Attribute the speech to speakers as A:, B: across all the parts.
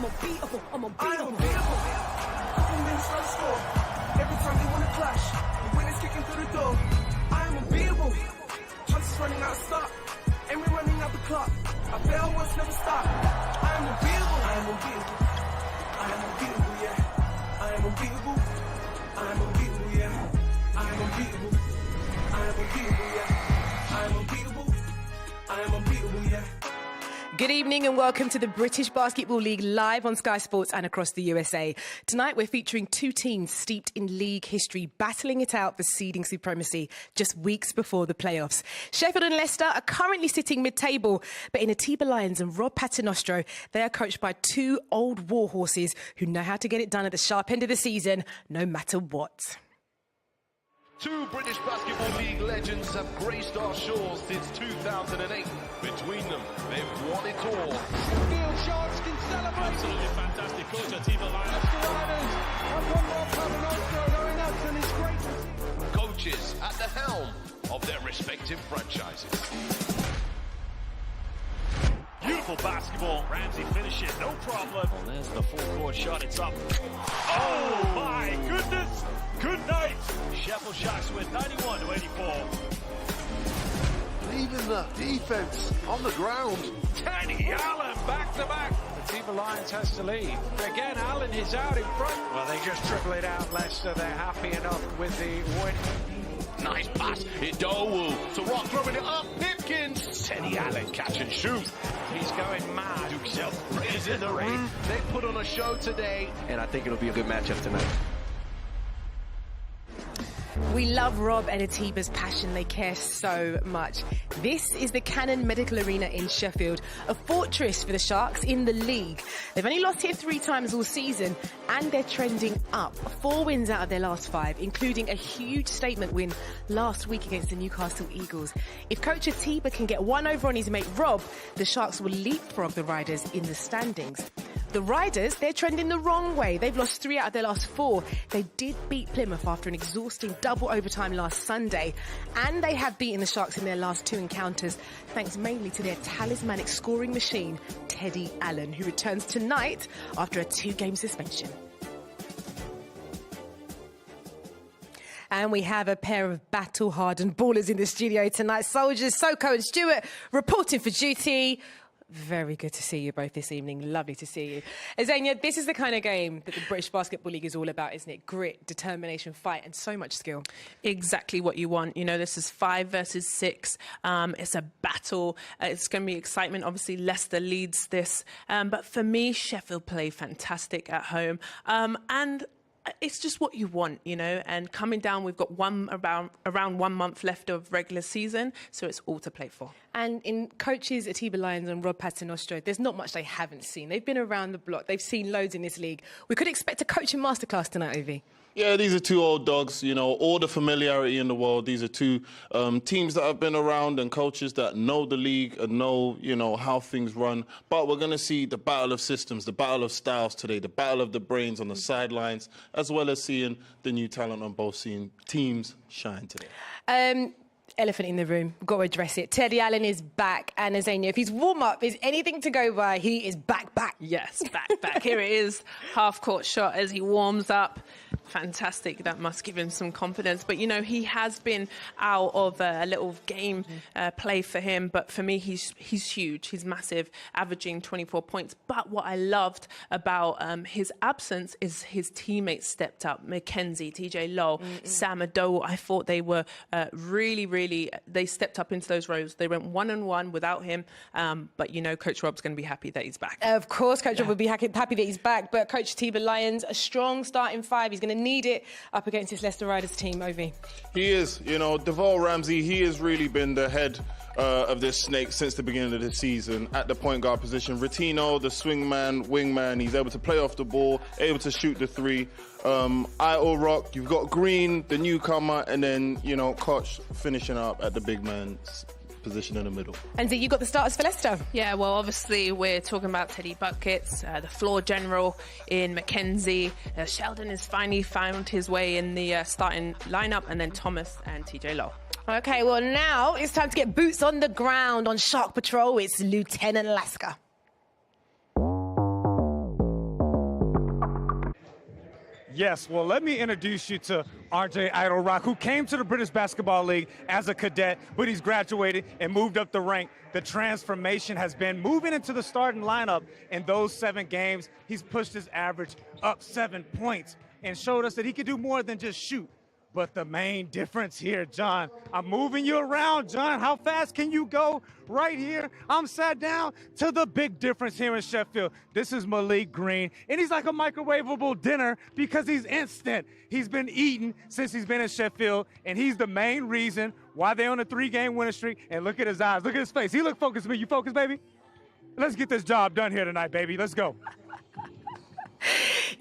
A: unbeatable, I'm unbeatable. Couple minutes no score. Every time they wanna clash, the winner's kicking through the door. I am unbeatable. Chances running out of stock, and we're running out the clock. I fail once, never stop. I am unbeatable. I am unbeatable. I am unbeatable, yeah. I am unbeatable. I am unbeatable, yeah. I am unbeatable. I am unbeatable, yeah. I am unbeatable. I am unbeatable, yeah.
B: Good evening and welcome to the British Basketball League live on Sky Sports and across the USA. Tonight we're featuring two teams steeped in league history battling it out for seeding supremacy just weeks before the playoffs. Sheffield and Leicester are currently sitting mid-table, but in Atiba Lions and Rob Paternostro, they are coached by two old war horses who know how to get it done at the sharp end of the season, no matter what.
C: Two British Basketball League legends have graced our shores since 2008. Between them, they've won it all.
D: Sheffield Sharks can celebrate.
E: Absolutely fantastic coach, Atiba Lions.
D: The Riders have won Rob Paternostro going nuts, and it's great to see.
C: Coaches at the helm of their respective franchises.
E: Beautiful basketball. Ramsey finishes, no problem. Well, there's the full court shot. It's up. Oh, my goodness. Good night. Sheffield Sharks with 91-84.
C: Leaving the defense on the ground.
E: Teddy Allen back-to-back.
D: The Atiba Lions has to leave. Again, Allen is out in front. Well, they just dribble it out, Leicester. They're happy enough with the win.
C: Nice pass. Idowu to Rock, throwing it up. Pipkins. Teddy Allen catch and shoot.
D: He's going mad.
C: Himself is in the ring. They put on a show today, and I think it'll be a good matchup tonight.
B: We love Rob and Atiba's passion. They care so much. This is the Cannon Medical Arena in Sheffield, a fortress for the Sharks in the league. They've only lost here 3 times all season, and they're trending up. 4 wins out of their last 5, including a huge statement win last week against the Newcastle Eagles. If coach Atiba can get one over on his mate Rob, the Sharks will leapfrog the Riders in the standings. The Riders, they're trending the wrong way. They've lost 3 out of their last 4. They did beat Plymouth after an exhausting double overtime last Sunday. And they have beaten the Sharks in their last 2 encounters, thanks mainly to their talismanic scoring machine, Teddy Allen, who returns tonight after a 2-game suspension. And we have a pair of battle-hardened ballers in the studio tonight. Soldiers, Soko and Stewart, reporting for duty. Very good to see you both this evening. Lovely to see you. Azania, this is the kind of game that the British Basketball League is all about, isn't it? Grit, determination, fight, and so much skill.
F: Exactly what you want. You know, this is 5 versus 6. It's a battle. It's going to be excitement. Obviously, Leicester leads this. But for me, Sheffield play fantastic at home. And it's just what you want, you know, and coming down, we've got around 1 month left of regular season, so it's all to play for.
B: And in coaches Atiba Lions and Rob Paternostro, there's not much they haven't seen. They've been around the block. They've seen loads in this league. We could expect a coaching masterclass tonight, Ovi.
G: Yeah, these are 2 old dogs, you know, all the familiarity in the world. These are 2 teams that have been around and coaches that know the league and know, you know, how things run. But we're going to see the battle of systems, the battle of styles today, the battle of the brains on the sidelines, as well as seeing the new talent on both teams shine today.
B: Elephant in the room, got to address it. Teddy Allen is back, and Azania, if his warm-up is anything to go by, he is back.
F: Yes, back. Here it is, half-court shot as he warms up. Fantastic. That must give him some confidence. But, you know, he has been out of a little game play for him. But for me, he's huge. He's massive, averaging 24 points. But what I loved about his absence is his teammates stepped up. Mackenzie, TJ Lowell, Sam Adowo. I thought they were really, they stepped up into those roles. They went 1-on-1 without him. But, you know, Coach Rob's going to be happy that he's back.
B: Of course, Coach Rob will be happy that he's back. But Coach Atiba Lions, a strong starting 5. He's going to need it up against this Leicester Riders team, Ovi.
G: He is, you know, Deval Ramsey, he has really been the head of this snake since the beginning of the season at the point guard position. Retino, the swingman, wingman, he's able to play off the ball, able to shoot the 3. Io Rock, you've got Green, the newcomer, and then, you know, Koch finishing up at the big man's position in the middle.
B: And you got the starters for Leicester?
F: Yeah, well, obviously we're talking about Teddy Buckets, the floor general in Mackenzie. Sheldon has finally found his way in the starting lineup, and then Thomas and TJ Lowell.
B: Okay, well now it's time to get boots on the ground on Shark Patrol. It's Lieutenant Alaska.
H: Yes, well, let me introduce you to RJ Idle Rock, who came to the British Basketball League as a cadet, but he's graduated and moved up the rank. The transformation has been moving into the starting lineup. In those 7 games, he's pushed his average up 7 points and showed us that he could do more than just shoot. But the main difference here, John, I'm moving you around, John. How fast can you go? Right here, I'm sat down to the big difference here in Sheffield. This is Malik Green, and he's like a microwavable dinner because he's instant. He's been eating since he's been in Sheffield, and he's the main reason why they're on a 3-game winning streak. And look at his eyes, look at his face. He look focused to me. You focused, baby? Let's get this job done here tonight, baby. Let's go.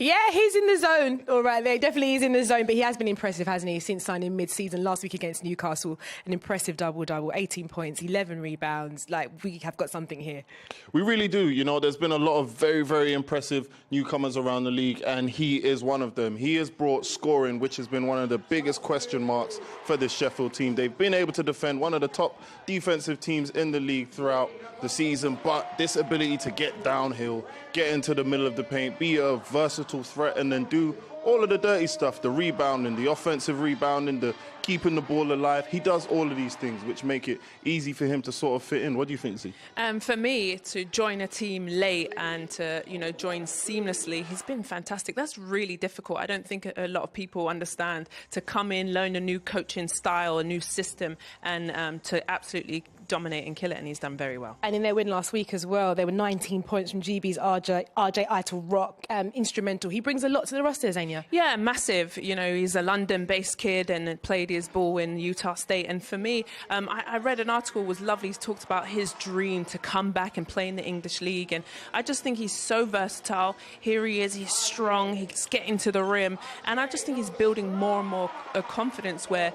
B: Yeah, he's in the zone. All right, there definitely is in the zone, but he has been impressive, hasn't he, since signing mid-season last week against Newcastle. An impressive double-double, 18 points, 11 rebounds. Like, we have got something here.
G: We really do. You know, there's been a lot of very, very impressive newcomers around the league, and he is one of them. He has brought scoring, which has been one of the biggest question marks for this Sheffield team. They've been able to defend, one of the top defensive teams in the league throughout the season, but this ability to get downhill, get into the middle of the paint, be a versatile threat, and then do all of the dirty stuff, the rebounding, the offensive rebounding, the keeping the ball alive. He does all of these things, which make it easy for him to sort of fit in. What do you think, Z?
F: For me, to join a team late and to, join seamlessly, he's been fantastic. That's really difficult. I don't think a lot of people understand to come in, learn a new coaching style, a new system, and to absolutely dominate and kill it, and he's done very well.
B: And in their win last week as well, there were 19 points from GB's RJ Idle Rock, instrumental. He brings a lot to the roster, Zania.
F: Yeah, massive. He's a London-based kid and played his ball in Utah State. And for me, I read an article, was lovely. He talked about his dream to come back and play in the English League. And I just think he's so versatile. Here he is, he's strong, he's getting to the rim. And I just think he's building more and more confidence where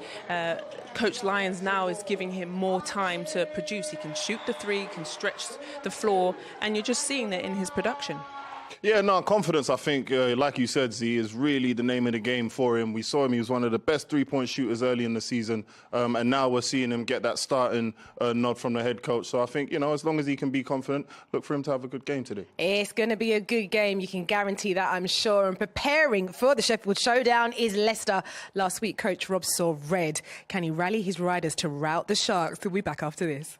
F: Coach Lyons now is giving him more time to produce. He can shoot the 3, can stretch the floor, and you're just seeing that in his production.
G: Yeah, no, confidence, I think, like you said, Z, is really the name of the game for him. We saw him, he was one of the best 3-point shooters early in the season, and now we're seeing him get that starting nod from the head coach. So I think, as long as he can be confident, look for him to have a good game today.
B: It's going to be a good game, you can guarantee that, I'm sure. And preparing for the Sheffield Showdown is Leicester. Last week, Coach Rob saw red. Can he rally his riders to rout the Sharks? We'll be back after this.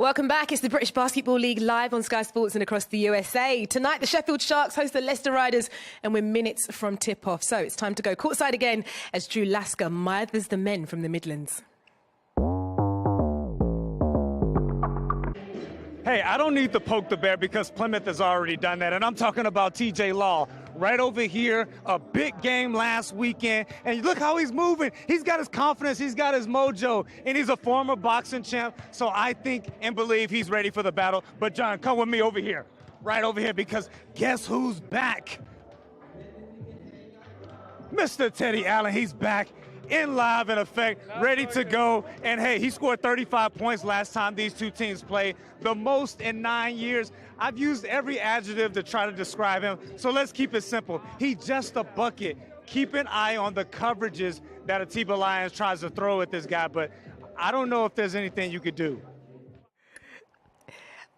B: Welcome back. It's the British Basketball League live on Sky Sports and across the USA. Tonight, the Sheffield Sharks host the Leicester Riders, and we're minutes from tip-off. So it's time to go courtside again as Drew Lasker mothers the men from the Midlands.
H: Hey, I don't need to poke the bear because Plymouth has already done that, and I'm talking about TJ Law. Right over here, a big game last weekend, and look how he's moving. He's got his confidence, he's got his mojo, and he's a former boxing champ, so I think and believe he's ready for the battle. But John, come with me over here, right over here, because guess who's back? Mr. Teddy Allen, he's back. In live in effect, ready to go. And hey, he scored 35 points last time these two teams played, the most in 9 years. I've used every adjective to try to describe him, so let's keep it simple. He's just a bucket. Keep an eye on the coverages that Atiba Lyons tries to throw at this guy, but I don't know if there's anything you could do.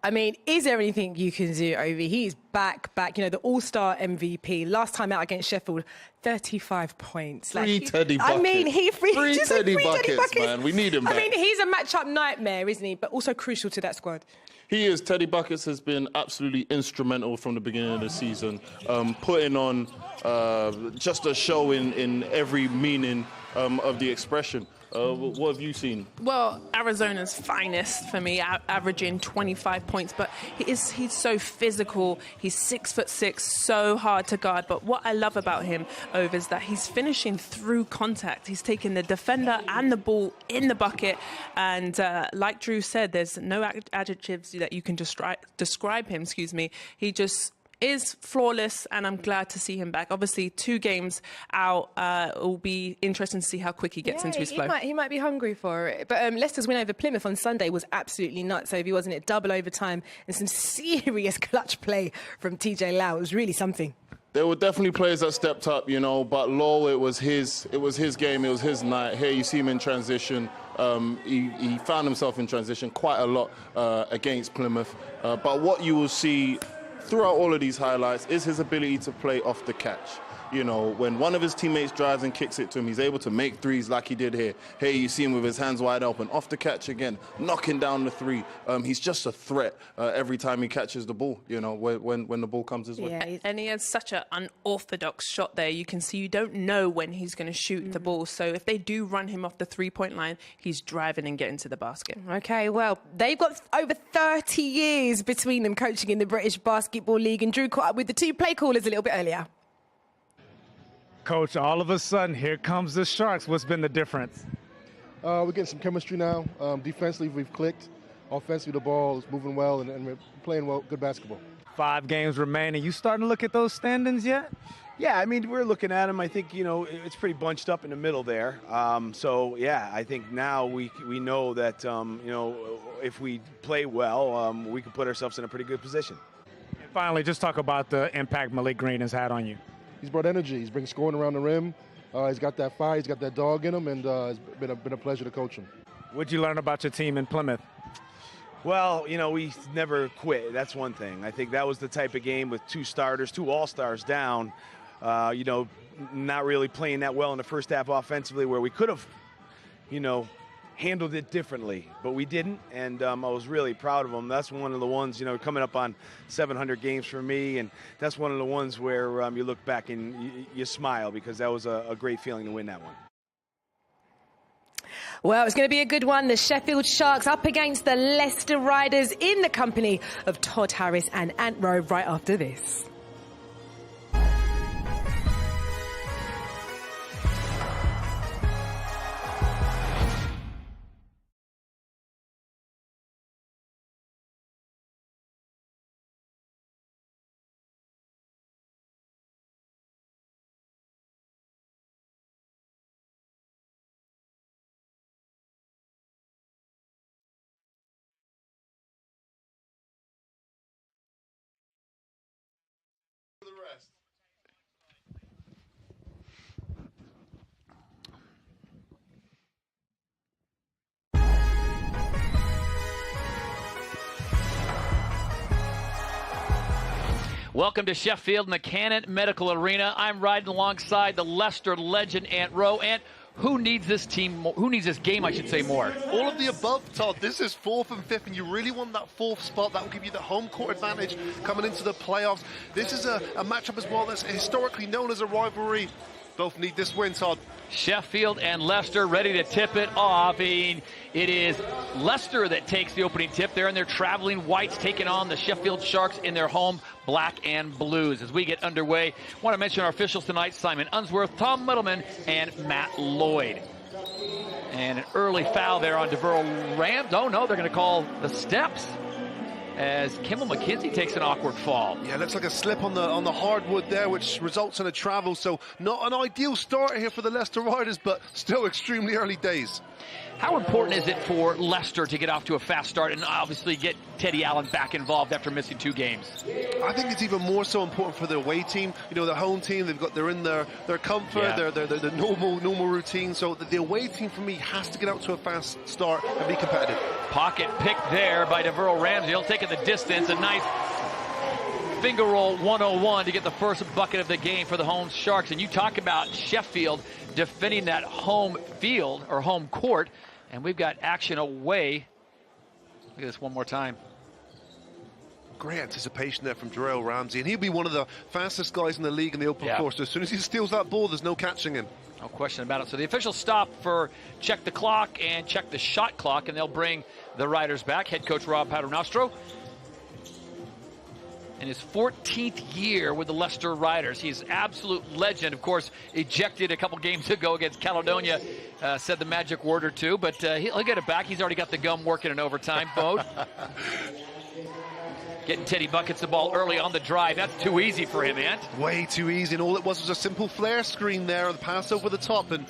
B: I mean, is there anything you can do, Ovi? He's back, you know, the all-star MVP. Last time out against Sheffield, 35 points.
G: Free Teddy buckets.
B: I mean, free
G: Teddy buckets, man. We need him back.
B: I mean, he's a matchup nightmare, isn't he? But also crucial to that squad.
G: He is. Teddy Buckets has been absolutely instrumental from the beginning of the season, putting on just a show in every meaning of the expression. What have you seen?
F: Well, Arizona's finest for me, averaging 25 points. But he's so physical. He's 6'6", so hard to guard. But what I love about him, Ove, is that he's finishing through contact. He's taking the defender and the ball in the bucket. And like Drew said, there's no adjectives that you can describe him. He just is flawless, and I'm glad to see him back. Obviously, 2 games out. It will be interesting to see how quick he gets into his flow.
B: He might be hungry for it. But Leicester's win over Plymouth on Sunday was absolutely nuts. So if he wasn't it double overtime and some serious clutch play from TJ Lau, it was really something.
G: There were definitely players that stepped up, you know, but Law, it was his game, it was his night. Here you see him in transition. He found himself in transition quite a lot against Plymouth. But what you will see throughout all of these highlights is his ability to play off the catch. You know, when one of his teammates drives and kicks it to him, he's able to make threes like he did here. Here you see him with his hands wide open, off the catch again, knocking down the three. He's just a threat every time he catches the ball, you know, when the ball comes his way.
F: Yeah, and he has such an unorthodox shot there. You can see you don't know when he's going to shoot the ball. So if they do run him off the three-point line, he's driving and getting to the basket.
B: Okay, well, they've got over 30 years between them coaching in the British Basketball League, and Drew caught up with the 2 play callers a little bit earlier.
H: Coach, all of a sudden, here comes the Sharks. What's been the difference?
I: We're getting some chemistry now. Defensively, we've clicked. Offensively, the ball is moving well, and we're playing well, good basketball.
H: 5 games remaining. You starting to look at those standings yet?
J: Yeah, I mean, we're looking at them. I think, you know, it's pretty bunched up in the middle there. So, yeah, I think now we know that, you know, if we play well, we can put ourselves in a pretty good position.
H: And finally, just talk about the impact Malik Green has had on you.
I: He's brought energy. He's been scoring around the rim. He's got that fire. He's got that dog in him, and it's been a pleasure to coach him.
H: What'd you learn about your team in Plymouth?
J: Well, you know, we never quit. That's one thing. I think that was the type of game with 2 starters, 2 all-stars down, you know, not really playing that well in the first half offensively, where we could have, you know, handled it differently, but we didn't, and I was really proud of them. That's one of the ones, you know, coming up on 700 games for me, and that's one of the ones where you look back and you smile, because that was a great feeling to win that one.
B: Well, it's going to be a good one. The Sheffield Sharks up against the Leicester Riders in the company of Todd Harris and Ant Rowe right after this.
K: Welcome to Sheffield and the Cannon Medical Arena. I'm riding alongside the Leicester legend, Ant Rowe. Ant, Who needs this team? Who needs this game, I should say, more?
L: All of the above, Todd. This is 4th and 5th, and you really want that 4th spot. That will give you the home court advantage coming into the playoffs. This is a matchup as well that's historically known as a rivalry. Both need this win, Todd.
K: Sheffield and Leicester ready to tip it off. It is Leicester that takes the opening tip. They're in their traveling whites, taking on the Sheffield Sharks in their home black and blues. As we get underway, I want to mention our officials tonight: Simon Unsworth, Tom Middleman, and Matt Lloyd. And an early foul there on DeVeral Rams. Oh no, they're going to call the steps as Kimball McKenzie takes an awkward fall.
L: Yeah, looks like a slip on the hardwood there, which results in a travel. So not an ideal start here for the Leicester Riders, but still extremely early days.
K: How important is it for Leicester to get off to a fast start and obviously get Teddy Allen back involved after missing 2 games?
L: I think it's even more so important for the away team. You know, the home team, they're in their comfort, their normal routine. So the away team for me has to get out to a fast start and be competitive.
K: Pocket pick there by DeVeral Ramsey. He'll take it the distance. A nice finger roll 101 to get the first bucket of the game for the home Sharks. And you talk about Sheffield defending that home field or home court, and we've got action away. Look at this one more time.
L: Great anticipation there from DeVeral Ramsey, and he'll be one of the fastest guys in the league in the open court. So as soon as he steals that ball, there's no catching him.
K: No question about it. So the officials stop for check the clock and check the shot clock, and they'll bring the Riders back. Head coach Rob Paternostro, in his 14th year with the Leicester Riders. He's absolute legend. Of course, ejected a couple games ago against Caledonia, said the magic word or two, but he'll get it back. He's already got the gum working in overtime mode. Getting Teddy buckets the ball early on the drive. That's too easy for him, Ant.
L: Way too easy, and all it was a simple flare screen there, and the pass over the top, and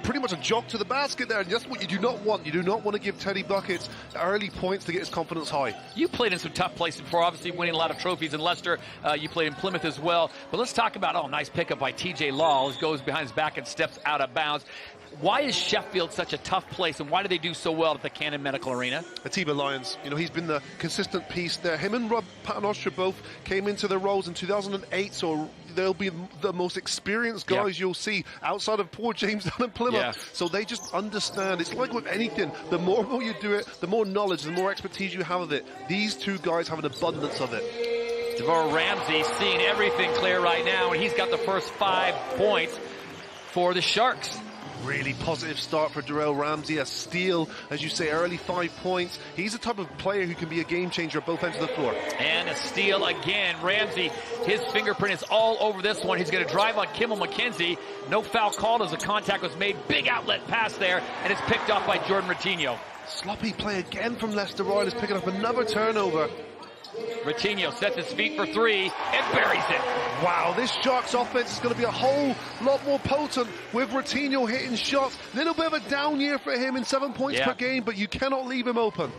L: pretty much a jog to the basket there, and that's what you do not want. You do not want to give Teddy buckets early points to get his confidence high.
K: You played in some tough places before, obviously winning a lot of trophies in Leicester. You played in Plymouth as well. But let's talk about, nice pickup by TJ Law, who goes behind his back and steps out of bounds. Why is Sheffield such a tough place, and why do they do so well at the Cannon Medical Arena?
L: Atiba Lyons, you know, he's been the consistent piece there. Him and Rob Paternostro both came into their roles in 2008, so they'll be the most experienced guys you'll see outside of poor James down in Plymouth. So they just understand. It's like with anything, the more you do it, the more knowledge, the more expertise you have of it. These two guys have an abundance of it.
K: DeVeral Ramsey seeing everything clear right now, and he's got the first 5 points for the Sharks.
L: Really positive start for DeVeral Ramsey. A steal, as you say, early 5 points. He's the type of player who can be a game changer at both ends of the floor.
K: And a steal again. Ramsey, his fingerprint is all over this one. He's going to drive on Kimball McKenzie. No foul called as the contact was made. Big outlet pass there, and it's picked off by Jordan Ratinho.
L: Sloppy play again from Leicester Riders, picking up another turnover.
K: Ratinho sets his feet for 3 and buries it.
L: Wow, this Sharks offense is going to be a whole lot more potent with Ratinho hitting shots. Little bit of a down year for him in 7 points per game, but you cannot leave him open.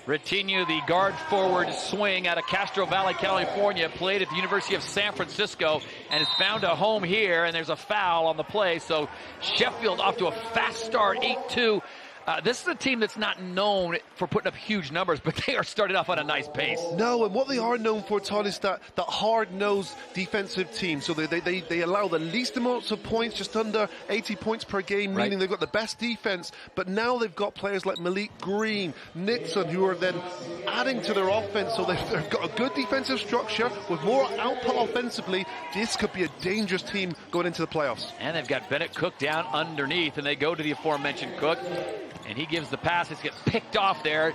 K: Ratinho, the guard forward swing out of Castro Valley, California, played at the University of San Francisco and has found a home here, and there's a foul on the play. So Sheffield off to a fast start, 8-2. This is a team that's not known for putting up huge numbers, but they are started off on a nice pace.
L: No, and what they are known for, Todd, is that hard-nosed defensive team. So they allow the least amounts of points, just under 80 points per game, meaning they've got the best defense. But now they've got players like Malik Green, Nixon, who are then adding to their offense. So they've got a good defensive structure with more output offensively. This could be a dangerous team going into the playoffs.
K: And they've got Bennett Cook down underneath, and they go to the aforementioned Cook. And he gives the pass. It gets picked off there.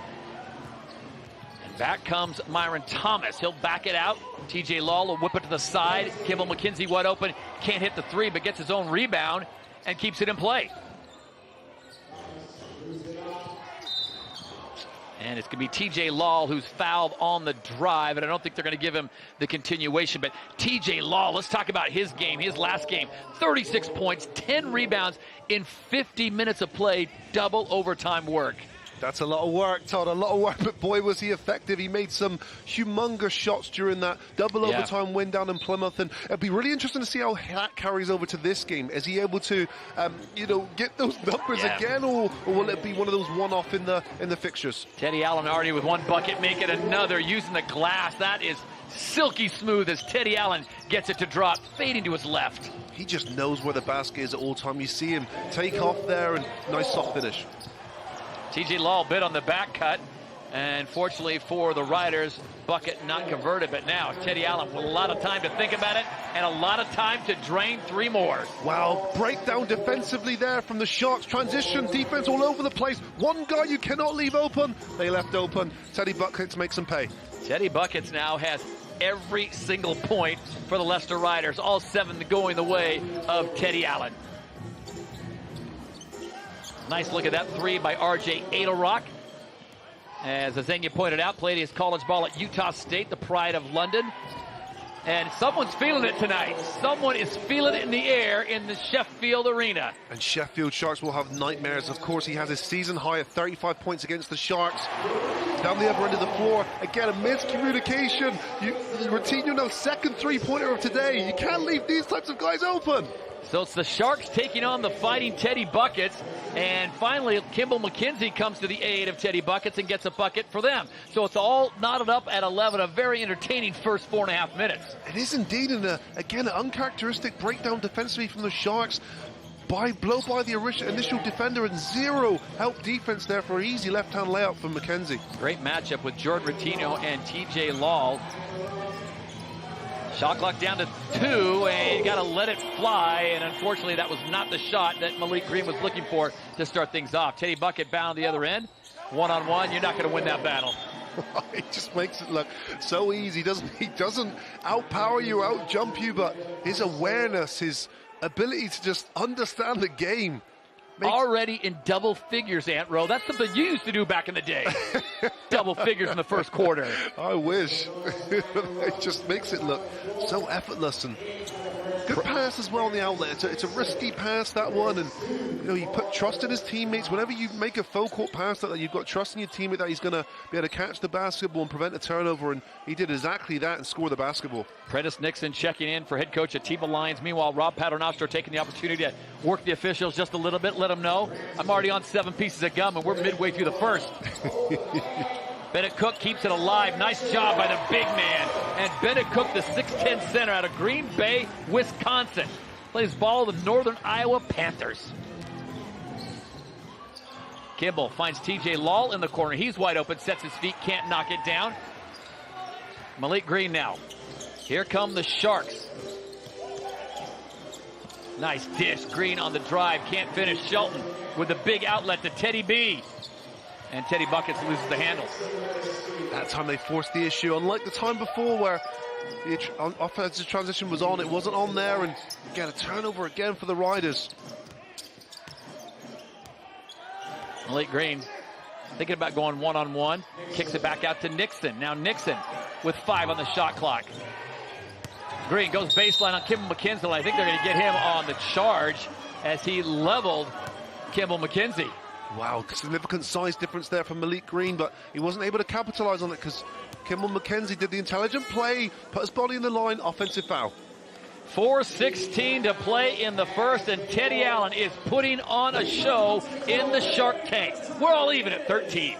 K: And back comes Myron Thomas. He'll back it out. TJ Law will whip it to the side. Kimball McKenzie wide open. Can't hit the 3, but gets his own rebound and keeps it in play. And it's going to be TJ Law who's fouled on the drive, and I don't think they're going to give him the continuation. But TJ Law, let's talk about his game, his last game. 36 points, 10 rebounds in 50 minutes of play, double overtime work.
L: That's a lot of work, Todd, a lot of work, but boy, was he effective. He made some humongous shots during that double overtime win down in Plymouth, and it'll be really interesting to see how that carries over to this game. Is he able to, get those numbers again, or will it be one of those one-off in the fixtures?
K: Teddy Allen already with 1 bucket, make it another, using the glass. That is silky smooth as Teddy Allen gets it to drop, fading to his left.
L: He just knows where the basket is at all time. You see him take off there, and nice soft finish.
K: TJ Law bit on the back cut, and fortunately for the Riders, bucket not converted. But now Teddy Allen with a lot of time to think about it and a lot of time to drain 3 more.
L: Wow, breakdown defensively there from the Sharks. Transition defense all over the place. One guy you cannot leave open. They left open. Teddy Buckets makes them pay.
K: Teddy Buckets now has every single point for the Leicester Riders, all 7 going the way of Teddy Allen. Nice look at that 3 by R.J. Adelrock. As Azenia pointed out, played his college ball at Utah State, the pride of London. And someone's feeling it tonight. Someone is feeling it in the air in the Sheffield arena.
L: And Sheffield Sharks will have nightmares. Of course, he has his season high at 35 points against the Sharks. Down the other end of the floor, again, a miscommunication. Routinho now second three-pointer of today. You can't leave these types of guys open.
K: So it's the Sharks taking on the fighting Teddy Buckets. And finally, Kimball McKenzie comes to the aid of Teddy Buckets and gets a bucket for them. So it's all knotted up at 11, a very entertaining first 4.5 minutes.
L: It is indeed, again, an uncharacteristic breakdown defensively from the Sharks. Blow by the initial defender, and 0 help defense there for an easy left-hand layup from McKenzie.
K: Great matchup with Jordan Routinho and TJ Law. Shot clock down to 2, and you got to let it fly. And unfortunately, that was not the shot that Malik Green was looking for to start things off. Teddy Bucket bound the other end. One-on-one, you're not going to win that battle.
L: He just makes it look so easy. He doesn't outpower you, outjump you, but his awareness, his ability to just understand the game.
K: Already in double figures, Ant Row. That's something you used to do back in the day. Double figures in the first quarter.
L: I wish. It just makes it look so effortless, and good pass as well on the outlet. It's a risky pass, that one, and you put trust in his teammates. Whenever you make a full court pass like that, you've got trust in your teammate that he's going to be able to catch the basketball and prevent a turnover, and he did exactly that and score the basketball.
K: Prentice Nixon checking in for head coach Atiba Lions. Meanwhile, Rob Paternostro taking the opportunity to work the officials just a little bit, let them know I'm already on 7 pieces of gum and we're midway through the first. Bennett Cook keeps it alive. Nice job by the big man. And Bennett Cook, the 6'10 center out of Green Bay, Wisconsin, plays ball with the Northern Iowa Panthers. Kimball finds TJ Law in the corner. He's wide open, sets his feet, can't knock it down. Malik Green now. Here come the Sharks. Nice dish. Green on the drive. Can't finish. Shelton with the big outlet to Teddy B. And Teddy Buckets loses the handle.
L: That time they forced the issue. Unlike the time before where the offensive transition was on, it wasn't on there. And again, a turnover again for the Riders.
K: Malik Green thinking about going one-on-one. Kicks it back out to Nixon. Now Nixon with 5 on the shot clock. Green goes baseline on Kimball McKenzie. I think they're going to get him on the charge as he leveled Kimball McKenzie.
L: Wow, significant size difference there from Malik Green, but he wasn't able to capitalize on it because Kimball McKenzie did the intelligent play, put his body in the line, offensive foul.
K: 4:16 to play in the first, and Teddy Allen is putting on a show in the Shark Tank. We're all even at 13.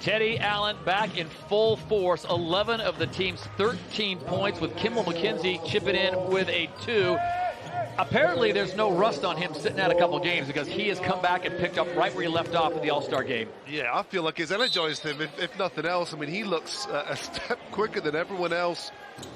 K: Teddy Allen back in full force. 11 of the team's 13 points, with Kimball McKenzie chipping in with a 2. Apparently, there's no rust on him sitting out a couple games, because he has come back and picked up right where he left off in the All-Star game.
L: Yeah, I feel like it's energized him, if nothing else. I mean, he looks a step quicker than everyone else.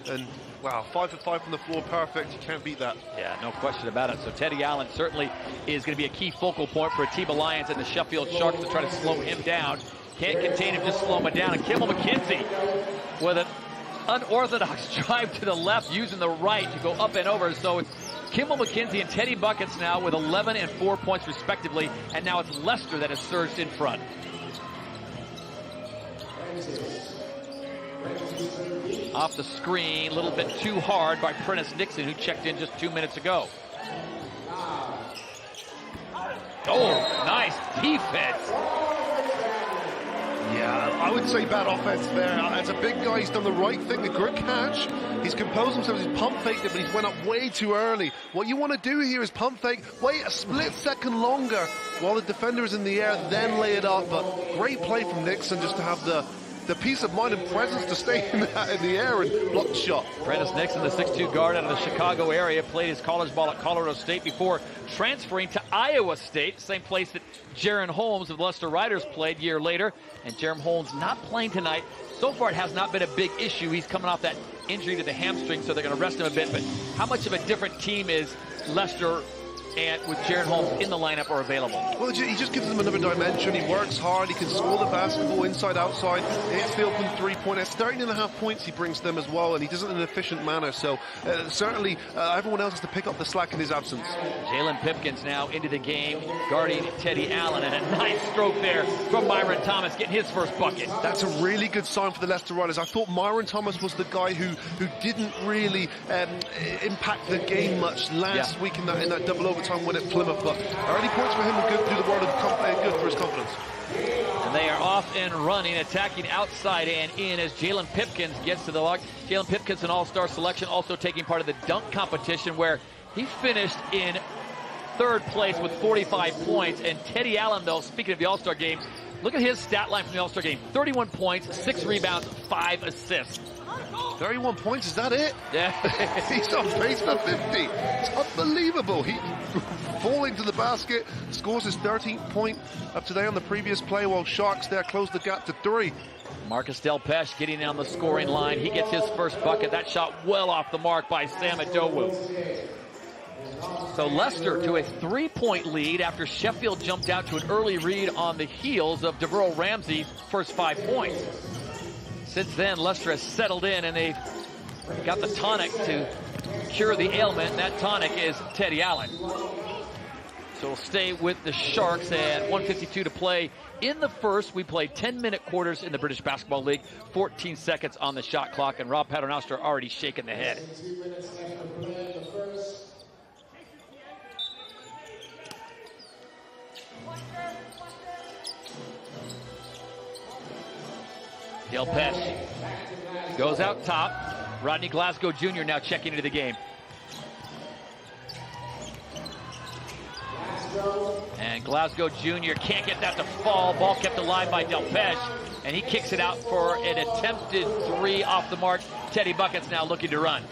L: And, wow, 5 for 5 from the floor, perfect. You can't beat that.
K: Yeah, no question about it. So Teddy Allen certainly is going to be a key focal point for Atiba Lions and the Sheffield Sharks to try to slow him down. Can't contain him, just slow him down. And Kimball McKenzie with an unorthodox drive to the left, using the right to go up and over. So it's Kimball McKenzie and Teddy buckets now with 11 and 4 points respectively. And now it's Leicester that has surged in front. Off the screen, a little bit too hard by Prentice Nixon, who checked in just 2 minutes ago. Oh, nice defense.
L: Yeah, I would say bad offense there. As a big guy, he's done the right thing, the good catch. He's composed himself, he's pump faked it, but he's went up way too early. What you want to do here is pump fake, wait a split second longer while the defender is in the air, then lay it up. But great play from Nixon just to have the peace of mind and presence to stay in the air and block the shot.
K: Prentice Nixon, the 6'2 guard out of the Chicago area, played his college ball at Colorado State before transferring to Iowa State, same place that Jaron Holmes of the Leicester Riders played a year later. And Jaron Holmes not playing tonight. So far, it has not been a big issue. He's coming off that injury to the hamstring, so they're going to rest him a bit. But how much of a different team is Leicester and with Jaron Holmes in the lineup are available?
L: Well, he just gives them another dimension. He works hard. He can score the basketball inside, outside. Hits the open three-pointer. 13.5 points he brings them as well, and he does it in an efficient manner. So certainly everyone else has to pick up the slack in his absence.
K: Jalen Pipkins now into the game, guarding Teddy Allen, and a nice stroke there from Myron Thomas, getting his first bucket.
L: That's a really good sign for the Leicester Riders. I thought Myron Thomas was the guy who didn't really impact the game much last week in that double overtime win at Plymouth, but early points for him will do the world of good for his confidence.
K: And they are off and running, attacking outside and in as Jalen Pipkins gets to the lock. Jalen Pipkins, an all-star selection, also taking part of the dunk competition, where he finished in 3rd place with 45 points. And Teddy Allen, though, speaking of the all-star game, look at his stat line from the all-star game. 31 points, 6 rebounds, 5 assists.
L: 31 points, is that it?
K: Yeah.
L: He's on pace for 50. It's unbelievable. He falling to the basket, scores his 13th point of today on the previous play, while Sharks there close the gap to 3.
K: Marcus Delpeche getting down the scoring line. He gets his first bucket. That shot well off the mark by Sam Adowu. So Leicester to a 3-point lead after Sheffield jumped out to an early lead on the heels of Deverell Ramsey's first 5 points. Since then, Leicester has settled in, and they've got the tonic to cure the ailment, and that tonic is Teddy Allen. So we'll stay with the Sharks at 1:52 to play in the first. We played 10-minute quarters in the British Basketball League, 14 seconds on the shot clock, and Rob Paternoster already shaking the head. Delpeche goes out top. Rodney Glasgow Jr. now checking into the game. And Glasgow Jr. can't get that to fall. Ball kept alive by Delpeche, and he kicks it out for an attempted 3 off the mark. Teddy Buckets now looking to run.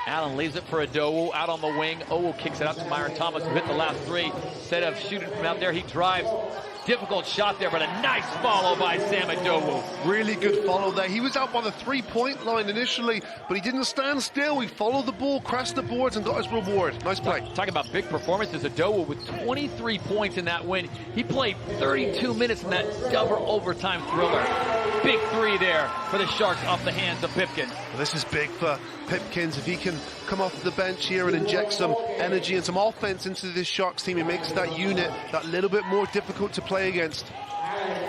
K: Allen leaves it for Adowu out on the wing. Owu kicks it out to Myron Thomas, who hit the last 3. Instead of shooting from out there, he drives. Difficult shot there, but a nice follow by Sam Adowu.
L: Really good follow there. He was out by the 3-point line initially, but he didn't stand still. He followed the ball, crashed the boards, and got his reward. Nice play.
K: Talking about big performances, Adowu with 23 points in that win. He played 32 minutes in that double overtime thriller. Big 3 there for the Sharks off the hands of Pipkins.
L: Well, this is big for Pipkins. If he can come off the bench here and inject some energy and some offense into this Sharks team, it makes that unit that little bit more difficult to play against.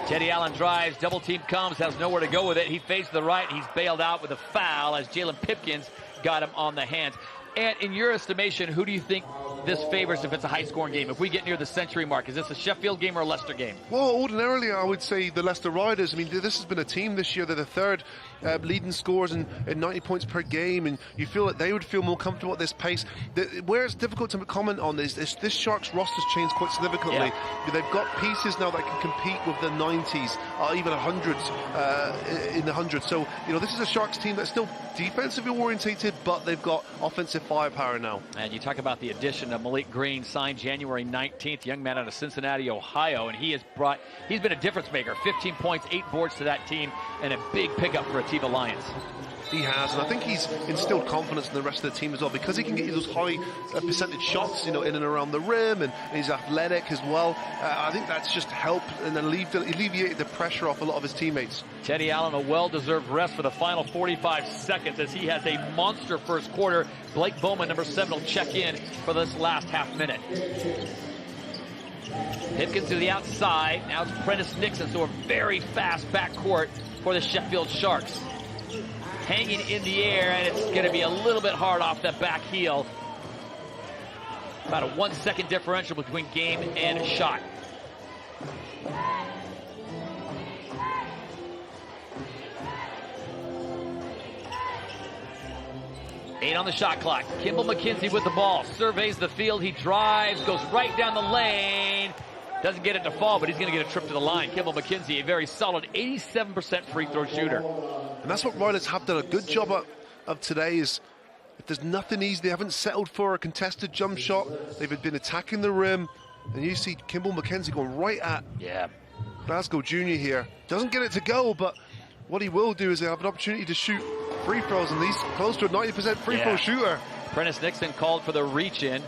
K: Teddy Allen drives, double team comes, has nowhere to go with it. He fades to the right, and he's bailed out with a foul as Jalen Pipkins got him on the hands. And in your estimation, who do you think this favors if it's a high-scoring game? If we get near the century mark, is this a Sheffield game or a Leicester game?
L: Well, ordinarily I would say the Leicester Riders. I mean, this has been a team this year. They're the third leading scorers in 90 points per game, and you feel that they would feel more comfortable at this pace. Where it's difficult to comment on is this Sharks roster's changed quite significantly.
K: Yeah.
L: They've got pieces now that can compete with the 90s, even 100s, in the 100s. So, this is a Sharks team that's still defensively orientated, but they've got offensive firepower now.
K: And you talk about the addition of Malik Green, signed January 19th, young man out of Cincinnati, Ohio, and he's been a difference maker. 15 points, 8 boards to that team, and a big pickup for Atiba Lions.
L: He has, and I think he's instilled confidence in the rest of the team as well, because he can get you those high percentage shots, in and around the rim, and he's athletic as well. I think that's just helped and alleviated the pressure off a lot of his teammates.
K: Teddy Allen, a well-deserved rest for the final 45 seconds as he has a monster first quarter. Blake Bowman, number 7, will check in for this last half minute. Pipkins to the outside. Now it's Prentice Nixon, so a very fast backcourt for the Sheffield Sharks. Hanging in the air, and it's going to be a little bit hard off that back heel. About a 1-second differential between game and shot. Eight on the shot clock. Kimball McKenzie with the ball. Surveys the field. He drives, goes right down the lane. Doesn't get it to fall, but he's going to get a trip to the line. Kimball McKenzie, a very solid 87% free throw shooter.
L: And that's what Riders have done a good job of today, is if there's nothing easy, they haven't settled for a contested jump shot. They've been attacking the rim, and you see Kimball McKenzie going right at Glasgow Jr. here. Doesn't get it to go, but what he will do is have an opportunity to shoot free throws, and he's close to a 90% free throw shooter.
K: Prentice Nixon called for the reach-in.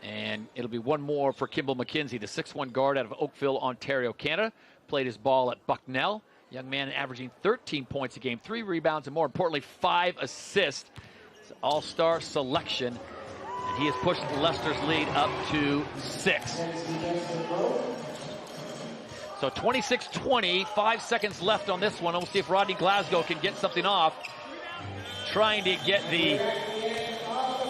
K: And it'll be one more for Kimball McKenzie, the 6'1" guard out of Oakville, Ontario, Canada. Played his ball at Bucknell. Young man averaging 13 points a game, 3 rebounds, and more importantly, 5 assists. It's all-star selection. And he has pushed Leicester's lead up to 6. So 26-20, 5 seconds left on this one. We'll see if Rodney Glasgow can get something off. Trying to get the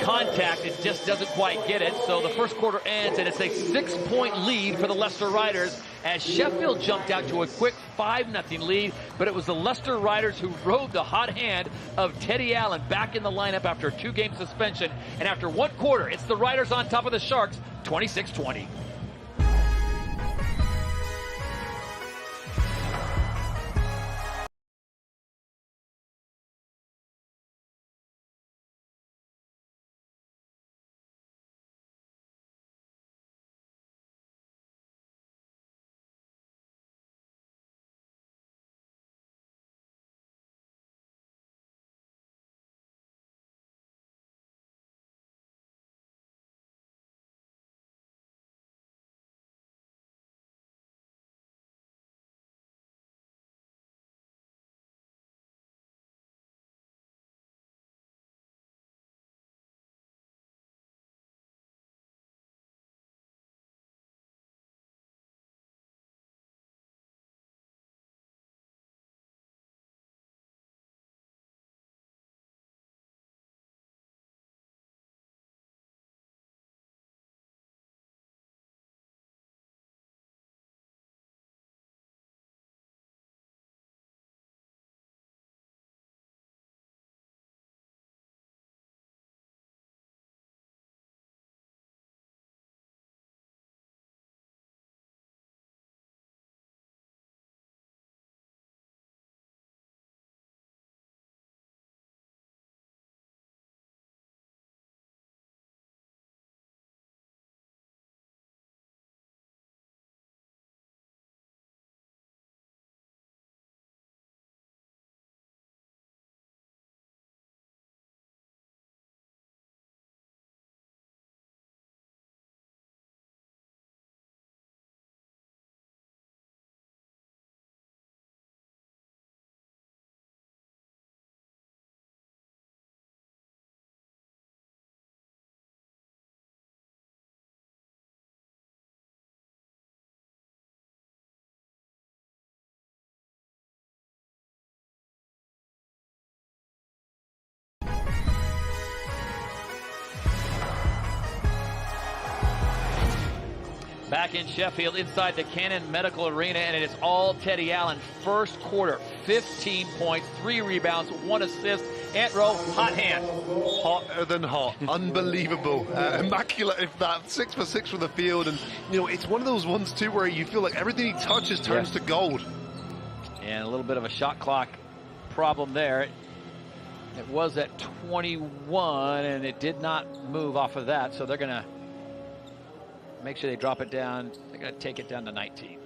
K: contact, it just doesn't quite get it. So the first quarter ends, and it's a 6-point lead for the Leicester Riders as Sheffield jumped out to a quick 5-0 lead, but it was the Leicester Riders who rode the hot hand of Teddy Allen back in the lineup after a 2-game suspension. And after 1 quarter, it's the Riders on top of the Sharks, 26-20. Back in Sheffield, inside the Cannon Medical Arena, and it is all Teddy Allen. First quarter, 15 points, 3 rebounds, 1 assist. Ant Row, hot hand.
L: Hotter than hot. Unbelievable. Immaculate, if that. 6 for 6 from the field. And, you know, it's one of those ones, too, where you feel like everything he touches turns to gold.
K: And a little bit of a shot clock problem there. It was at 21, and it did not move off of that, so they're going to make sure they drop it down. They're going to take it down to 19.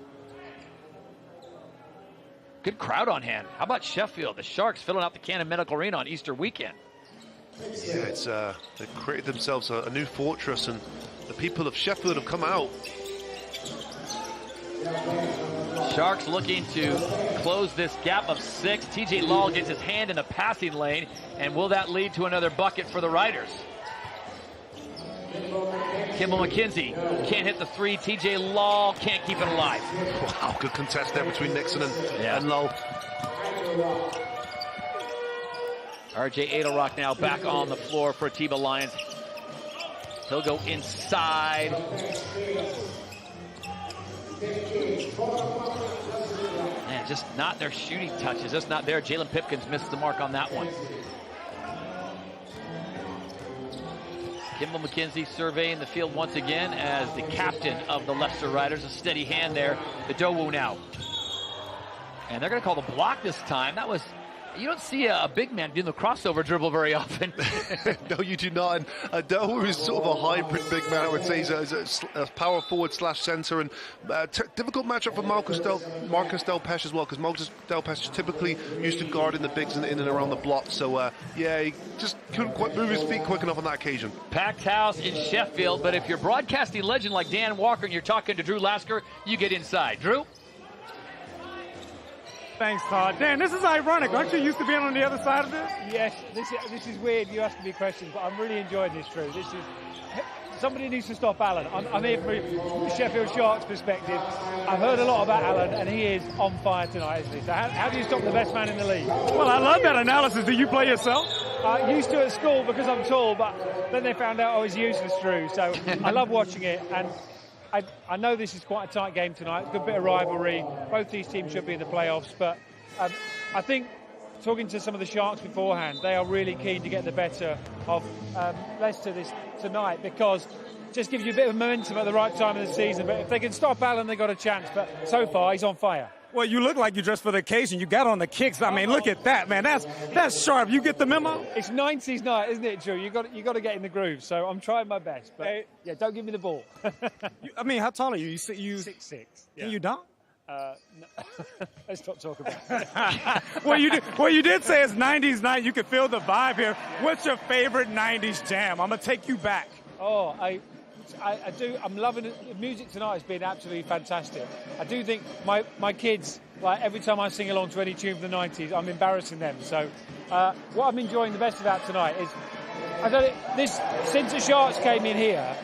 K: Good crowd on hand. How about Sheffield? The Sharks filling out the Cannon Medical Arena on Easter weekend.
L: Yeah, it's they've created themselves a new fortress, and the people of Sheffield have come out.
K: Sharks looking to close this gap of 6. TJ Law gets his hand in the passing lane, and will that lead to another bucket for the Riders? Kimball McKenzie can't hit the 3. TJ Law can't keep it alive.
L: Wow, good contest there between Nixon and Lowe.
K: RJ Adelrock now back on the floor for Atiba Lions. He'll go inside. Man, just not their shooting touches. Just not there. Jalen Pipkins missed the mark on that one. Kimball McKenzie surveying the field once again as the captain of the Leicester Riders. A steady hand there. The Dowu now. And they're going to call the block this time. That was... You don't see a big man doing the crossover dribble very often.
L: No, you do not. And Dowu is sort of a hybrid big man, I would say. He's a power forward / center. And difficult matchup for Marcus Del Pesh as well, because Marcus Del Pesh is typically used to guarding the bigs in and around the block. So, yeah, he just couldn't quite move his feet quick enough on that occasion.
K: Packed house in Sheffield, but if you're broadcasting legend like Dan Walker and you're talking to Drew Lasker, you get inside. Drew?
H: Thanks, Todd. Dan, this is ironic. Aren't you used to being on the other side of this?
M: Yes, this is weird. You asking me questions, but I'm really enjoying this, Drew. This is somebody needs to stop Allen. I'm here from the Sheffield Sharks' perspective. I've heard a lot about Allen, and he is on fire tonight, isn't he? So how do you stop the best man in the league?
H: Well, I love that analysis. Do you play yourself?
M: I used to at school because I'm tall, but then they found out I was useless, Drew. So I love watching it, and I know this is quite a tight game tonight. Good bit of rivalry. Both these teams should be in the playoffs, but I think talking to some of the Sharks beforehand, they are really keen to get the better of Leicester tonight, because it just gives you a bit of momentum at the right time of the season. But if they can stop Allen, they've got a chance. But so far, he's on fire.
H: Well, you look like you dressed for the occasion. You got on the kicks. I mean, look at that, man. That's sharp. You get the memo?
M: It's 90s night, isn't it, Drew? You got to get in the groove. So I'm trying my best. But yeah, don't give me the ball.
H: I mean, how tall are you? You
M: 6'6".
H: Can you dunk?
M: No. Let's not talk about it.
H: Well, you did say it's 90s night. You can feel the vibe here. What's your favorite 90s jam? I'm going to take you back.
M: Oh, I do. I'm loving it. The music tonight has been absolutely fantastic. I do think my kids, like every time I sing along to any tune from the 90s, I'm embarrassing them. So what I'm enjoying the best about tonight is, since the Sharks came in here,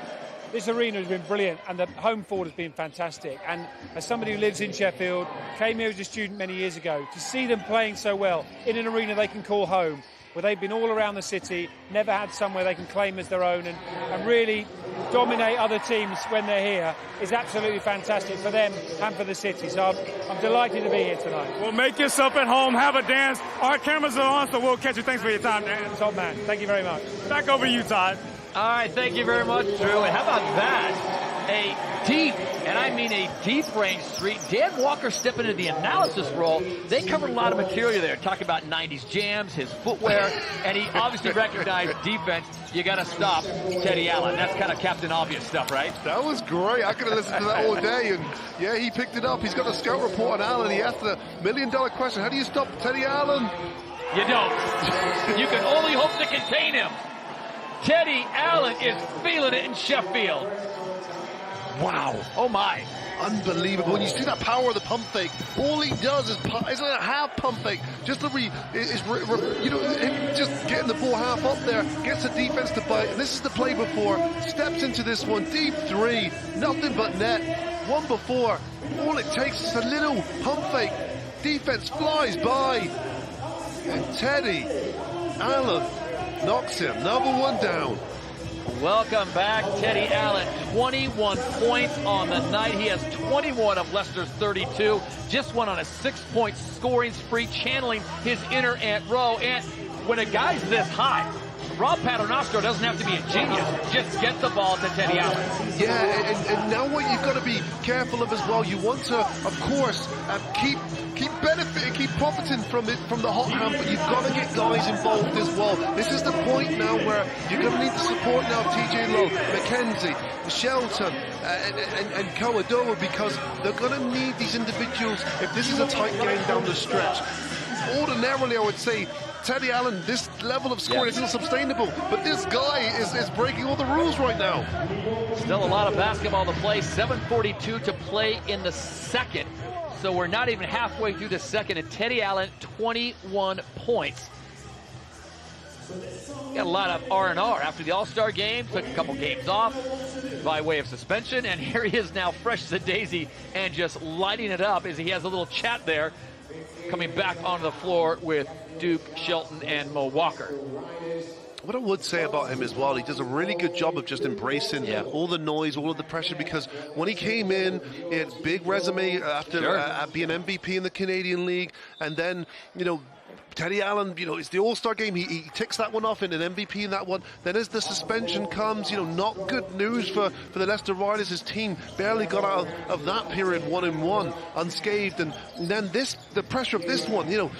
M: this arena has been brilliant, and the home forward has been fantastic. And as somebody who lives in Sheffield, came here as a student many years ago, to see them playing so well in an arena they can call home, where they've been all around the city, never had somewhere they can claim as their own, and really dominate other teams when they're here, is absolutely fantastic for them and for the city. So I'm delighted to be here tonight.
H: Well, make yourself at home, have a dance. Our cameras are on, so we'll catch you. Thanks for your time, Dan.
M: Top man. Thank you very much.
H: Back over to you, Todd.
K: All right, thank you very much, Drew. And how about that? A deep, and I mean a deep range street. Dan Walker stepping into the analysis role. They covered a lot of material there, talking about 90s jams, his footwear, and he obviously recognized defense. You got to stop Teddy Allen. That's kind of Captain Obvious stuff, right?
L: That was great. I could have listened to that all day. And yeah, he picked it up. He's got a scout report on Allen. He asked the million-dollar question: how do you stop Teddy Allen?
K: You don't. You can only hope to contain him. Teddy Allen is feeling it in Sheffield.
L: Wow.
K: Oh, my.
L: Unbelievable. When you see that power of the pump fake, all he does is isn't a half pump fake. Just him just getting the ball half up there, gets the defense to bite. And this is the play before. Steps into this one. Deep three. Nothing but net. One before. All it takes is a little pump fake. Defense flies by. And Teddy Allen knocks him. Another one down.
K: Welcome back, Teddy Allen. 21 points on the night. He has 21 of Leicester's 32. Just went on a 6-point scoring spree, channeling his inner Ant Rowe. And when a guy's this high, Rob Paternostro doesn't have to be a genius. Just get the ball to Teddy Allen.
L: Yeah, and now what you've got to be careful of as well, you want to, of course, keep benefiting, keep profiting from the hot hand, but you've got to get guys involved as well. This is the point now where you're going to need the support now of TJ Lowe, McKenzie, Shelton, and Kawadoa, because they're going to need these individuals if this is a tight game down the stretch. Ordinarily, I would say, Teddy Allen, this level of scoring isn't sustainable, but this guy is breaking all the rules right now.
K: Still a lot of basketball to play. 7:42 to play in the second. So we're not even halfway through the second, and Teddy Allen, 21 points. Got a lot of R&R after the All-Star game. Took a couple games off by way of suspension, and here he is now fresh as a daisy and just lighting it up as he has a little chat there, coming back onto the floor with Duke, Shelton, and Mo Walker.
L: What I would say about him as well, he does a really good job of just embracing all the noise, all of the pressure, because when he came in, he had a big resume after being MVP in the Canadian League, and then, you know, Teddy Allen, you know, it's the All-Star game. He ticks that one off in an MVP in that one. Then as the suspension comes, you know, not good news for the Leicester Riders. His team barely got out of that period 1-1 unscathed. And then the pressure of this one, you know,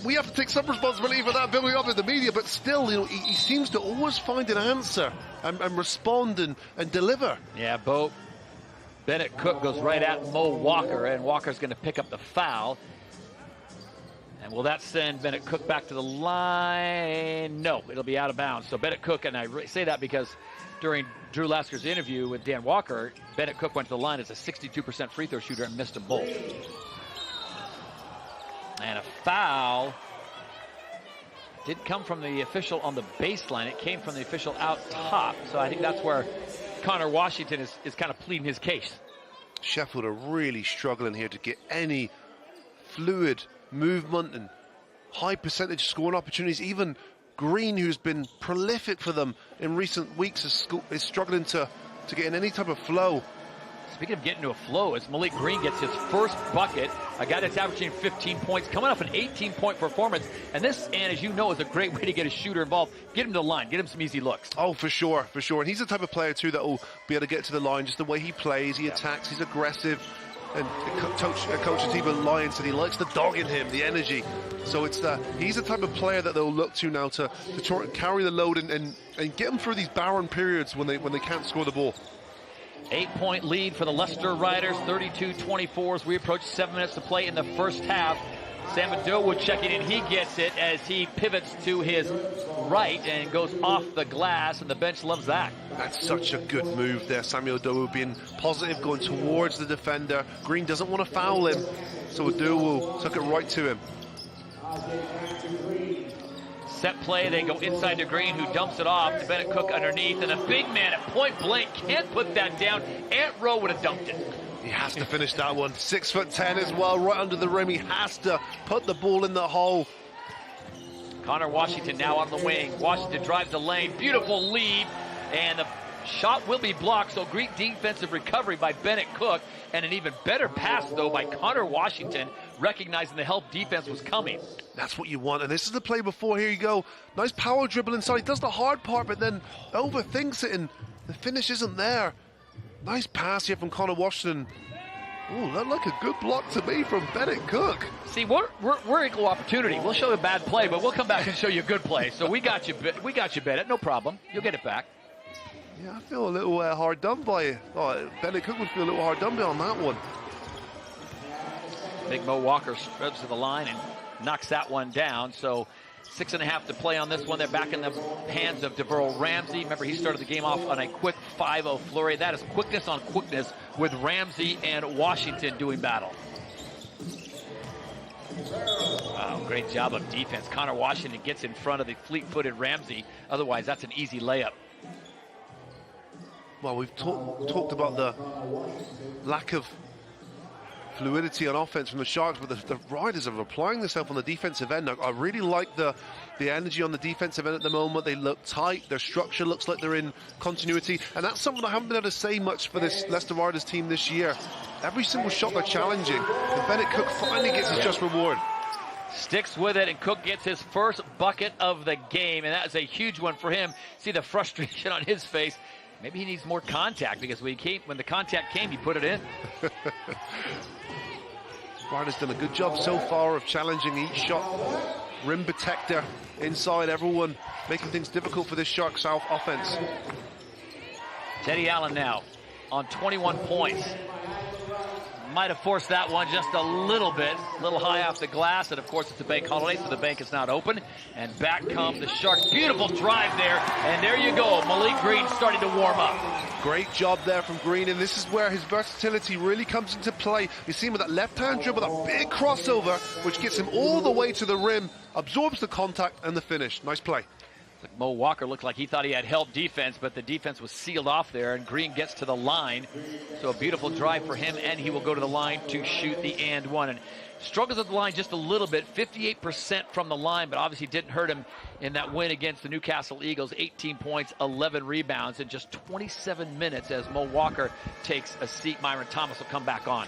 L: we have to take some responsibility for that building up in the media, but still, you know, he seems to always find an answer and respond and deliver.
K: Yeah, Bennett Cook goes right at Mo Walker, and Walker's going to pick up the foul. And will that send Bennett Cook back to the line? No, it'll be out of bounds. So Bennett Cook, and I say that because during Drew Lasker's interview with Dan Walker, Bennett Cook went to the line as a 62% free throw shooter and missed them both. And a foul didn't come from the official on the baseline. It came from the official out top. So I think that's where Connor Washington is kind of pleading his case.
L: Sheffield are really struggling here to get any fluid movement and high percentage scoring opportunities. Even Green, who's been prolific for them in recent weeks, is struggling to get in any type of flow.
K: Speaking of getting to a flow, as Malik Green gets his first bucket, a guy that's averaging 15 points, coming off an 18-point performance. And this, and as you know, is a great way to get a shooter involved. Get him to the line, get him some easy looks.
L: Oh, for sure, for sure. And he's the type of player, too, that will be able to get to the line, just the way he plays, he attacks, he's aggressive. And Coach Atiba Lyons said he likes the dog in him, the energy. So he's the type of player that they'll look to now to try and carry the load and get them through these barren periods when they can't score the ball.
K: 8-point lead for the Leicester Riders, 32-24 as we approach 7 minutes to play in the first half. Sam Adowood checking in. He gets it as he pivots to his right and goes off the glass, and the bench loves that.
L: That's such a good move there. Samuel Adowood being positive, going towards the defender. Green doesn't want to foul him, so Adowood took it right to him.
K: Set play, they go inside to Green, who dumps it off to Bennett Cook underneath, and a big man at point blank can't put that down. Ant Rowe would have dunked it.
L: He has to finish that one. 6'10" as well, right under the rim. He has to put the ball in the hole.
K: Connor Washington now on the wing. Washington drives the lane. Beautiful lead. And the shot will be blocked. So great defensive recovery by Bennett Cook. And an even better pass, though, by Connor Washington, recognizing the help defense was coming.
L: That's what you want. And this is the play before. Here you go. Nice power dribble inside. He does the hard part, but then overthinks it, and the finish isn't there. Nice pass here from Connor Washington. Oh, that looked like a good block to me from Bennett Cook.
K: See, we're equal opportunity. We'll show you a bad play, but we'll come back and show you a good play. So we got you, Bennett. No problem. You'll get it back.
L: Yeah, I feel a little hard done by. Oh, Bennett Cook would feel a little hard done by on that one.
K: Big Mo Walker strips to the line and knocks that one down. So 6.5 to play on this one. They're back in the hands of Deverl Ramsey. Remember, he started the game off on a quick 5-0 flurry. That is quickness on quickness with Ramsey and Washington doing battle. Wow, great job of defense. Connor Washington gets in front of the fleet-footed Ramsey. Otherwise, that's an easy layup.
L: Well, we've talked about the lack of fluidity on offense from the Sharks, but the Riders are applying themselves on the defensive end. I really like the energy on the defensive end at the moment. They look tight. Their structure looks like they're in continuity, and that's something I haven't been able to say much for this Leicester Riders team this year. Every single shot they're challenging, and Bennett Cook finally gets his just reward.
K: Sticks with it, and Cook gets his first bucket of the game, and that is a huge one for him. See the frustration on his face. Maybe he needs more contact, because when the contact came, he put it in.
L: Ryder's done a good job so far of challenging each shot. Rim protector inside everyone, making things difficult for this Shark South offense.
K: Teddy Allen now on 21 points. Might have forced that one just a little bit, a little high off the glass, and of course it's a bank holiday, so the bank is not open. And back come the Sharks. Beautiful drive there, and there you go. Malik Green starting to warm up.
L: Great job there from Green, and this is where his versatility really comes into play. You see him with that left-hand dribble, that big crossover, which gets him all the way to the rim, absorbs the contact and the finish. Nice play.
K: Mo Walker looked like he thought he had help defense, but the defense was sealed off there, and Green gets to the line. So a beautiful drive for him, and he will go to the line to shoot the and one. And struggles at the line just a little bit, 58% from the line, but obviously didn't hurt him in that win against the Newcastle Eagles. 18 points, 11 rebounds in just 27 minutes as Mo Walker takes a seat. Myron Thomas will come back on.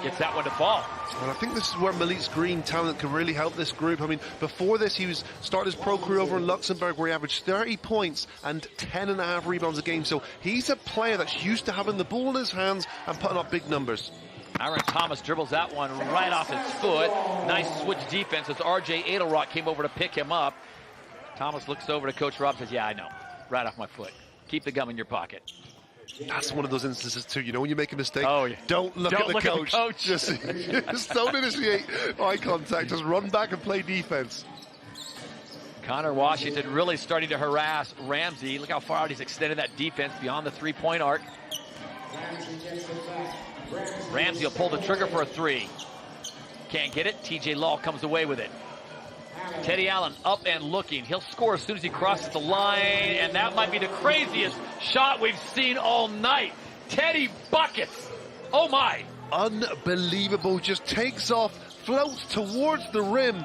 K: Gets that one to fall.
L: And I think this is where Malik's Green talent can really help this group. I mean, before this, he started his pro career over in Luxembourg, where he averaged 30 points and 10.5 rebounds a game. So he's a player that's used to having the ball in his hands and putting up big numbers.
K: Myron Thomas dribbles that one right off his foot. Nice switch defense as R.J. Edelrock came over to pick him up. Thomas looks over to Coach Rob, says, yeah, I know. Right off my foot. Keep the gum in your pocket.
L: That's one of those instances too. You know, when you make a mistake,
K: yeah.
L: don't look at the coach. Just don't initiate eye contact. Just run back and play defense.
K: Connor Washington really starting to harass Ramsey. Look how far out he's extended that defense beyond the three-point arc. Ramsey will pull the trigger for a three. Can't get it. TJ Law comes away with it. Teddy Allen up and looking. He'll score as soon as he crosses the line, and that might be the craziest shot we've seen all night. Teddy buckets. Oh, my.
L: Unbelievable. Just takes off, floats towards the rim,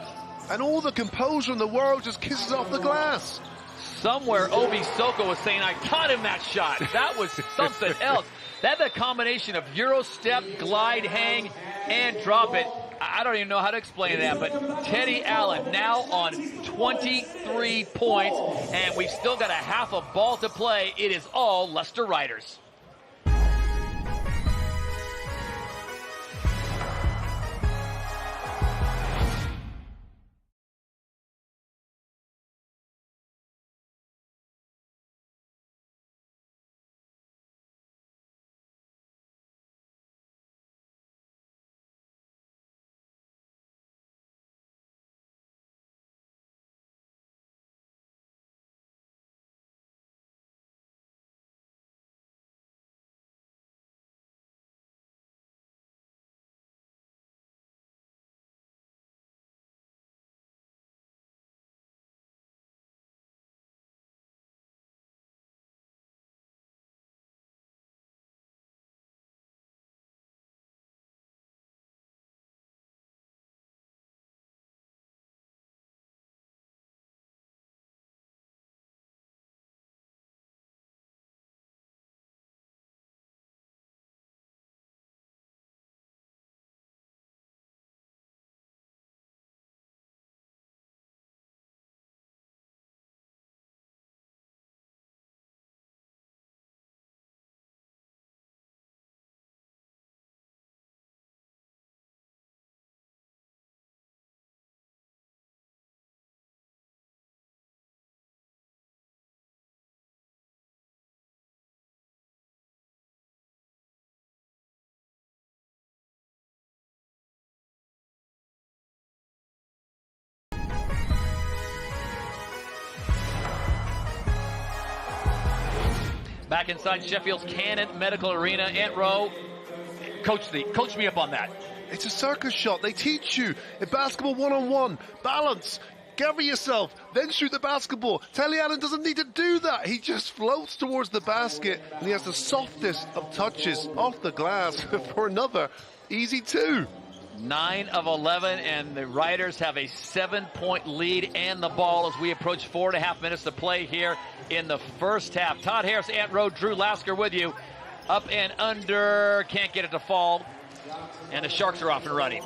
L: and all the composure in the world just kisses off the glass.
K: Somewhere Obi Soko was saying, I caught him that shot. That was something else. That's a combination of Euro step, glide, hang, and drop it. I don't even know how to explain that, but Teddy Allen now on 23 points, and we've still got a half a ball to play. It is all Leicester Riders. Back inside Sheffield's Cannon Medical Arena. Ant Rowe, coach me up on that.
L: It's a circus shot. They teach you in basketball one-on-one, balance. gather yourself, then shoot the basketball. Teddy Allen doesn't need to do that. He just floats towards the basket, and he has the softest of touches off the glass for another easy 2.
K: 9 of 11, and the Riders have a 7-point lead and the ball as we approach 4.5 minutes to play here in the first half. Todd Harris, Ant Road, Drew Lasker with you. Up and under, can't get it to fall, and the Sharks are off and running.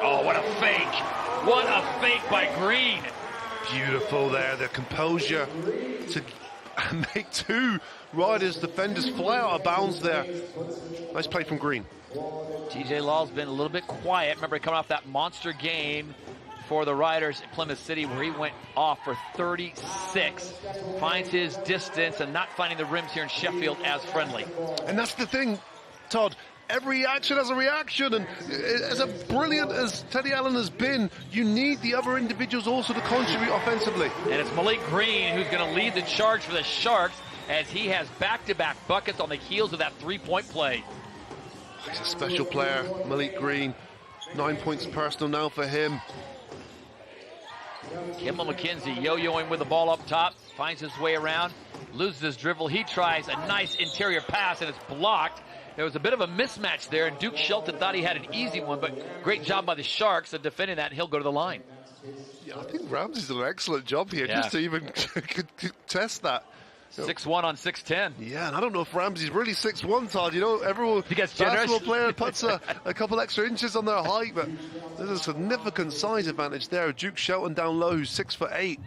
K: Oh, what a fake. What a fake by Green.
L: Beautiful there, the composure to make 2 Riders defenders fly out of bounds there. Nice play from Green.
K: TJ Law's been a little bit quiet. Remember coming off that monster game for the Riders at Plymouth City where he went off for 36. Finds his distance and not finding the rims here in Sheffield as friendly.
L: And that's the thing, Todd. Every action has a reaction, and as brilliant as Teddy Allen has been, you need the other individuals also to contribute offensively.
K: And it's Malik Green who's going to lead the charge for the Sharks as he has back-to-back buckets on the heels of that 3-point play.
L: He's a special player, Malik Green. 9 points personal now for him.
K: Kimball McKenzie yo-yoing with the ball up top, finds his way around, loses his dribble. He tries a nice interior pass, and it's blocked. There was a bit of a mismatch there, and Duke Shelton thought he had an easy one, but great job by the Sharks of defending that, and he'll go to the line.
L: Yeah, I think Ramsey's done an excellent job here just to even test that.
K: 6'1" on 6'10".
L: Yeah, and I don't know if Ramsey's really 6'1", Todd. You know, everyone, basketball player puts a couple extra inches on their height, but there's a significant size advantage there. Duke Shelton down low, who's 6'8".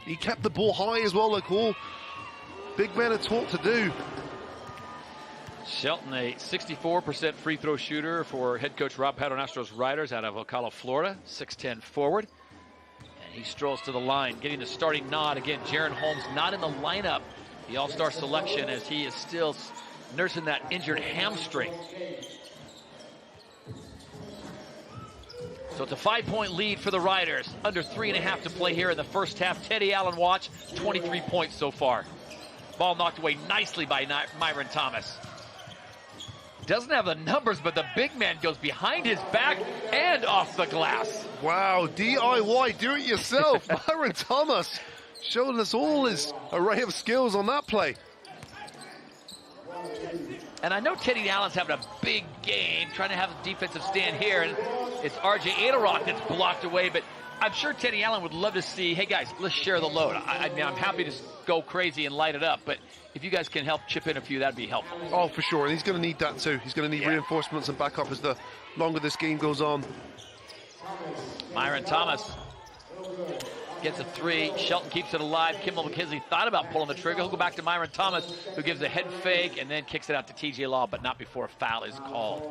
L: He kept the ball high as well, like all big men are taught to do.
K: Shelton, a 64% free throw shooter for head coach Rob Paternastro's Riders out of Ocala, Florida, 6'10" forward. And he strolls to the line, getting the starting nod. Again, Jaron Holmes not in the lineup, the all-star selection, as he is still nursing that injured hamstring. So it's a 5-point lead for the Riders. Under 3.5 to play here in the first half. Teddy Allen watch, 23 points so far. Ball knocked away nicely by Myron Thomas. Doesn't have the numbers, but the big man goes behind his back and off the glass.
L: Wow, DIY, do it yourself. Myron Thomas showing us all his array of skills on that play.
K: And I know Teddy Allen's having a big game, trying to have a defensive stand here, and it's RJ Adelrock that's blocked away, but I'm sure Teddy Allen would love to see, hey guys, let's share the load. I mean, I'm happy to go crazy and light it up, but if you guys can help chip in a few, that'd be helpful.
L: Oh, for sure, and he's going to need that too. He's going to need reinforcements and backup as the longer this game goes on.
K: Myron Thomas gets a 3. Shelton keeps it alive. Kimball McKenzie thought about pulling the trigger. He'll go back to Myron Thomas, who gives a head fake and then kicks it out to TJ Law, but not before a foul is called.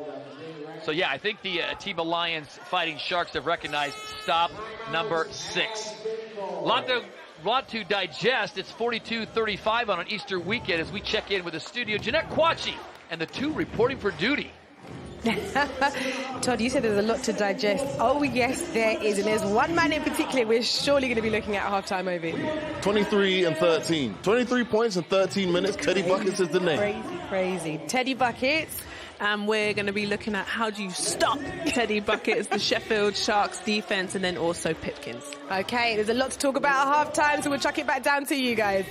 K: So yeah, I think the Team Alliance Fighting Sharks have recognized stop number 6. Lot to digest. It's 42-35 on an Easter weekend as we check in with the studio. Jeanette Quachi and the 2 reporting for duty.
B: Todd, you said there's a lot to digest. Oh, yes, there is. And there's one man in particular we're surely going to be looking at halftime over.
G: 23 and 13. 23 points in 13 minutes. Teddy Buckets is the name.
B: Crazy. Teddy Buckets.
F: And we're going to be looking at how do you stop Teddy Buckets, the Sheffield Sharks defense, and then also Pipkins.
B: Okay, there's a lot to talk about at halftime, so we'll chuck it back down to you guys.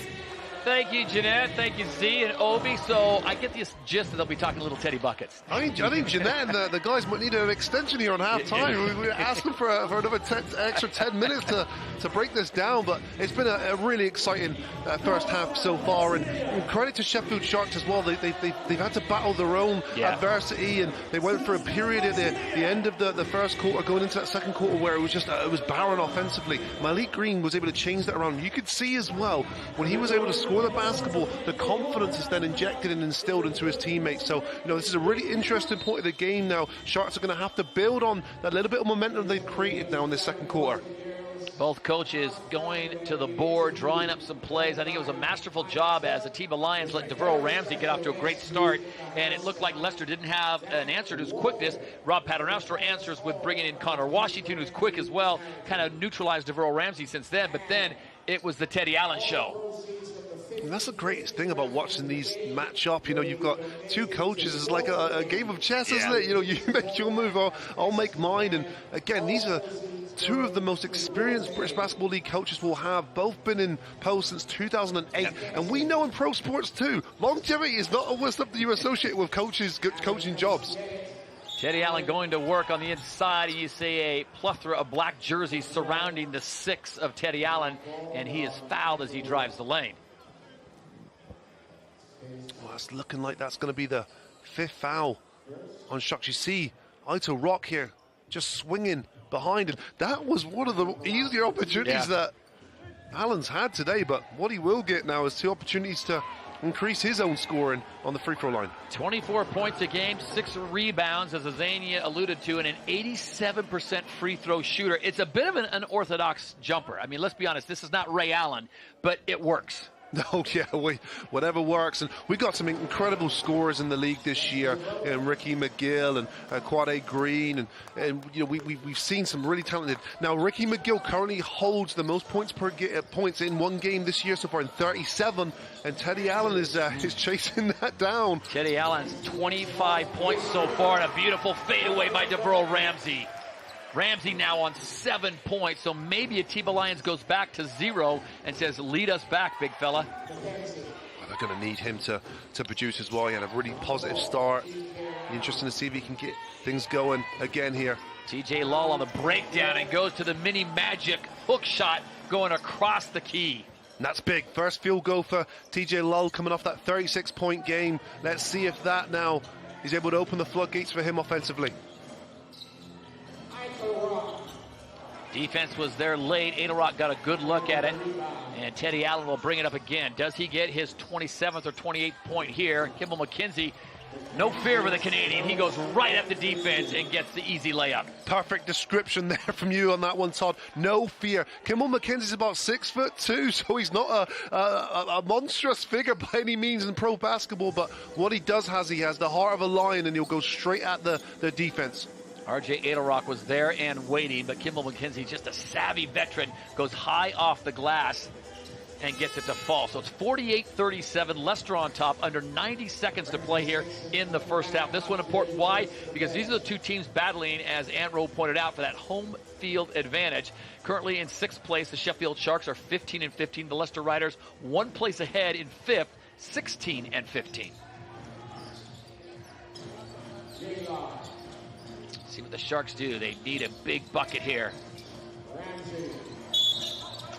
K: Thank you, Jeanette. Thank you, Z and Obi. So I get the gist that they'll be talking a little Teddy Buckets.
L: I think Jeanette and the guys might need an extension here on halftime. We're asking for another extra 10 minutes to break this down, but it's been a really exciting first half so far. And credit to Sheffield Sharks as well. They've had to battle their own adversity, and they went for a period at the end of the first quarter, going into that second quarter, where it was barren offensively. Malik Green was able to change that around. You could see as well when he was able to score the basketball, the confidence is then injected and instilled into his teammates. So, this is a really interesting point of the game now. Sharks are going to have to build on that little bit of momentum they've created now in this second quarter.
K: Both coaches going to the board, drawing up some plays. I think it was a masterful job as the Team Alliance let Deverl Ramsey get off to a great start, and it looked like Leicester didn't have an answer to his quickness. Rob Paternastro answers with bringing in Connor Washington, who's quick as well, kind of neutralized Deverl Ramsey since then, but then it was the Teddy Allen show.
L: And that's the greatest thing about watching these match up. You've got 2 coaches. It's like a game of chess, isn't it? You make your move, I'll make mine. And again, these are two of the most experienced British Basketball League coaches will have. Both been in post since 2008. And we know in pro sports too, longevity is not always something you associate with coaches coaching jobs.
K: Teddy Allen going to work on the inside, and you see a plethora of black jerseys surrounding the 6 of Teddy Allen, and he is fouled as he drives the lane.
L: Well, it's looking like that's going to be the 5th foul on Sharks. You see Ito Rock here just swinging behind him. That was one of the easier opportunities that Allen's had today, but what he will get now is 2 opportunities to increase his own scoring on the free throw line.
K: 24 points a game, 6 rebounds, as Azania alluded to, and an 87% free throw shooter. It's a bit of an unorthodox jumper. I mean, let's be honest, this is not Ray Allen, but it works.
L: No, yeah, whatever works. And we got some incredible scorers in the league this year. Ricky McGill and Quade Green, and you know we've seen some really talented. Now Ricky McGill currently holds the most points points in one game this year so far in 37, and Teddy Allen is chasing that down.
K: Teddy Allen's 25 points so far, and a beautiful fadeaway by DeVereaux Ramsey. Ramsey now on 7 points, so maybe Atiba Lyons goes back to 0 and says, lead us back, big fella.
L: Well, they're going to need him to produce as well. He had a really positive start. Interesting to see if he can get things going again here.
K: TJ Lull on the breakdown and goes to the mini magic hook shot going across the key.
L: And that's big. First field goal for TJ Lull coming off that 36-point game. Let's see if that now is able to open the floodgates for him offensively.
K: Defense was there late. Adlerock got a good look at it, and Teddy Allen will bring it up again. Does he get his 27th or 28th point here? Kimball McKenzie, no fear for the Canadian. He goes right up the defense and gets the easy layup.
L: Perfect description there from you on that one, Todd. No fear. Kimball McKenzie's about 6'2", so he's not a monstrous figure by any means in pro basketball, but what he does he has the heart of a lion, and he'll go straight at the defense.
K: R.J. Adlerock was there and waiting, but Kimball McKenzie, just a savvy veteran, goes high off the glass and gets it to fall. So it's 48-37, Leicester on top, under 90 seconds to play here in the first half. This one important. Why? Because these are the two teams battling, as Antro pointed out, for that home field advantage. Currently in 6th place, the Sheffield Sharks are 15-15. The Leicester Riders 1 place ahead in 5th, 16-15. See what the Sharks do. They need a big bucket here.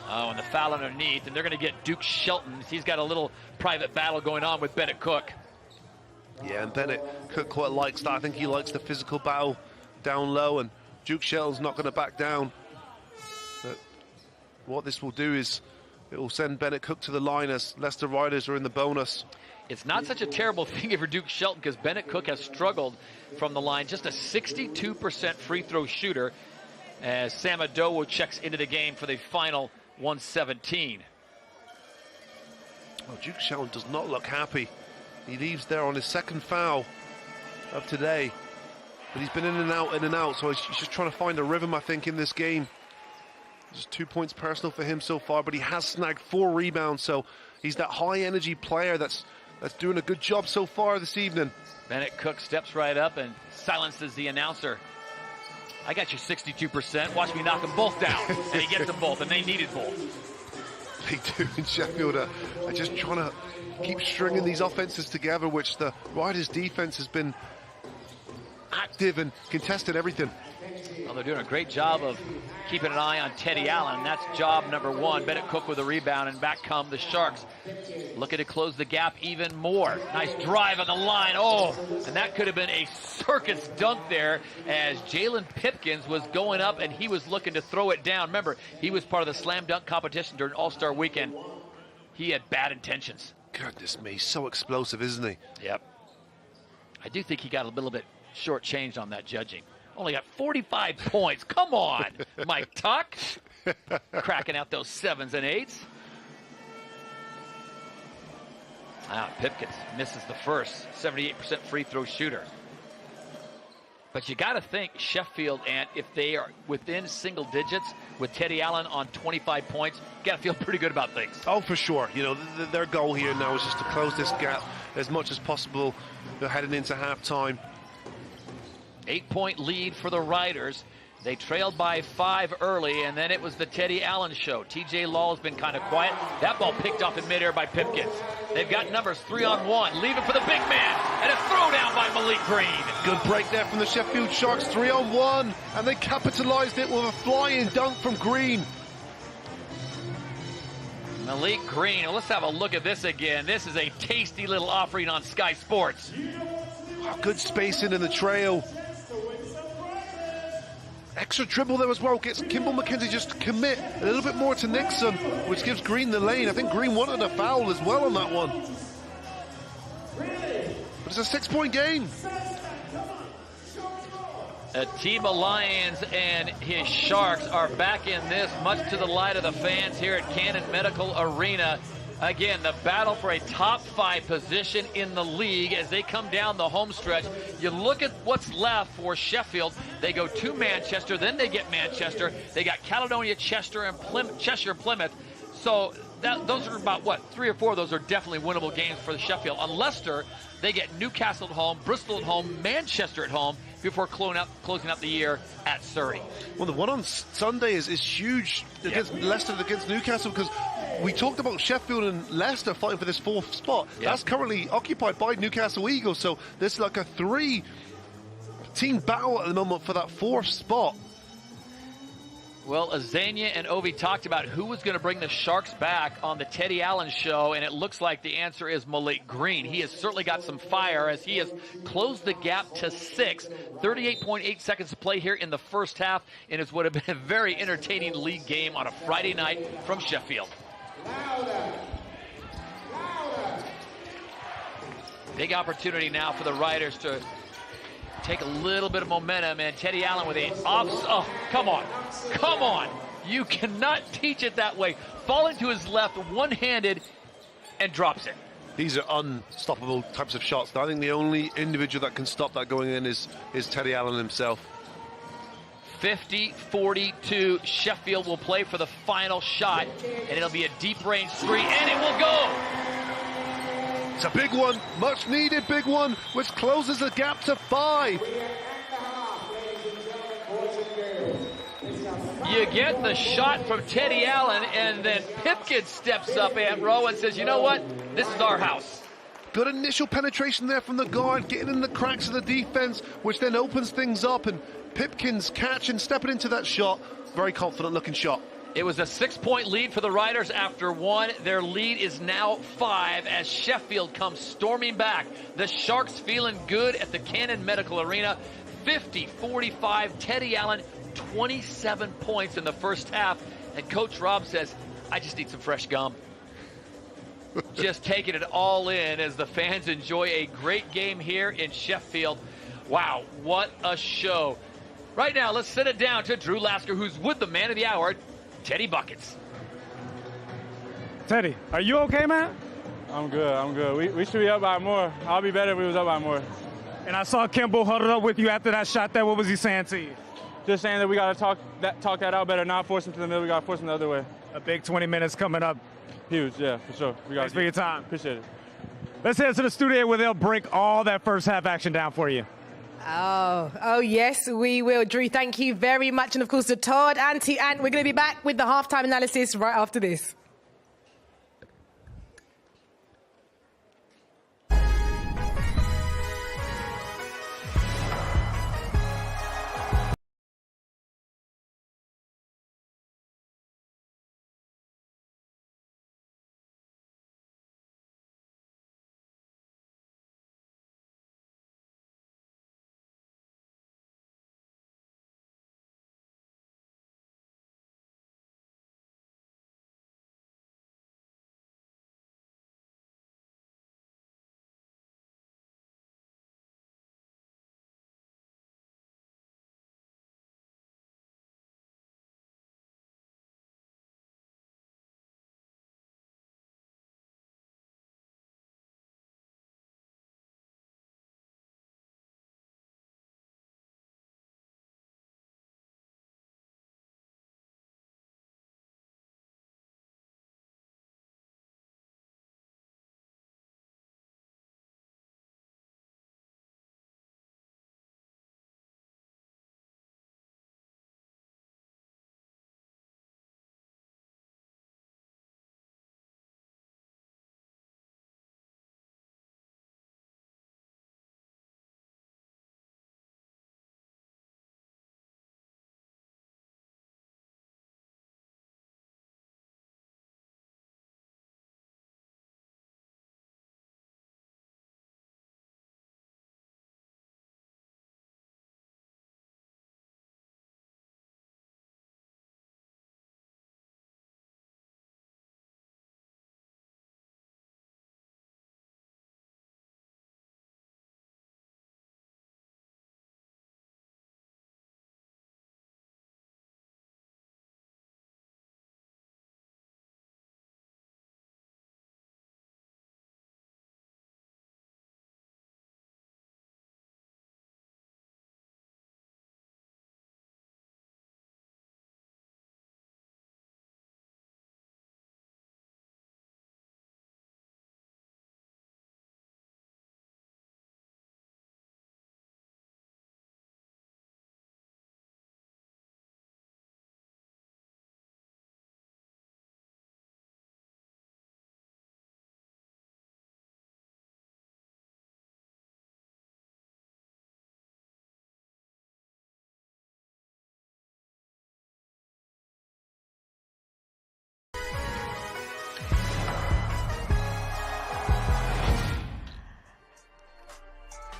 K: Oh, and the foul underneath, and they're going to get Duke Shelton. He's got a little private battle going on with Bennett Cook.
L: Yeah, and Bennett Cook quite likes that. I think he likes the physical battle down low, and Duke Shelton's not going to back down. But what this will do is it will send Bennett Cook to the line as Leicester Riders are in the bonus.
K: It's not such a terrible thing for Duke Shelton, because Bennett Cook has struggled from the line. Just a 62% free throw shooter, as Sam Adowo checks into the game for the final 117.
L: Oh, Duke Shelton does not look happy. He leaves there on his 2nd foul of today. But he's been in and out, so he's just trying to find a rhythm, I think, in this game. Just 2 points personal for him so far, but he has snagged 4 rebounds, so he's that high-energy player that's doing a good job so far this evening.
K: Bennett Cook steps right up and silences the announcer. I got you 62%. Watch me knock them both down. And he gets them both, and they needed both.
L: They do in Sheffield. Are just trying to keep stringing these offenses together, which the Riders' defense has been active and contested everything.
K: Well, they're doing a great job of keeping an eye on Teddy Allen. That's job number 1. Bennett Cook with a rebound, and back come the Sharks. Looking to close the gap even more. Nice drive on the line. Oh, and that could have been a circus dunk there, as Jalen Pipkins was going up and he was looking to throw it down. Remember, he was part of the slam dunk competition during All-Star Weekend. He had bad intentions.
L: Goodness me, so explosive, isn't he?
K: Yep. I do think he got a little bit shortchanged on that judging. Only got 45 points. Come on, Mike Tuck. Cracking out those 7s and 8s. Pipkins misses the first. 78% free throw shooter. But you got to think Sheffield, and if they are within single digits with Teddy Allen on 25 points, you got to feel pretty good about things.
L: Oh, for sure. You know, their goal here now is just to close this gap as much as possible. They're heading into halftime.
K: 8-point lead for the Riders. They trailed by 5 early, and then it was the Teddy Allen show. TJ Law's been kind of quiet. That ball picked off in midair by Pipkins. They've got numbers 3-on-1. Leaving for the big man, and a throwdown by Malik Green.
L: Good break there from the Sheffield Sharks, 3-on-1, and they capitalized it with a flying dunk from Green.
K: Malik Green, well, let's have a look at this again. This is a tasty little offering on Sky Sports.
L: Good spacing in the trail. Extra dribble there as well. Gets Kimball McKenzie just to commit a little bit more to Nixon, which gives Green the lane. I think Green wanted a foul as well on that one. But it's a 6-point game.
K: Team Lions and his Sharks are back in this, much to the delight of the fans here at Cannon Medical Arena. Again, the battle for a top 5 position in the league as they come down the home stretch. You look at what's left for Sheffield. They go to Manchester, then they get Manchester. They got Caledonia, Chester, and Cheshire, Plymouth. So those are about, 3 or 4 of those are definitely winnable games for the Sheffield. On Leicester, they get Newcastle at home, Bristol at home, Manchester at home before closing out the year at Surrey.
L: Well, the one on Sunday is huge against Leicester, against Newcastle, because we talked about Sheffield and Leicester fighting for this 4th spot. That's currently occupied by Newcastle Eagles, so there's like a 3-team battle at the moment for that 4th spot.
K: Well, Azania and Ovi talked about who was going to bring the Sharks back on the Teddy Allen show, and it looks like the answer is Malik Green. He has certainly got some fire as he has closed the gap to 6. 38.8 seconds to play here in the first half, and it would have been a very entertaining league game on a Friday night from Sheffield. Big opportunity now for the Riders to take a little bit of momentum, and Teddy Allen with oh, come on. You cannot teach it that way. Falling to his left, one-handed, and drops it.
L: These are unstoppable types of shots. I think the only individual that can stop that going in is Teddy Allen himself.
K: 50-42, Sheffield will play for the final shot, and it'll be a deep-range three, and it will go.
L: It's a big one, much needed big one, which closes the gap to 5.
K: You get the shot from Teddy Allen, and then Pipkins steps up, Aunt Rowe, and says, you know what? This is our house.
L: Good initial penetration there from the guard, getting in the cracks of the defense, which then opens things up, and Pipkins catching, stepping into that shot. Very confident looking shot.
K: It was a 6-point lead for the Riders after 1. Their lead is now 5 as Sheffield comes storming back. The Sharks feeling good at the Cannon Medical Arena. 50-45, Teddy Allen, 27 points in the first half. And Coach Rob says, I just need some fresh gum. Just taking it all in as the fans enjoy a great game here in Sheffield. Wow, what a show. Right now, let's send it down to Drew Lasker, who's with the man of the hour, Teddy Buckets.
H: Teddy, are you okay, man?
N: I'm good. We should be up by more. I'll be better if we was up by more.
H: And I saw Kimball huddled up with you after that shot there. What was he saying to you?
N: Just saying that we got to talk that out better, not force him to the middle. We got to force him the other way.
H: A big 20 minutes coming up.
N: Huge, yeah, for sure.
H: Thanks for your time.
N: Appreciate it.
H: Let's head to the studio where they'll break all that first half action down for you.
B: Oh, yes, we will. Drew, thank you very much. And, of course, to Todd, Auntie Ant, we're going to be back with the halftime analysis right after this.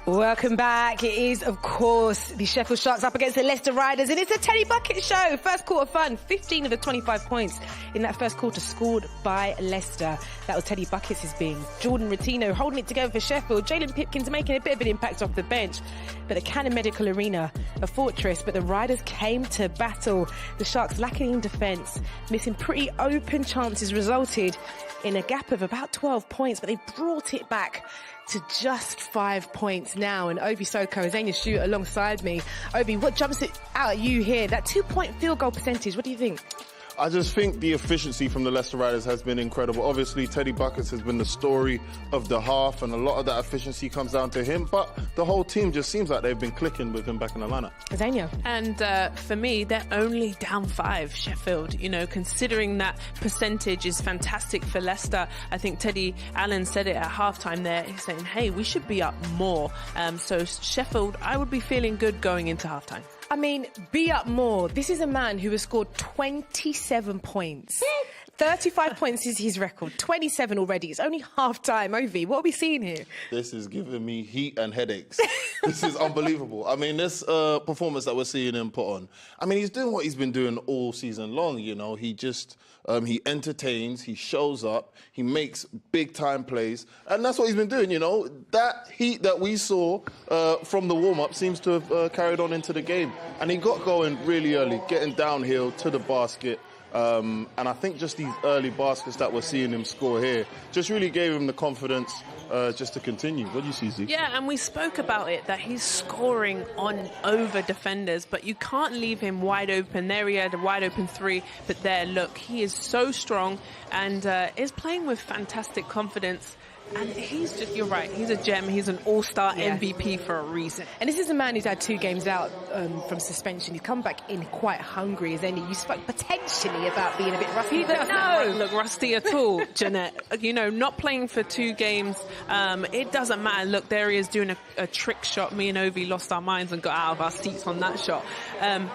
B: Welcome back. It is, of course, the Sheffield Sharks up against the Leicester Riders, and it's a Teddy Bucket show. First quarter fun. 15 of the 25 points in that first quarter scored by Leicester. That was Teddy Buckets' his being. Jordan Routino holding it together for Sheffield. Jalen Pipkins making a bit of an impact off the bench. But the Cannon Medical Arena, a fortress, but the Riders came to battle. The Sharks lacking in defence, missing pretty open chances, resulted in a gap of about 12 points, but they brought it back to just 5 points now. And Obi Soko, Azania Shoot alongside me. Obi, what jumps out at you here? That 2-point field goal percentage, what do you think?
G: I just think the efficiency from the Leicester Riders has been incredible. Obviously, Teddy Buckets has been the story of the half, and a lot of that efficiency comes down to him. But the whole team just seems like they've been clicking with him back in the lineup.
B: Azania.
F: And for me, they're only down 5, Sheffield. You know, considering that percentage is fantastic for Leicester. I think Teddy Allen said it at halftime there. He's saying, hey, we should be up more. So Sheffield, I would be feeling good going into halftime.
B: I mean, be up more. This is a man who has scored 27 points. 35 points is his record. 27 already. It's only half time. Ovi, what are we seeing here?
G: This is giving me heat and headaches. This is unbelievable. I mean, this performance that we're seeing him put on, I mean, he's doing what he's been doing all season long, you know. He just, he entertains, he shows up, he makes big-time plays, and that's what he's been doing, you know. That heat that we saw from the warm-up seems to have carried on into the game. And he got going really early, getting downhill to the basket. And I think just these early baskets that we're seeing him score here just really gave him the confidence just to continue. What do you see, Zeke?
F: Yeah, and we spoke about it, that he's scoring on over defenders, but you can't leave him wide open. There he had a wide open 3, but there, look, he is so strong and is playing with fantastic confidence. And he's just, you're right, he's a gem. He's an all-star MVP for a reason.
B: And this is a man who's had 2 games out from suspension. He's come back in quite hungry, as any. You spoke potentially about being a bit rusty.
F: He doesn't look rusty at all, Jeanette. You know, not playing for 2 games, it doesn't matter. Look, there he is doing a trick shot. Me and Ovi lost our minds and got out of our seats on that shot.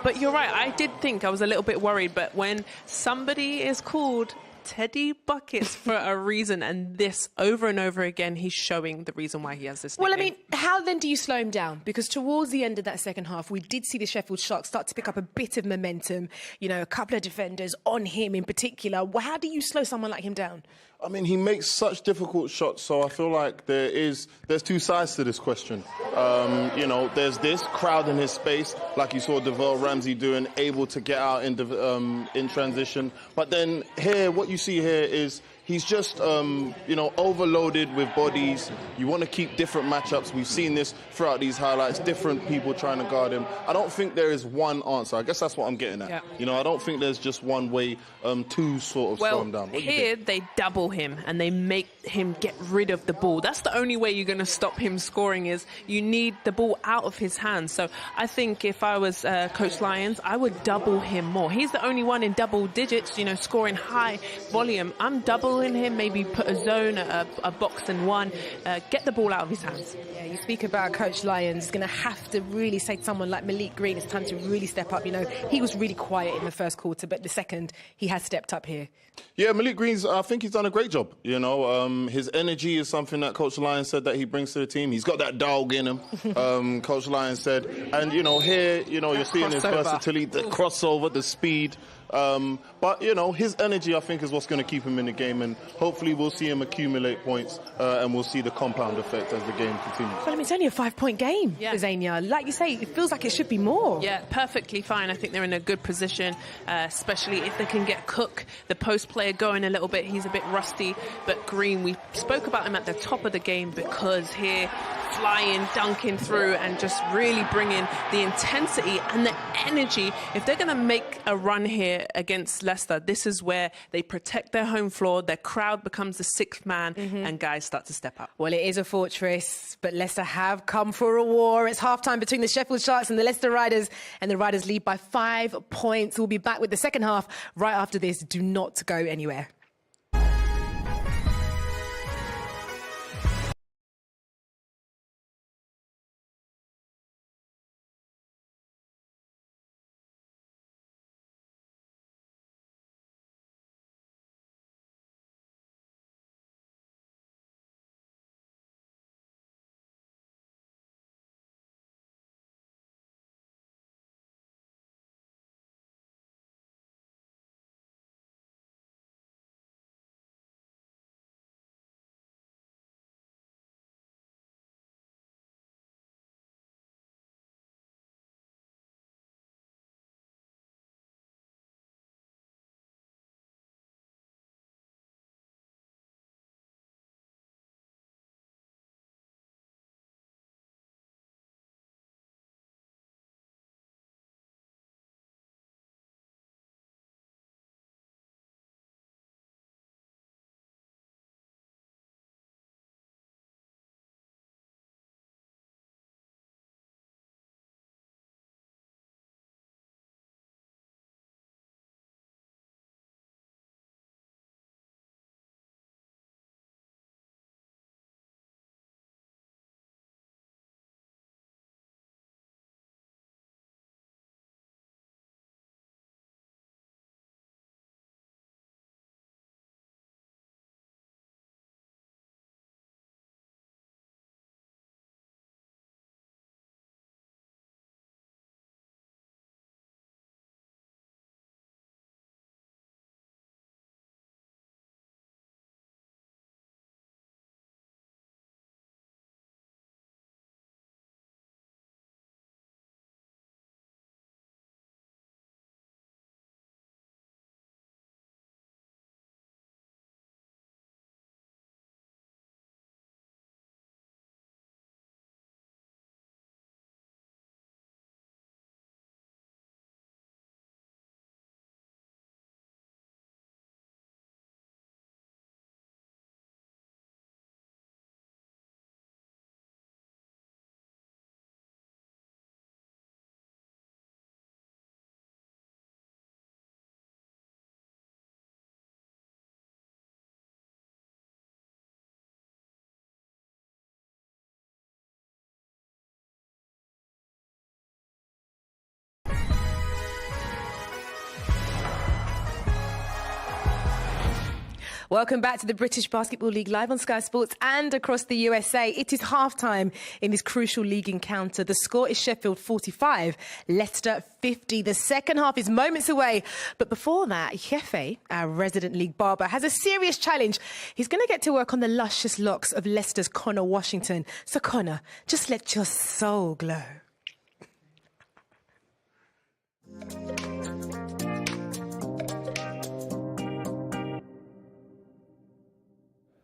F: But you're right, I did think, I was a little bit worried, but when somebody is called Teddy Buckets for a reason, and this over and over again, he's showing the reason why he has this nickname.
B: Well, I mean, how then do you slow him down? Because towards the end of that second half, we did see the Sheffield Sharks start to pick up a bit of momentum. You know, a couple of defenders on him in particular. Well, how do you slow someone like him down?
G: I mean, he makes such difficult shots, so I feel like there's 2 sides to this question. You know, there's this crowd in his space, like you saw Deville Ramsey doing, able to get out in transition. But then here, what you see here is he's just, you know, overloaded with bodies. You want to keep different matchups. We've seen this throughout these highlights, different people trying to guard him. I don't think there is one answer. I guess that's what I'm getting at. Yeah. You know, I don't think there's just one way to sort of slow him down.
F: Well, here they double him and they make him get rid of the ball. That's the only way you're going to stop him scoring, is you need the ball out of his hands. So I think if I was Coach Lyons, I would double him more. He's the only one in double digits, you know, scoring high volume. I'm doubling him, maybe put a zone, a box and 1, get the ball out of his hands.
B: Yeah, you speak about Coach Lyons, going to have to really say to someone like Malik Green, it's time to really step up. You know, he was really quiet in the first quarter, but the second, he has stepped up here.
G: Yeah, Malik Green's, I think he's done a great job. You know, his energy is something that Coach Lyons said that he brings to the team. He's got that dog in him, Coach Lyons said. And, you know, here, you know, you're seeing his versatility, the crossover, the speed. But, you know, his energy, I think, is what's going to keep him in the game. And hopefully we'll see him accumulate points and we'll see the compound effect as the game continues.
B: Well, I mean, it's only a 5-point game, Azania. Like you say, it feels like it should be more.
F: Yeah, perfectly fine. I think they're in a good position, especially if they can get Cook, the post player, going a little bit. He's a bit rusty. But Green, we spoke about him at the top of the game, because here, flying, dunking through and just really bringing the intensity and the energy. If they're going to make a run here against Leicester, this is where they protect their home floor, their crowd becomes the 6th man, and guys start to step up.
B: Well, it is a fortress, but Leicester have come for a war. It's half-time between the Sheffield Sharks and the Leicester Riders, and the Riders lead by 5 points. We'll be back with the second half right after this. Do not go anywhere. Welcome back to the British Basketball League live on Sky Sports and across the USA. It is half-time in this crucial league encounter. The score is Sheffield 45, Leicester 50. The second half is moments away. But before that, Jefe, our resident league barber, has a serious challenge. He's going to get to work on the luscious locks of Leicester's Connor Washington. So Connor, just let your soul glow.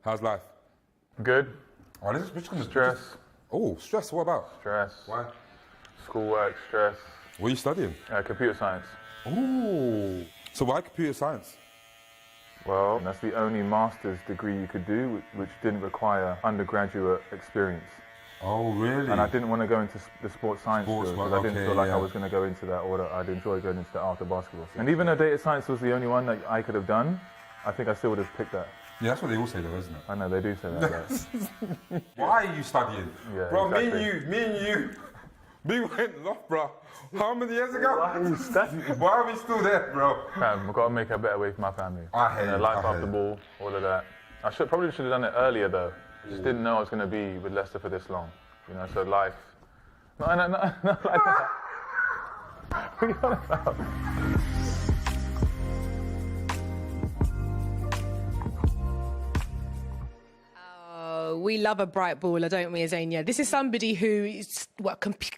O: How's life?
P: Good.
O: Oh, this is
P: stress.
O: Oh, stress. What about?
P: Stress.
O: Why?
P: Schoolwork, stress.
O: What are you studying?
P: Computer science.
O: Ooh. So why computer science?
P: Well, that's the only master's degree you could do, which didn't require undergraduate experience.
O: Oh, really?
P: And I didn't want to go into the sports science field because I didn't feel like I was going to go into that, or that I'd enjoy going into that after basketball. And even though data science was the only one that I could have done, I think I still would have picked that.
O: Yeah, that's what they all say though, isn't it?
P: I know, they do say that.
O: Why are you studying?
P: Yeah,
O: bro,
P: exactly.
O: me and you, we went off, bro. How many years ago?
P: Why are you studying?
O: Why are we still there, bro?
P: I've got to make a better way for my family.
O: I hate it.
P: Life after ball, all of that. I probably should have done it earlier though. Just didn't know I was going to be with Leicester for this long. You know, so life. No, like that. What are you on about?
B: We love a bright baller, don't we, Azania? This is somebody who is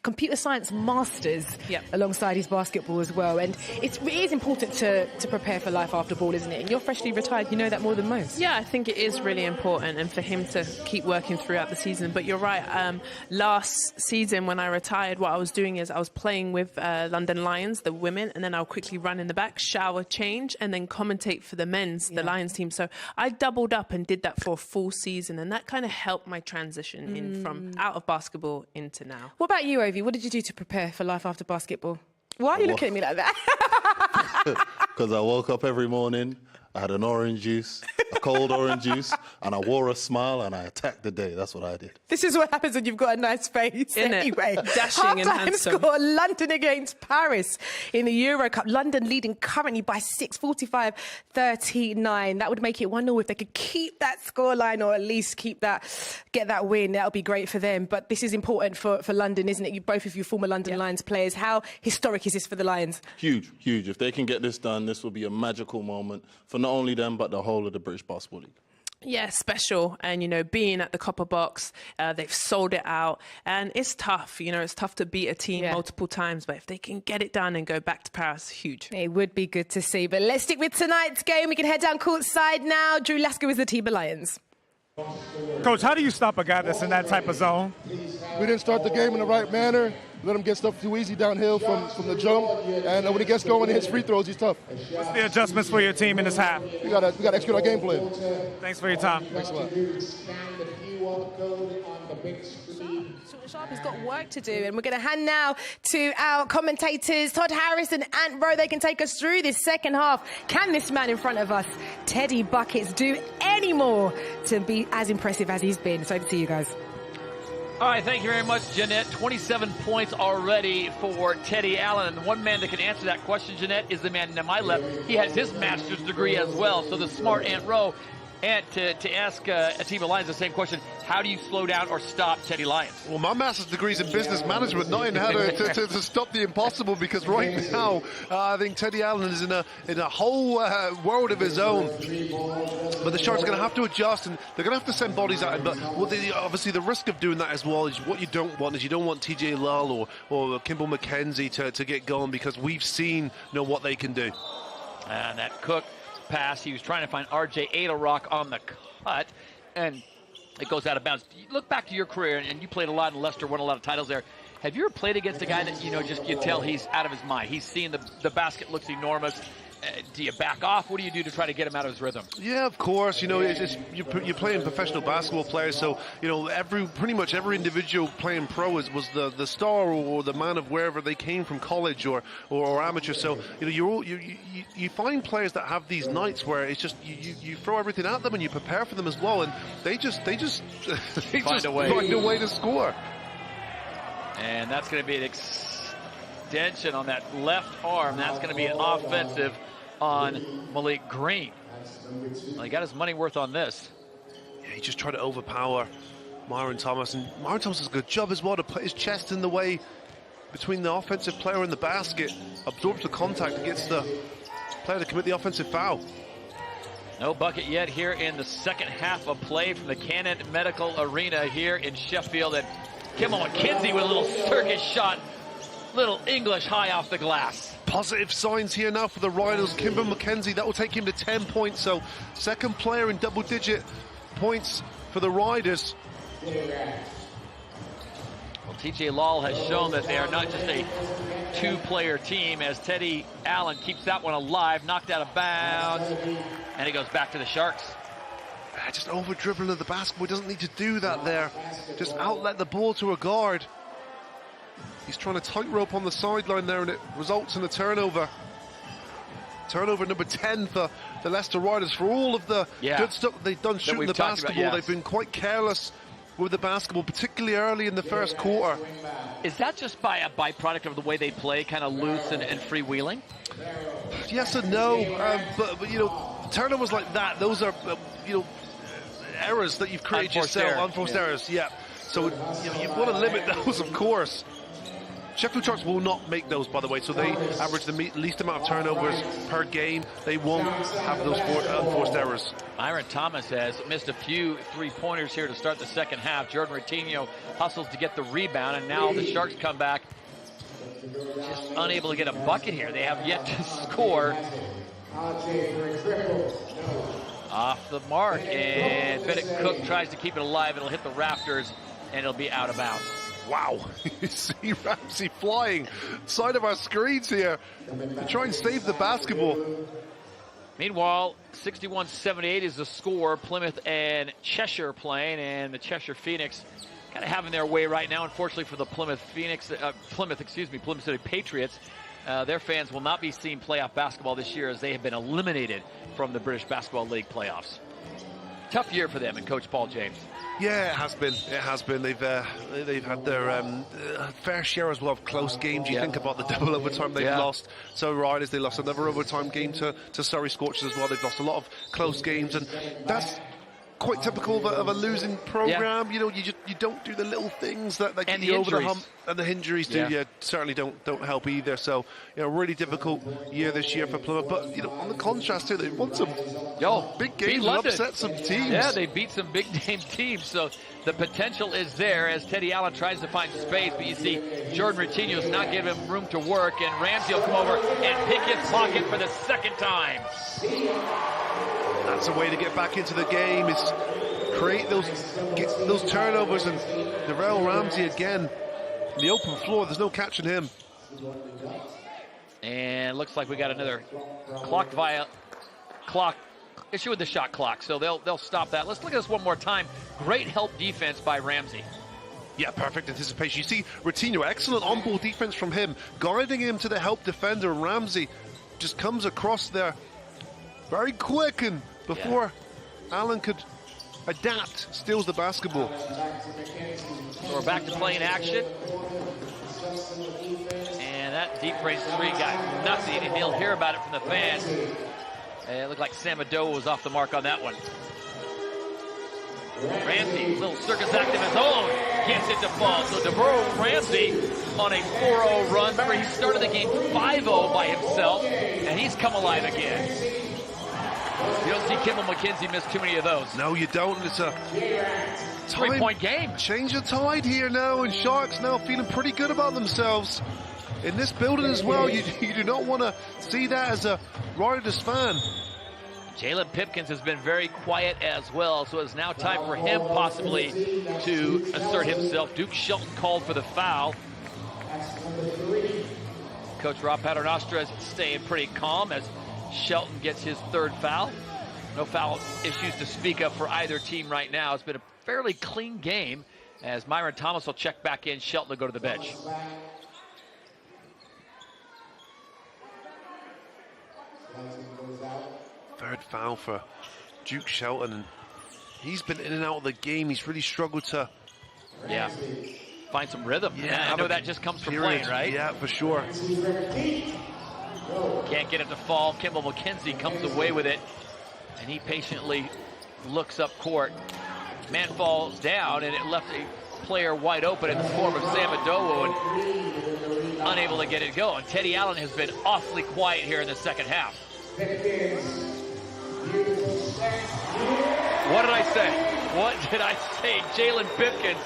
B: computer science masters alongside his basketball as well. And it is important to prepare for life after ball, isn't it? And you're freshly retired, you know that more than most.
F: Yeah, I think it is really important, and for him to keep working throughout the season. But you're right, last season when I retired, what I was doing is I was playing with London Lions, the women, and then I'll quickly run in the back, shower, change, and then commentate for the men's, the Lions team. So I doubled up and did that for a full season, and that kind of helped my transition in from out of basketball into now.
B: What about you, Ovi? What did you do to prepare for life after basketball? Why are you looking at me like that?
Q: Because I woke up every morning, I had an orange juice, a cold orange juice, and I wore a smile and I attacked the day. That's what I did.
B: This is what happens when you've got a nice face. Anyway,
F: dashing and
B: half-time
F: handsome.
B: score, London against Paris in the Euro Cup. London leading currently by 6, 45-39. That would make it 1-0 if they could keep that scoreline, or at least get that win. That would be great for them. But this is important for London, isn't it? You, both of you former London Lions players. How historic is this for the Lions?
Q: Huge, huge. If they can get this done, this will be a magical moment for not only them, but the whole of the British Basketball League.
F: Yeah, special. And, you know, being at the Copper Box, they've sold it out. And it's tough. You know, it's tough to beat a team multiple times. But if they can get it done and go back to Paris, huge.
B: It would be good to see. But let's stick with tonight's game. We can head down courtside now. Drew Lasker is the team of Lions.
H: Coach, how do you stop a guy that's in that type of zone?
I: We didn't start the game in the right manner. Let him get stuff too easy downhill from the jump. And when he gets going and hits free throws, he's tough.
H: What's the adjustments for your team in this half?
I: We got to execute our game plan.
H: Thanks for your time.
I: Thanks a lot.
B: Sharp has got work to do, and we're going to hand now to our commentators, Todd Harris and Ant Rowe. They can take us through this second half. Can this man in front of us, Teddy Buckets, do any more to be as impressive as he's been? So over to you guys.
K: All right, thank you very much, Jeanette. 27 points already for Teddy Allen. And the one man that can answer that question, Jeanette, is the man to my left. He has his master's degree as well. So the smart Ant Rowe. And to ask a team of Lions the same question, how do you slow down or stop Teddy Lyons?
L: Well, my master's degree is in business management, not in how to stop the impossible, because right now I think Teddy Allen is in a whole world of his own. But the Sharks are going to have to adjust, and they're going to have to send bodies at him. But obviously the risk of doing that as well is what you don't want TJ Lull or Kimball McKenzie to get going, because we've seen what they can do.
K: And that Cook pass, he was trying to find RJ Adelrock on the cut, and it goes out of bounds. You look back to your career, and you played a lot in Leicester, won a lot of titles there. Have you ever played against a guy that you tell he's out of his mind? He's seeing the basket looks enormous. Do you back off? What do you do to try to get him out of his rhythm?
L: Yeah, of course. You're playing professional basketball players, so pretty much every individual playing pro was the star or the man of wherever they came from, college or amateur. So you find players that have these nights where it's just you throw everything at them and you prepare for them as well, and they just find a way to score.
K: And that's going to be an extension on that left arm. That's going to be an offensive on Malik Green. Well, he got his money worth on this.
L: Yeah, he just tried to overpower Myron Thomas, and Myron Thomas does a good job as well to put his chest in the way between the offensive player and the basket, absorbs the contact and gets the player to commit the offensive foul.
K: No bucket yet here in the second half of play from the Cannon Medical Arena here in Sheffield. And Kimmel McKenzie with a little circus shot, little English high off the glass.
L: Positive signs here now for the Riders. Kimber McKenzie, that will take him to 10 points. So second player in double-digit points for the Riders.
K: Well, TJ Lawler has shown that they are not just a two-player team, as Teddy Allen keeps that one alive, knocked out of bounds, and he goes back to the Sharks.
L: Just over-dribbling of the basketball. He doesn't need to do that there. Just outlet the ball to a guard. He's trying to tightrope on the sideline there, and it results in a turnover. Turnover number 10 for the Leicester Riders. For all of the good stuff that they've done shooting the basketball, they've been quite careless with the basketball, particularly early in the first quarter.
K: Is that just by a byproduct of the way they play, kind of loose and freewheeling?
L: Yes and no, but you know, turnovers like that, those are you know, errors that you've created yourself, unforced errors. Yeah. So you know, you want to limit those, of course. Sheffield Sharks will not make those, by the way, so they average the least amount of turnovers per game. They won't have those unforced errors.
K: Myron Thomas has missed a few three-pointers here to start the second half. Jordan Ratinho hustles to get the rebound, and now the Sharks come back just unable to get a bucket here. They have yet to score. Off the mark, and Bennett Cook tries to keep it alive. It'll hit the rafters, and it'll be out of bounds.
L: Wow, you see Ramsey flying side of our screens here to try and save the basketball.
K: Meanwhile, 61-78 is the score. Plymouth and Cheshire playing, and the Cheshire Phoenix kind of having their way right now. Unfortunately for the Plymouth City Patriots, their fans will not be seeing playoff basketball this year, as they have been eliminated from the British Basketball League playoffs. Tough year for them and Coach Paul James.
L: Yeah, it has been. It has been. They've had their fair share as well of close games. You think about the double overtime they've lost. So Riders, they lost another overtime game to Surrey Scorchers as well. They've lost a lot of close games, and that's quite typical of a losing program. You know, you don't do the little things that get you over the hump, and the injuries certainly don't help either. So, you know, really difficult year this year for Plymouth. But you know, on the contrast too, they've won some big games and upset some teams.
K: Yeah, they beat some big name teams. So the potential is there as Teddy Allen tries to find space. But you see, Jordan Ratinho's not giving him room to work, and Ramsey will come over and pick his pocket for the second time.
L: That's a way to get back into the game, is create those turnovers, and Darrell Ramsey again in the open floor. There's no catching him.
K: And looks like we got another clock issue with the shot clock, so they'll stop that. Let's look at this one more time. Great help defense by Ramsey.
L: Yeah, perfect anticipation. You see Ratinho, excellent on-ball defense from him, guiding him to the help defender. Ramsey just comes across there very quick, and before Allen could adapt, steals the basketball.
K: So we're back to playing action. And that deep range three got nothing, and he'll hear about it from the fans. It looked like Sam Ado was off the mark on that one. Ramsey, little circus act of his own, gets it to fall. So Devereaux Ramsey on a 4-0 run. Remember, he started the game 5-0 by himself, and he's come alive again. You don't see Kimmel McKenzie miss too many of those.
L: No, you don't. It's a
K: three-point game.
L: Change the tide here now, and Sharks now feeling pretty good about themselves in this building as well. You do not want to see that as a Riders fan.
K: Jalen Pipkins has been very quiet as well, so it's now time for him possibly to assert himself. Duke Shelton called for the foul. Coach Rob Paternostra is staying pretty calm as Shelton gets his third foul. No foul issues to speak of for either team right now. It's been a fairly clean game as Myron Thomas will check back in. Shelton will go to the bench.
L: Third foul for Duke Shelton, and he's been in and out of the game. He's really struggled to
K: find some rhythm. Yeah, I know that just comes from playing, right?
L: Yeah, for sure.
K: Can't get it to fall. Kimball McKenzie comes away with it, and he patiently looks up court. Man falls down, and it left a player wide open in the form of Sam Adowo, and unable to get it going. Teddy Allen has been awfully quiet here in the second half. What did I say? What did I say? Jalen Pipkins.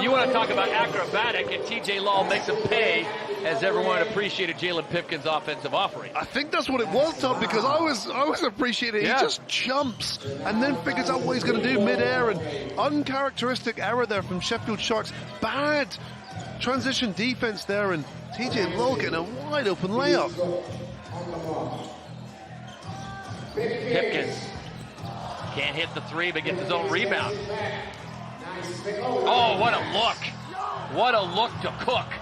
K: You want to talk about acrobatic, and TJ Law makes him pay, as everyone appreciated Jalen Pipkins' offensive offering.
L: I think that's what it was, Tom, because I was appreciating it.
K: Yeah.
L: He just jumps and then figures out what he's going to do mid-air, and uncharacteristic error there from Sheffield Sharks. Bad transition defense there, and TJ Law getting a wide open layup.
K: Pipkins can't hit the three, but gets his own rebound. Oh, what a look. What a look to Cook.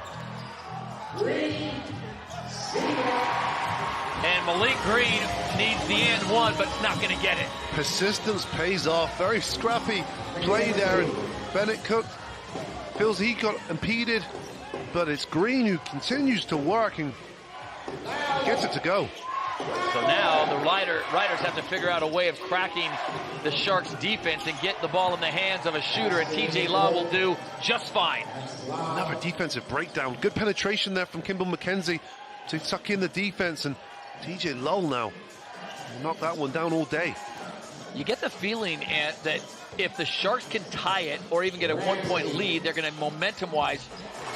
K: And Malik Green needs the and one, but not going to get it.
L: Persistence pays off. Very scrappy play there, and Bennett Cook feels he got impeded, but it's Green who continues to work and gets it to go.
K: So now the Riders have to figure out a way of cracking the Sharks' defense and get the ball in the hands of a shooter, and TJ Law will do just fine.
L: Another defensive breakdown. Good penetration there from Kimball McKenzie to tuck in the defense, and TJ Law now knock that one down all day.
K: You get the feeling that if the Sharks can tie it or even get a one-point lead, they're going to, momentum-wise,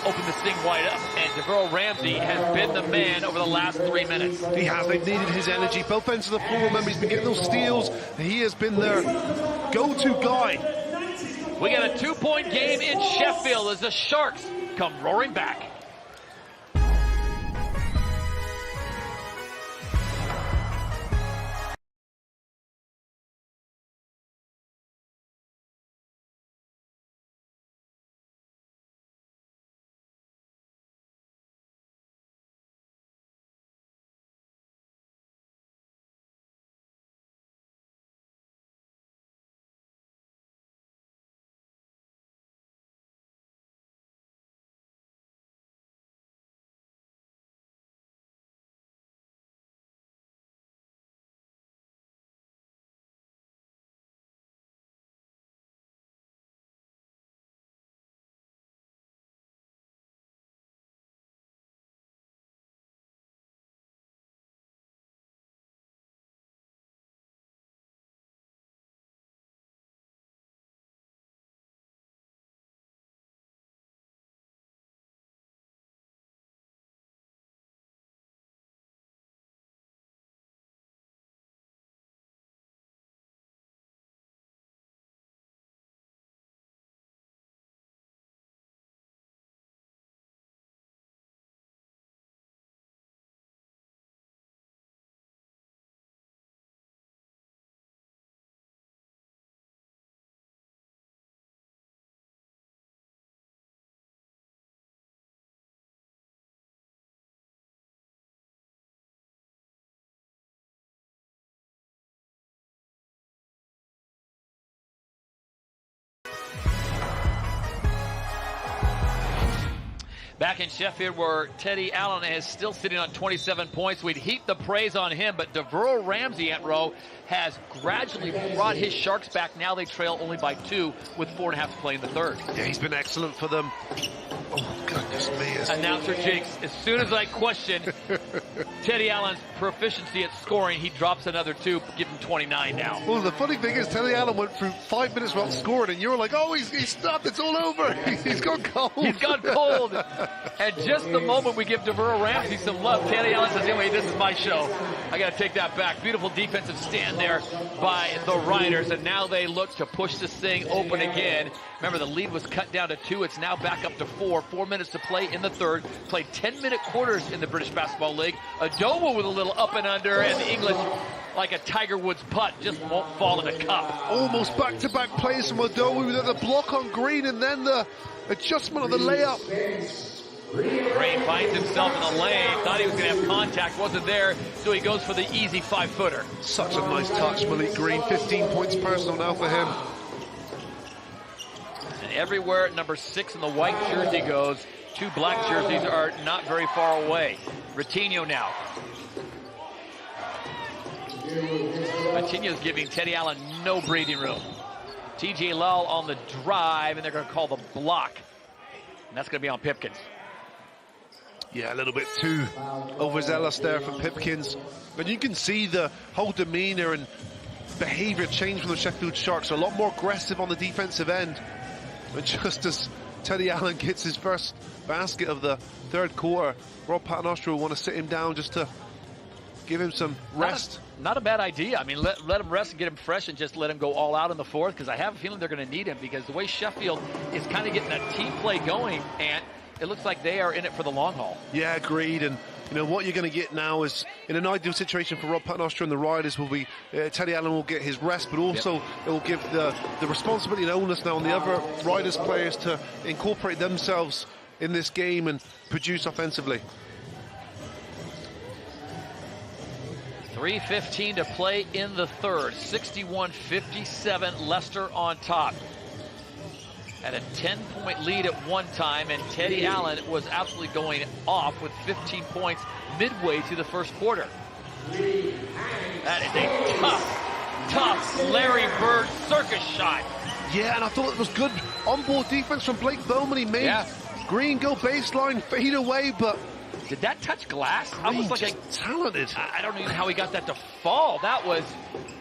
K: open this thing wide up. And DeVeryl Ramsey has been the man over the last 3 minutes.
L: He has. They've needed his energy. Both ends of the floor. Remember, he's been getting those steals. He has been their go-to guy.
K: We got a 2-point game in Sheffield as the Sharks come roaring back. Back in Sheffield, where Teddy Allen is still sitting on 27 points. We'd heap the praise on him, but DeVeryl Ramsey, Aunt Rowe, has gradually brought his Sharks back. Now they trail only by 2 with 4.5 to play in the third.
L: Yeah, he's been excellent for them. Oh, goodness me.
K: Announcer Jinx, as soon as I question Teddy Allen's proficiency at scoring, he drops another 2, give him 29 now.
L: Well, the funny thing is, Teddy Allen went through 5 minutes without scoring, and you were like, oh, he's stopped, it's all over. He's gone cold.
K: He's gone cold. And just the moment we give DeVeryl Ramsey some love, Teddy Allen says, anyway, this is my show. I got to take that back. Beautiful defensive stand there by the Riders, and now they look to push this thing open again. Remember, the lead was cut down to 2. It's now back up to 4. 4 minutes to play in the third. Played 10-minute quarters in the British Basketball League. Adobo with a little up and under, and the English, like a Tiger Woods putt, just won't fall in the cup.
L: Almost back-to-back plays from Adobo with the block on Green, and then the adjustment of the layup.
K: Green finds himself in the lane, thought he was going to have contact, wasn't there, so he goes for the easy 5-footer.
L: Such a nice touch, Malik Green. 15 points personal now for him.
K: And everywhere number 6 in the white jersey goes, 2 black jerseys are not very far away. Ratinho now Coutinho's giving Teddy Allen no breathing room. TJ Lull on the drive, and they're going to call the block. And that's going to be on Pipkins.
L: Yeah, a little bit too overzealous there from Pipkins. But you can see the whole demeanor and behavior change from the Sheffield Sharks. A lot more aggressive on the defensive end. And just as Teddy Allen gets his first basket of the third quarter, Rob Paternoster will want to sit him down just to give him some rest.
K: Not a bad idea. I mean, let him rest and get him fresh and just let him go all out in the fourth, because I have a feeling they're going to need him, because the way Sheffield is kind of getting that team play going, and it looks like they are in it for the long haul.
L: Yeah, agreed. And you know what you're going to get now is, in an ideal situation for Rob Paternoster and the Riders, will be Teddy Allen will get his rest, but also it will give the responsibility and onus now on the other Riders players to incorporate themselves in this game and produce offensively.
K: 3:15 to play in the third. 61-57, Leicester on top. Had a 10-point lead at one time, and Teddy Allen was absolutely going off with 15 points midway through the first quarter. That is a tough Larry Bird circus shot.
L: Yeah, and I thought it was good on-board defense from Blake Bowman. He made Green go baseline, fade away, but
K: did that touch glass?
L: Green,
K: I was like
L: talented.
K: I don't even know how he got that to fall. That was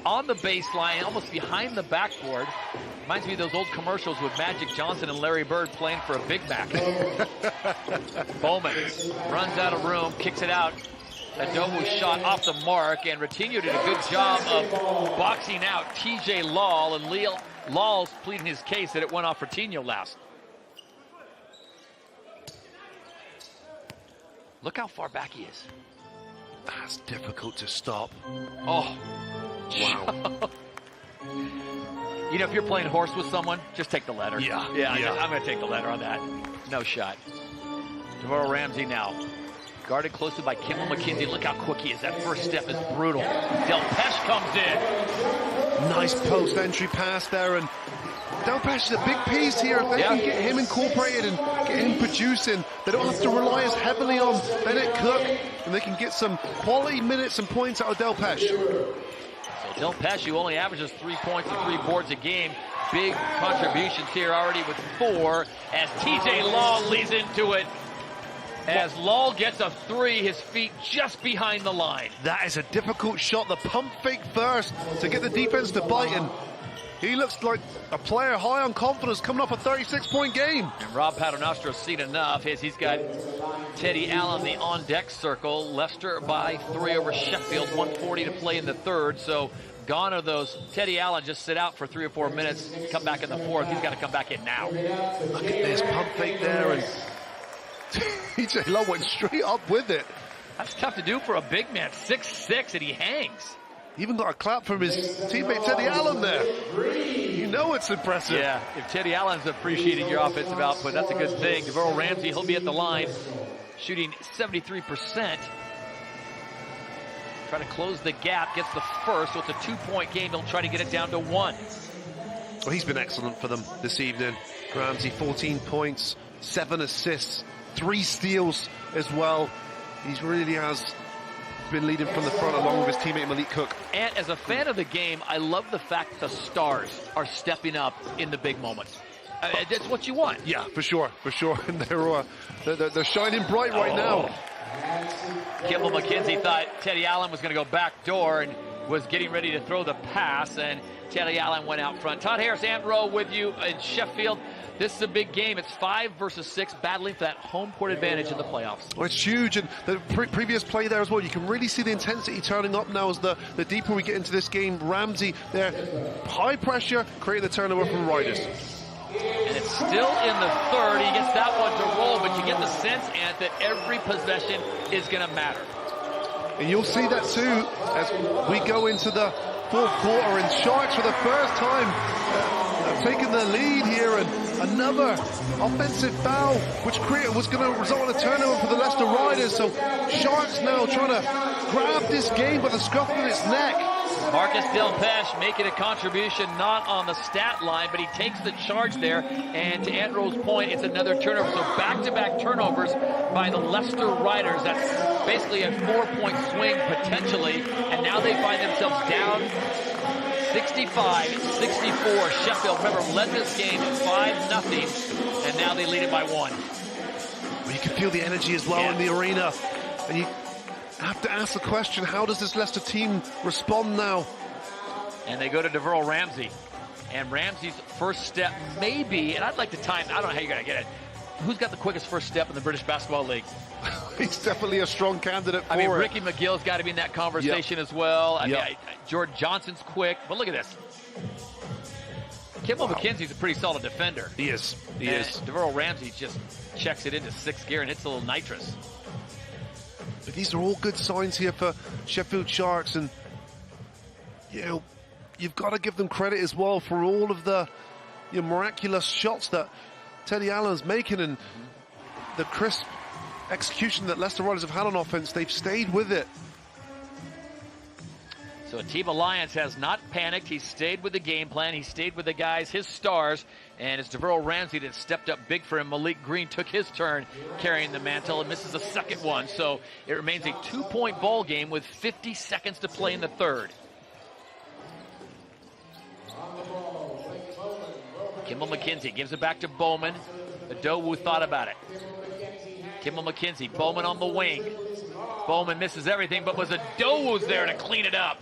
K: on the baseline, almost behind the backboard. Reminds me of those old commercials with Magic Johnson and Larry Bird playing for a Big Mac. Bowman runs out of room, kicks it out. Adobo shot off the mark, and Coutinho did a good job of boxing out TJ Lull, and Lull's pleading his case that it went off Coutinho last. Look how far back he is.
L: That's difficult to stop.
K: Oh,
L: wow.
K: You know, if you're playing horse with someone, just take the letter.
L: Yeah.
K: I'm going to take the letter on that. No shot. Devorah Ramsey now. Guarded closely by Kimball McKenzie. Look how quick he is. That first step is brutal. Delpeche comes in.
L: Nice post entry pass there, and Delpeche is a big piece here. If they can get him incorporated and get him producing, they don't have to rely as heavily on Bennett Cook, and they can get some quality minutes and points out of Delpeche.
K: So Delpeche, who only averages 3 points and 3 boards a game, big contributions here already with 4, as TJ Lull leads into it. As Lull gets a 3, his feet just behind the line.
L: That is a difficult shot. The pump fake first to get the defense to bite, and he looks like a player high on confidence coming off a 36-point game.
K: And Rob Paternoster has seen enough as he's got Teddy Allen the on-deck circle. Leicester by 3 over Sheffield, 1:40 to play in the third. So gone are those. Teddy Allen just sit out for 3 or 4 minutes, come back in the fourth. He's got to come back in now.
L: Look at this pump fake there, and TJ Lull went straight up with it.
K: That's tough to do for a big man, 6'6", and he hangs.
L: Even got a clap from his teammate Teddy Allen there. You know it's impressive.
K: Yeah, if Teddy Allen's appreciating your offensive output, that's a good thing. Devorah Ramsey, he'll be at the line, shooting 73%. Trying to close the gap, gets the first, so it's a 2-point game. He'll try to get it down to 1.
L: Well, he's been excellent for them this evening. Ramsey, 14 points, 7 assists, 3 steals as well. He really has been leading from the front along with his teammate Malik Cook.
K: And as a fan of the game, I love the fact that the stars are stepping up in the big moments. That's what you want.
L: Yeah, for sure. And they're shining bright right now.
K: Kimball McKenzie thought Teddy Allen was going to go back door and was getting ready to throw the pass, and Teddy Allen went out front. Todd Harris, Ant Rowe with you in Sheffield. This is a big game. It's 5 versus 6, battling for that home court advantage in the playoffs.
L: Well, it's huge, and the previous play there as well. You can really see the intensity turning up now as the deeper we get into this game. Ramsey there, high pressure, creating the turnover from Riders.
K: And it's still in the third. He gets that one to roll, but you get the sense, Ant, that every possession is going to matter.
L: And you'll see that too as we go into the fourth quarter, and Sharks for the first time have taken the lead here, and another offensive foul which was going to result in a turnover for the Leicester Riders. So Sharks now trying to grab this game by the scruff of its neck.
K: Marcus Delpeche making a contribution, not on the stat line, but he takes the charge there. And to Andrew's point, it's another turnover. So back-to-back turnovers by the Leicester Riders. That's basically a 4-point swing potentially. And now they find themselves down 65-64. Sheffield, remember, led this game 5-0, and now they lead it by 1.
L: Well, you can feel the energy as well in the arena. And you have to ask the question, how does this Leicester team respond now?
K: And they go to Deverl Ramsey. And Ramsey's first step may be, and I'd like to time, I don't know how you're going to get it. Who's got the quickest first step in the British Basketball League?
L: He's definitely a strong candidate for
K: I mean,
L: it.
K: Ricky McGill's got to be in that conversation as well. I mean, Jordan Johnson's quick, but look at this. Kimball McKenzie's a pretty solid defender.
L: He is. He
K: and
L: is.
K: Deverl Ramsey just checks it into 6th gear and hits a little nitrous.
L: But these are all good signs here for Sheffield Sharks, and you've got to give them credit as well for all of the miraculous shots that Teddy Allen's making and the crisp execution that Leicester Riders have had on offense. They've stayed with it.
K: So Team Alliance has not panicked. He stayed with the game plan. He stayed with the guys, his stars. And it's Deverl Ramsey that stepped up big for him. Malik Green took his turn carrying the mantle and misses a second one. So it remains a 2-point ball game with 50 seconds to play in the third. Kimball McKenzie gives it back to Bowman. Adowu thought about it. Kimball McKenzie, Bowman on the wing. Bowman misses everything, but was Adowu's there to clean it up.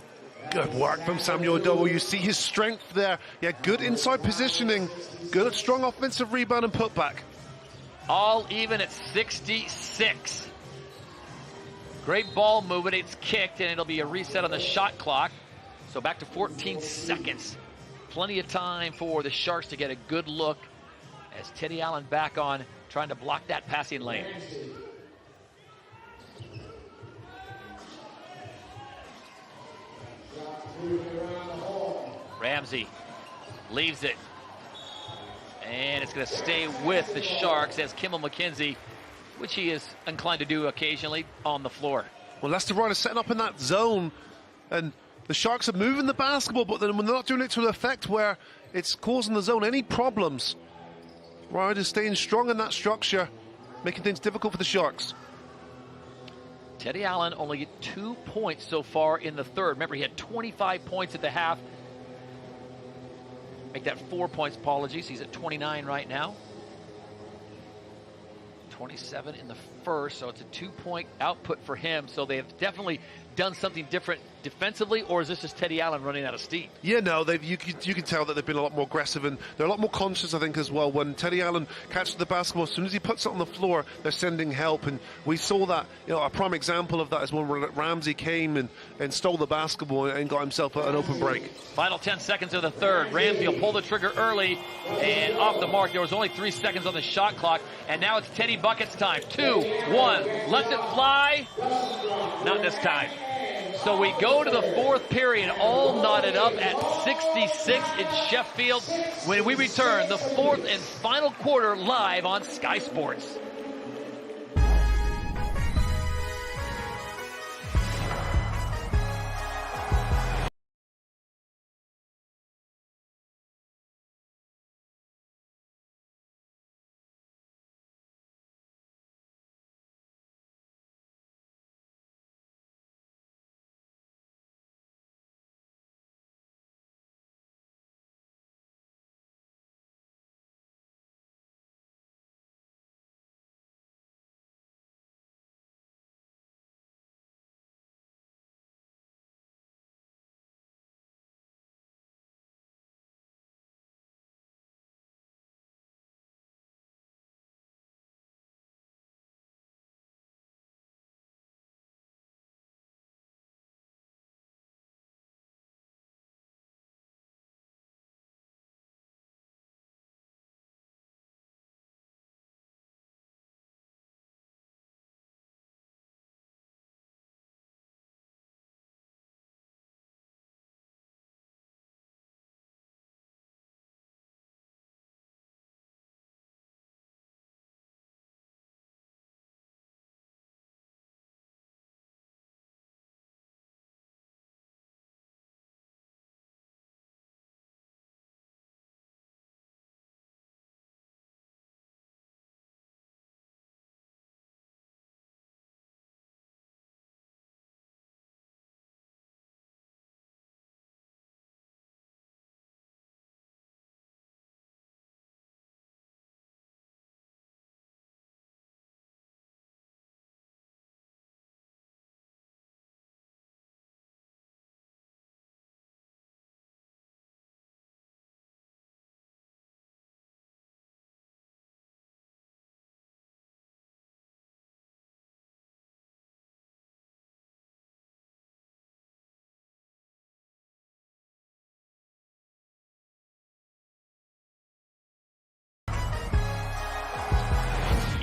L: Good work from Samuel Adowu. You see his strength there. Yeah, good inside positioning. Good at strong offensive rebound and putback.
K: All even at 66. Great ball movement. It's kicked, and it'll be a reset on the shot clock. So back to 14 seconds. Plenty of time for the Sharks to get a good look as Teddy Allen back on, trying to block that passing lane. Ramsey leaves it. And it's going to stay with the Sharks as Kimball McKenzie, which he is inclined to do occasionally, on the floor.
L: Well, Leicester Riders setting up in that zone, and the Sharks are moving the basketball, but then they're not doing it to an effect where it's causing the zone any problems. Riders staying strong in that structure, making things difficult for the Sharks.
K: Teddy Allen only 2 points so far in the third. Remember, he had 25 points at the half. Make that 4 points, apologies. He's at 29 right now. 27 in the first, so it's a 2-point output for him. So they have definitely done something different defensively, or is this just Teddy Allen running out of steam?
L: Yeah, no, you can tell that they've been a lot more aggressive, and they're a lot more conscious, I think, as well. When Teddy Allen catches the basketball, as soon as he puts it on the floor, they're sending help, and we saw that. A prime example of that is when Ramsey came and stole the basketball and got himself an open break.
K: Final 10 seconds of the third. Ramsey will pull the trigger early and off the mark. There was only 3 seconds on the shot clock, and now it's Teddy Bucket's time. 2, 1, lets it fly. Not this time. So we go to the fourth period, all knotted up at 66 in Sheffield. When we return, the fourth and final quarter live on Sky Sports.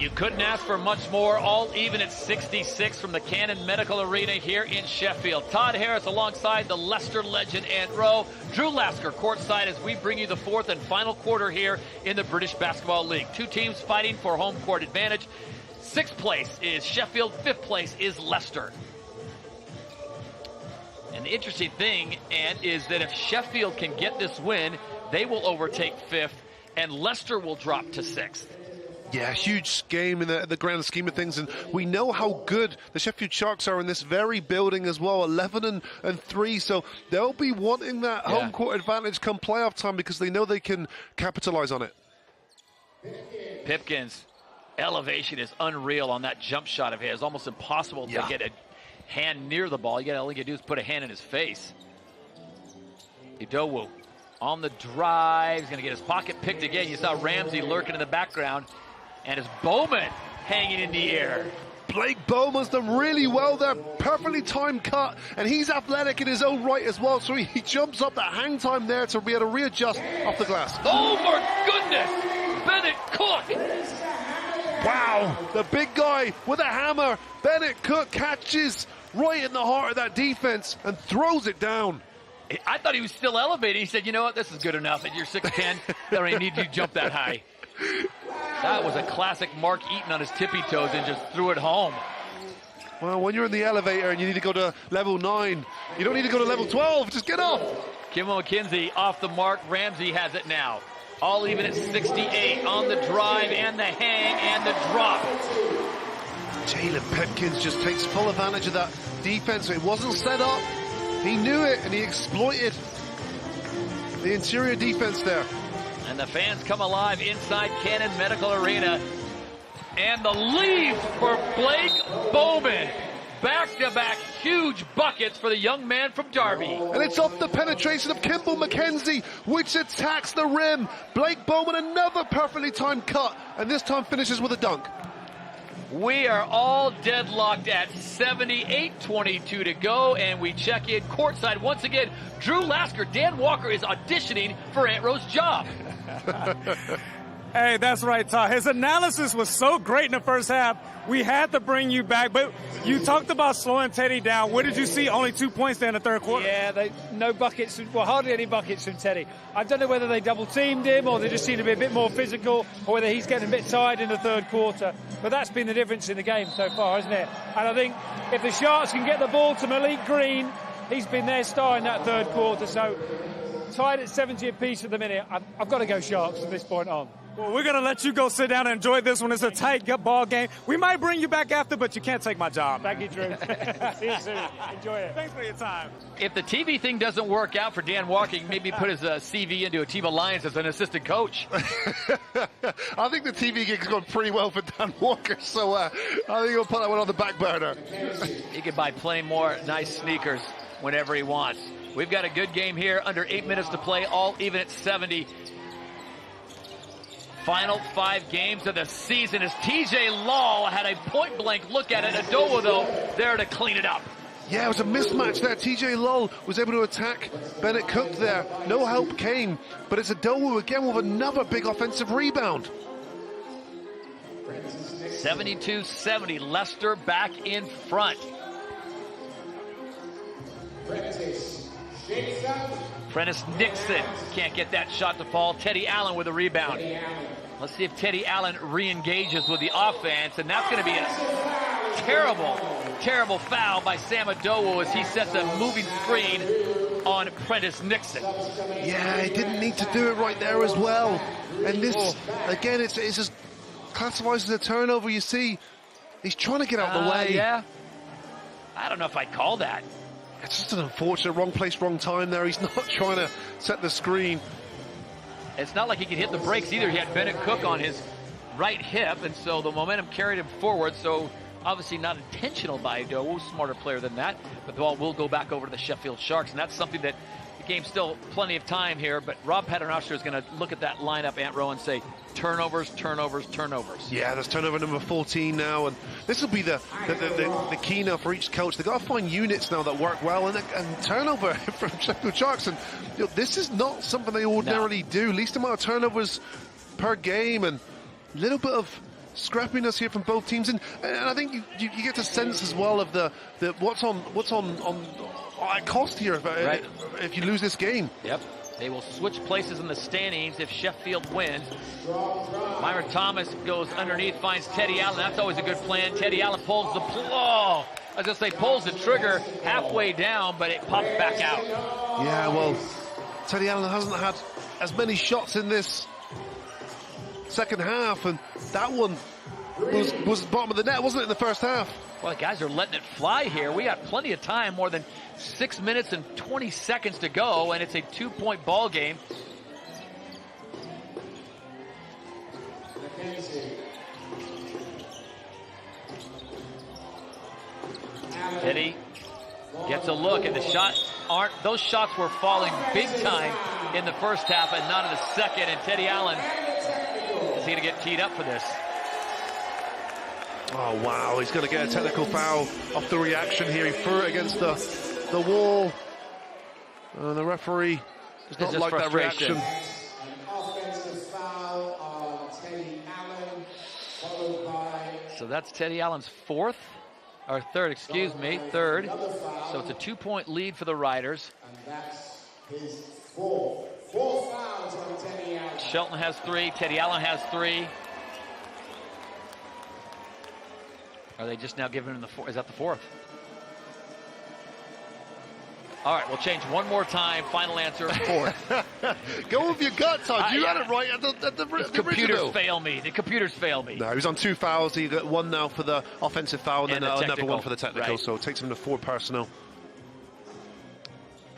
K: You couldn't ask for much more, all even at 66 from the Cannon Medical Arena here in Sheffield. Todd Harris alongside the Leicester legend Ant Rowe. Drew Lasker courtside as we bring you the fourth and final quarter here in the British Basketball League. Two teams fighting for home court advantage. Sixth place is Sheffield, fifth place is Leicester. And the interesting thing, Ant, is that if Sheffield can get this win, they will overtake fifth and Leicester will drop to sixth.
L: Yeah, huge game in the grand scheme of things, and we know how good the Sheffield Sharks are in this very building as well, 11-3, so they'll be wanting that home court advantage come playoff time because they know they can capitalize on it.
K: Pipkins' elevation is unreal on that jump shot of his, almost impossible to get a hand near the ball. All you can do is put a hand in his face. Idowu on the drive, he's going to get his pocket picked again. You saw Ramsey lurking in the background. And it's Bowman hanging in the air.
L: Blake Bowman's done really well there. Perfectly timed cut. And he's athletic in his own right as well. So he jumps up that hang time there to be able to readjust off the glass.
K: Oh, my goodness. Bennett Cook.
L: Wow. The big guy with a hammer. Bennett Cook catches right in the heart of that defense and throws it down.
K: I thought he was still elevated. He said, you know what, this is good enough. At your 6'10", I don't even need you to jump that high. That was a classic Mark Eaton on his tippy toes and just threw it home.
L: Well, when you're in the elevator and you need to go to level 9, you don't need to go to level 12. Just get off.
K: Kimmel McKenzie off the mark. Ramsey has it now. All even at 68 on the drive and the hang and the drop.
L: Jalen Pipkins just takes full advantage of that defense. It wasn't set up. He knew it and he exploited the interior defense there.
K: And the fans come alive inside Cannon Medical Arena. And the lead for Blake Bowman. Back-to-back huge buckets for the young man from Derby.
L: And it's off the penetration of Kimball McKenzie, which attacks the rim. Blake Bowman, another perfectly timed cut, and this time finishes with a dunk.
K: We are all deadlocked at 78-22 to go, and we check in courtside once again. Drew Lasker, Dan Walker is auditioning for Ant Rowe's job.
H: Hey, that's right, Todd. His analysis was so great in the first half. We had to bring you back, but you talked about slowing Teddy down. What did you see? Only 2 points there in the third quarter.
M: Yeah, no buckets, well, hardly any buckets from Teddy. I don't know whether they double-teamed him or they just seem to be a bit more physical or whether he's getting a bit tired in the third quarter. But that's been the difference in the game so far, isn't it? And I think if the Sharks can get the ball to Malik Green, he's been their star in that third quarter. So tied at 70 apiece at the minute. I've got to go Sharks from this point on.
H: Well, we're going to let you go sit down and enjoy this one. It's a tight ball game. We might bring you back after, but you can't take my job.
M: Thank you, Drew. See you soon. Enjoy it.
H: Thanks for your time.
K: If the TV thing doesn't work out for Dan Walker, maybe put his CV into a team of Lions as an assistant coach.
L: I think the TV gig's gone pretty well for Dan Walker, so I think he'll put that one on the back burner.
K: He can buy plenty more nice sneakers whenever he wants. We've got a good game here, under 8 minutes to play, all even at 70. Final 5 games of the season as TJ Law had a point-blank look at it. Adowa, though, there to clean it up.
L: Yeah, it was a mismatch there. TJ Lull was able to attack Bennett Cook there. No help came, but it's Adowa again with another big offensive rebound.
K: 72-70, Leicester back in front. Prentice Nixon can't get that shot to fall. Teddy Allen with a rebound. Let's see if Teddy Allen re-engages with the offense, and that's going to be a terrible, terrible foul by Sam Adowo as he sets a moving screen on Prentice Nixon.
L: Yeah, he didn't need to do it right there as well. And this, again, it's just classified as a turnover. You see, he's trying to get out of the way.
K: Yeah. I don't know if I'd call that.
L: It's just an unfortunate wrong place, wrong time there. He's not trying to set the screen.
K: It's not like he could hit the brakes either. He had Bennett Cook on his right hip, and so the momentum carried him forward. So obviously not intentional by Doe, smarter player than that. But the ball will go back over to the Sheffield Sharks, and that's something that the game's still plenty of time here. But Rob Paternoster is going to look at that lineup, Ant Rowe, and say turnovers, turnovers, turnovers.
L: Yeah, there's turnover number 14 now, and this will be the key now for each coach. They've got to find units now that work well, and turnover from Sheffield Sharks. And this is not something they ordinarily do. Least amount of turnovers per game, and a little bit of scrappiness here from both teams, and I think you get a sense as well of the what's on at cost here if you lose this game.
K: Yep. They will switch places in the standings if Sheffield wins. Myron Thomas goes underneath, finds Teddy Allen. That's always a good plan. Teddy Allen pulls the pulls the trigger halfway down, but it pops back out.
L: Yeah, well, Teddy Allen hasn't had as many shots in this second half, and that one was bottom of the net, wasn't it, in the first half?
K: Well, the guys are letting it fly here. We got plenty of time, more than 6 minutes and 20 seconds to go, and it's a 2-point ball game. Teddy gets a look, and those shots were falling big time in the first half and not in the second, and Teddy Allen is going to get teed up for this.
L: Oh, wow, he's going to get a technical foul off the reaction here. He threw it against the wall. And the referee does not like that reaction.
A: Offensive foul on Teddy Allen, followed by...
K: So that's Teddy Allen's third. So it's a 2-point lead for the Riders.
A: And that's his fourth. 4 fouls on Teddy Allen.
K: Shelton has 3, Teddy Allen has 3. Are they just now giving him the 4th? Is that the 4th? All right, we'll change one more time. Final answer, 4th.
L: Go with your gut, Todd. You had it right at the
K: computers
L: original.
K: fail me. The computers fail me.
L: No, he was on 2 fouls. He got 1 now for the offensive foul, and then another 1 for the technical.
K: Right.
L: So it takes him to 4 personnel.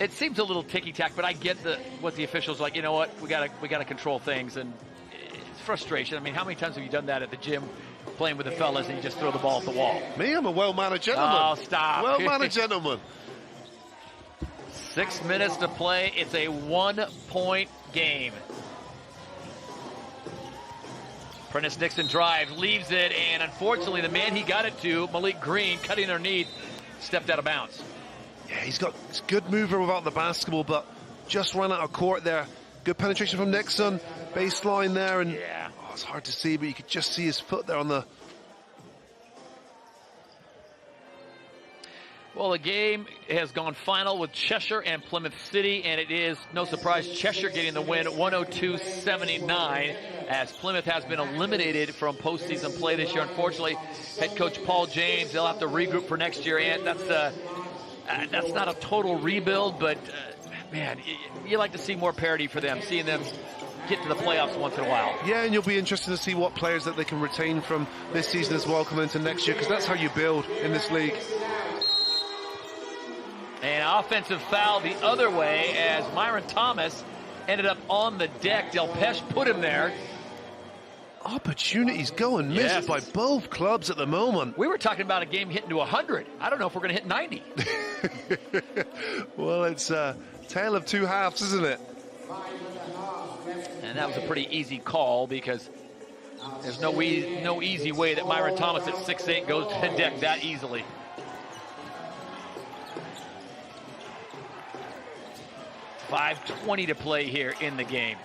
K: It seems a little ticky-tack, but I get what the officials are like. You know what? We gotta control things, and it's frustration. I mean, how many times have you done that at the gym, playing with the fellas, and you just throw the ball at the wall?
L: Me, I'm a well-mannered gentleman.
K: Oh, stop!
L: Well-mannered gentleman.
K: 6 minutes to play. It's a 1-point game. Prentice Nixon drive, leaves it, and unfortunately the man he got it to, Malik Green, cutting underneath, stepped out of bounds.
L: Yeah, he's got good mover without the basketball, but just ran out of court there. Good penetration from Nixon, baseline there, and it's hard to see, but you could just see his foot there on the...
K: Well, the game has gone final with Cheshire and Plymouth City, and it is, no surprise, Cheshire getting the win 102-79, as Plymouth has been eliminated from postseason play this year. Unfortunately, head coach Paul James, they'll have to regroup for next year, and that's not a total rebuild, but man, you like to see more parity for them, seeing them get to the playoffs once in a while.
L: Yeah, and you'll be interested to see what players that they can retain from this season as well coming into next year, because that's how you build in this league.
K: An offensive foul the other way as Myron Thomas ended up on the deck. Del Pesh put him there.
L: Opportunities go and missed by both clubs at the moment.
K: We were talking about a game hitting to 100. I don't know if we're going to hit 90.
L: Well, it's a tale of 2 halves, isn't it?
K: And that was a pretty easy call because there's no easy way that Myron Thomas at 6'8" goes to the deck that easily. .5:20 to play here in the game.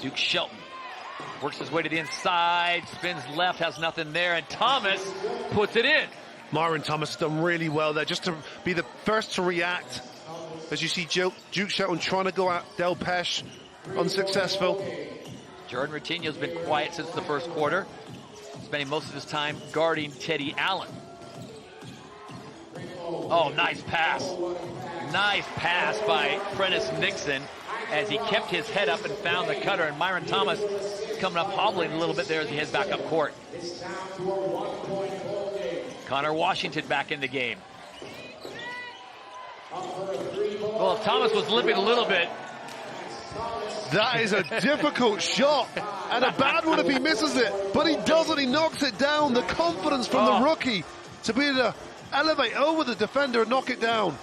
K: Duke Shelton works his way to the inside, spins left, has nothing there, and Thomas puts it in.
L: Myron Thomas done really well there, just to be the first to react. As you see Duke Shelton trying to go at Del Pesh, unsuccessful.
K: Jordan Routinho's been quiet since the first quarter, spending most of his time guarding Teddy Allen. Oh, nice pass. Nice pass by Prentice Nixon as he kept his head up and found the cutter. And Myron Thomas coming up hobbling a little bit there as he heads back up court. Connor Washington back in the game. Well, if Thomas was limping a little bit.
L: That is a difficult shot, and a bad one if he misses it. But he doesn't, he knocks it down. The confidence from the rookie to be able to elevate over the defender and knock it down.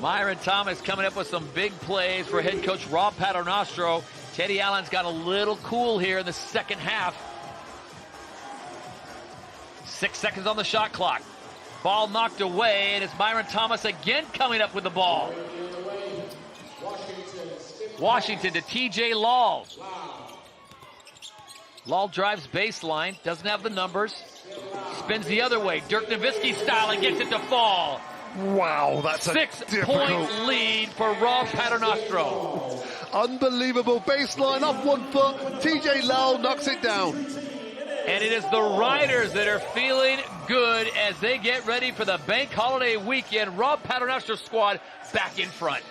K: Myron Thomas coming up with some big plays for head coach Rob Paternostro. Teddy Allen's got a little cool here in the second half. 6 seconds on the shot clock. Ball knocked away, and it's Myron Thomas again coming up with the ball. Washington to TJ Laws. Lal drives baseline, doesn't have the numbers. Spins the other way, Dirk Nowitzki style, and gets it to fall.
L: Wow, that's a
K: 6-point lead for Rob Paternostro.
L: Unbelievable baseline off 1 foot. TJ Lal knocks it down.
K: And it is the Riders that are feeling good as they get ready for the bank holiday weekend. Rob Paternostro's squad back in front.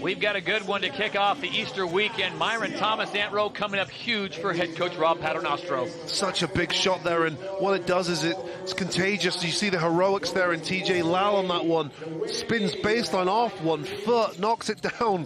K: We've got a good one to kick off the Easter weekend. Myron Thomas Ant Row coming up huge for head coach Rob Paternostro.
L: Such a big shot there, and what it does is it's contagious. You see the heroics there in TJ Lal on that one. Spins baseline off 1 foot, knocks it down.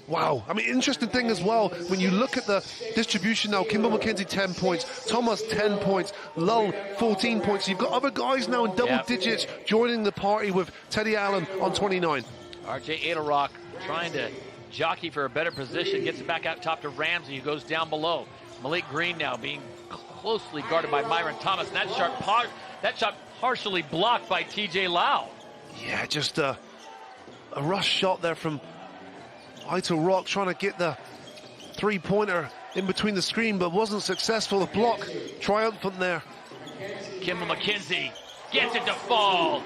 L: Wow. I mean, interesting thing as well, when you look at the distribution now, Kimball McKenzie 10 points, Thomas 10 points, Lull 14 points. You've got other guys now in double digits joining the party with Teddy Allen on 29.
K: RJ Adelrock trying to jockey for a better position, gets it back out top to Ramsey, who goes down below. Malik Green now being closely guarded by Myron Thomas, and that shot partially blocked by TJ Lau.
L: Yeah, just a rush shot there from Aitor Rock, trying to get the three-pointer in between the screen, but wasn't successful. The block triumphant there.
K: Kimball McKenzie gets it to fall.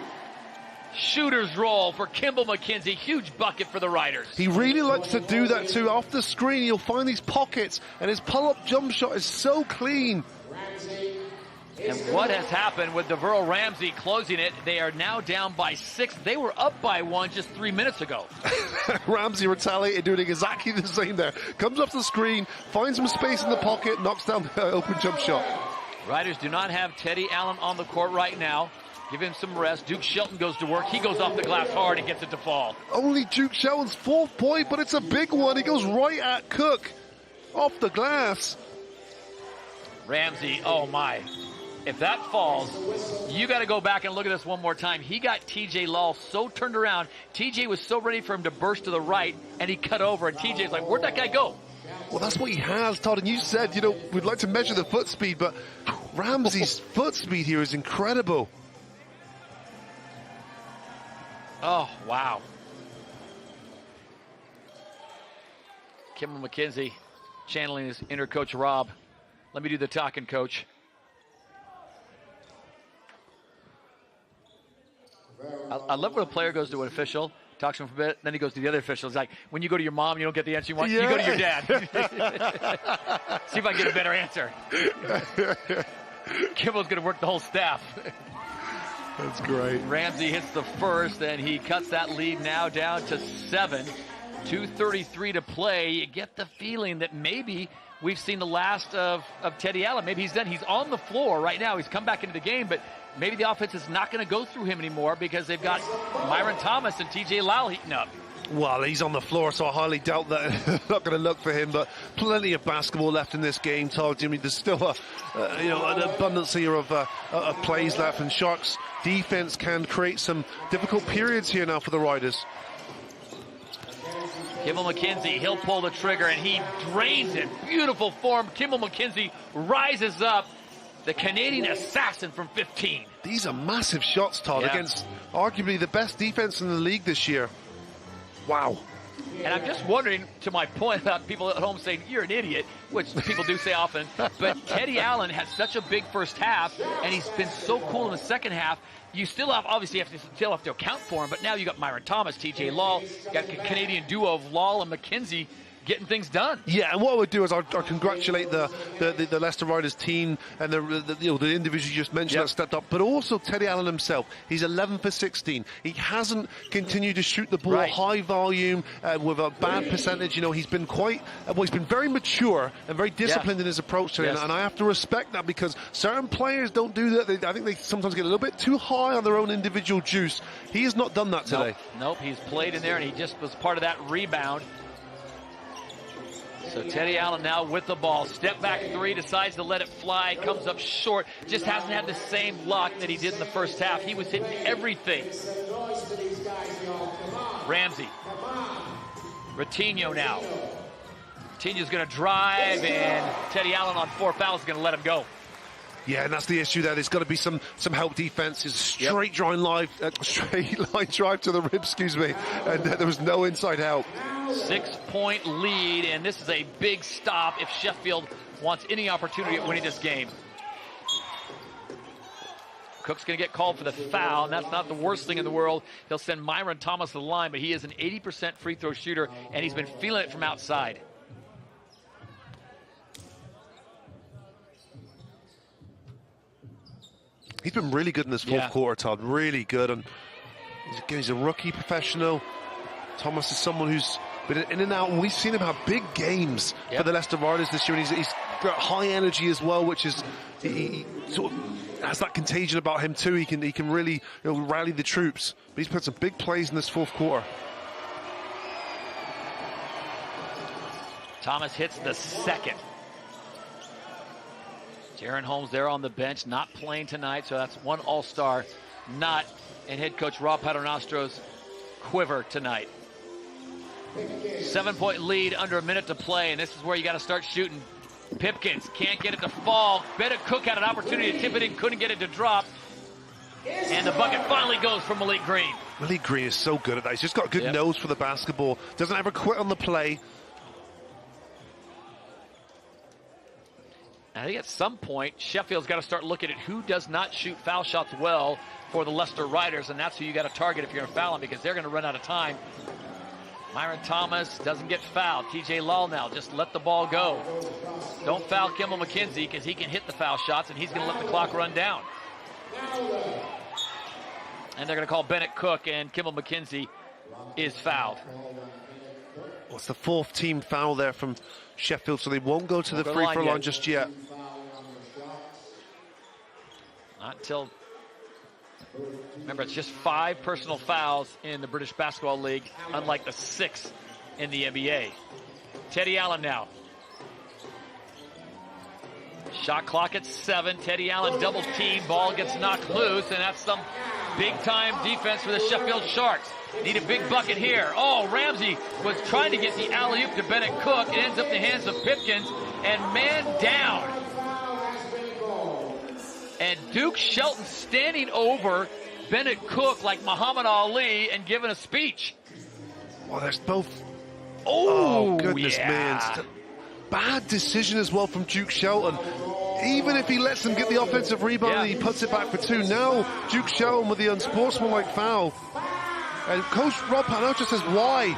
K: Shooter's roll for Kimball McKenzie. Huge bucket for the Riders.
L: He really likes to do that too. Off the screen, you'll find these pockets, and his pull-up jump shot is so clean.
K: And what has happened with DeVeryl Ramsey closing it? They are now down by 6. They were up by 1 just 3 minutes ago.
L: Ramsey retaliated, doing exactly the same there. Comes off the screen, finds some space in the pocket, knocks down the open jump shot.
K: Riders do not have Teddy Allen on the court right now. Give him some rest. Duke Shelton goes to work. He goes off the glass hard and gets it to fall.
L: Only Duke Shelton's 4th point, but it's a big one. He goes right at Cook. Off the glass.
K: Ramsey, oh my. If that falls, you got to go back and look at this one more time. He got TJ Lull so turned around. TJ was so ready for him to burst to the right, and he cut over, and TJ's like, where'd that guy go?
L: Well, that's what he has, Todd. And you said, you know, we'd like to measure the foot speed, but Ramsey's foot speed here is incredible.
K: Oh, wow. Kimball McKenzie channeling his inner coach, Rob. Let me do the talking, coach. I love when a player goes to an official, talks to him for a bit, then he goes to the other official. It's like, when you go to your mom, you don't get the answer you want, you go to your dad. See if I can get a better answer. Kimball's going to work the whole staff.
L: That's great.
K: Ramsey hits the first, and he cuts that lead now down to 7. 2:33 to play. You get the feeling that maybe we've seen the last of Teddy Allen. Maybe he's done. He's on the floor right now. He's come back into the game, but maybe the offense is not going to go through him anymore because they've got Myron Thomas and TJ Lau heating up.
L: Well, he's on the floor, so I highly doubt that. Not going to look for him, but plenty of basketball left in this game, Todd. Jimmy, there's still an abundance here of plays left, and Sharks defense can create some difficult periods here now for the Riders.
K: Kimball McKenzie, he'll pull the trigger, and he drains it. Beautiful form. Kimball McKenzie rises up. The Canadian assassin from 15.
L: These are massive shots, Todd, against arguably the best defense in the league this year. Wow.
K: And I'm just wondering, to my point about people at home saying, you're an idiot, which people do say often, but Teddy Allen had such a big first half, and he's been so cool in the second half. You still have, obviously, still have to account for him, but now you got Myron Thomas, TJ Law, you got the Canadian duo of Law and McKenzie getting things done.
L: Yeah, and what I would do is I'd congratulate the Leicester Riders team and the individuals you just mentioned that stepped up, but also Teddy Allen himself. He's 11 for 16. He hasn't continued to shoot the ball high volume with a bad percentage. You know, he's been he's been very mature and very disciplined in his approach to it, and I have to respect that, because certain players don't do that. I think they sometimes get a little bit too high on their own individual juice. He has not done that today.
K: Nope, he's played in there, and he just was part of that rebound. So Teddy Allen now with the ball. Step back three, decides to let it fly, comes up short. Just hasn't had the same luck that he did in the first half. He was hitting everything. Ramsey. Ratinho now. Ratinho's going to drive, and Teddy Allen on 4 fouls is going to let him go.
L: Yeah, and that's the issue there. There's got to be some help defense. It's straight line drive to the ribs, and there was no inside help.
K: 6-point lead, and this is a big stop if Sheffield wants any opportunity at winning this game. Cook's going to get called for the foul, and that's not the worst thing in the world. He'll send Myron Thomas to the line, but he is an 80% free throw shooter, and he's been feeling it from outside.
L: He's been really good in this fourth quarter, Todd. Really good. And he's a rookie professional. Thomas is someone who's been in and out, and we've seen him have big games for the Leicester Riders this year. And he's got high energy as well, which is he sort of has that contagion about him too. He can really rally the troops. But he's put some big plays in this fourth quarter.
K: Thomas hits the second. Jaron Holmes there on the bench, not playing tonight, so that's one all-star not in head coach Rob Paternostro's quiver tonight. 7-point lead, under a minute to play, and this is where you got to start shooting. Pipkins can't get it to fall. Bennett Cook had an opportunity to tip it in, couldn't get it to drop. And the bucket finally goes from Malik Green.
L: Malik Green is so good at that. He's just got a good nose for the basketball. Doesn't ever quit on the play.
K: I think at some point, Sheffield's got to start looking at who does not shoot foul shots well for the Leicester Riders, and that's who you got to target if you're going to foul them, because they're going to run out of time. Myron Thomas doesn't get fouled. TJ Law now, just let the ball go. Don't foul Kimball McKenzie, because he can hit the foul shots, and he's going to let the clock run down. And they're going to call Bennett Cook, and Kimball McKenzie is fouled.
L: Well, it's the fourth team foul there from Sheffield, so they won't go to the free throw line just yet.
K: Not until, remember, it's just 5 personal fouls in the British Basketball League, unlike the 6 in the NBA. Teddy Allen now. Shot clock at 7. Teddy Allen double team, ball gets knocked loose, and that's some big time defense for the Sheffield Sharks. Need a big bucket here. Oh, Ramsey was trying to get the alley-oop to Bennett Cook. It ends up in the hands of Pipkins, and man down. And Duke Shelton standing over Bennett Cook like Muhammad Ali and giving a speech.
L: Well, there's both. Oh goodness, man. Bad decision as well from Duke Shelton. Even if he lets them get the offensive rebound and he puts it back for 2. Now Duke Shelton with the unsportsmanlike foul. And Coach Rob Paternostra says why.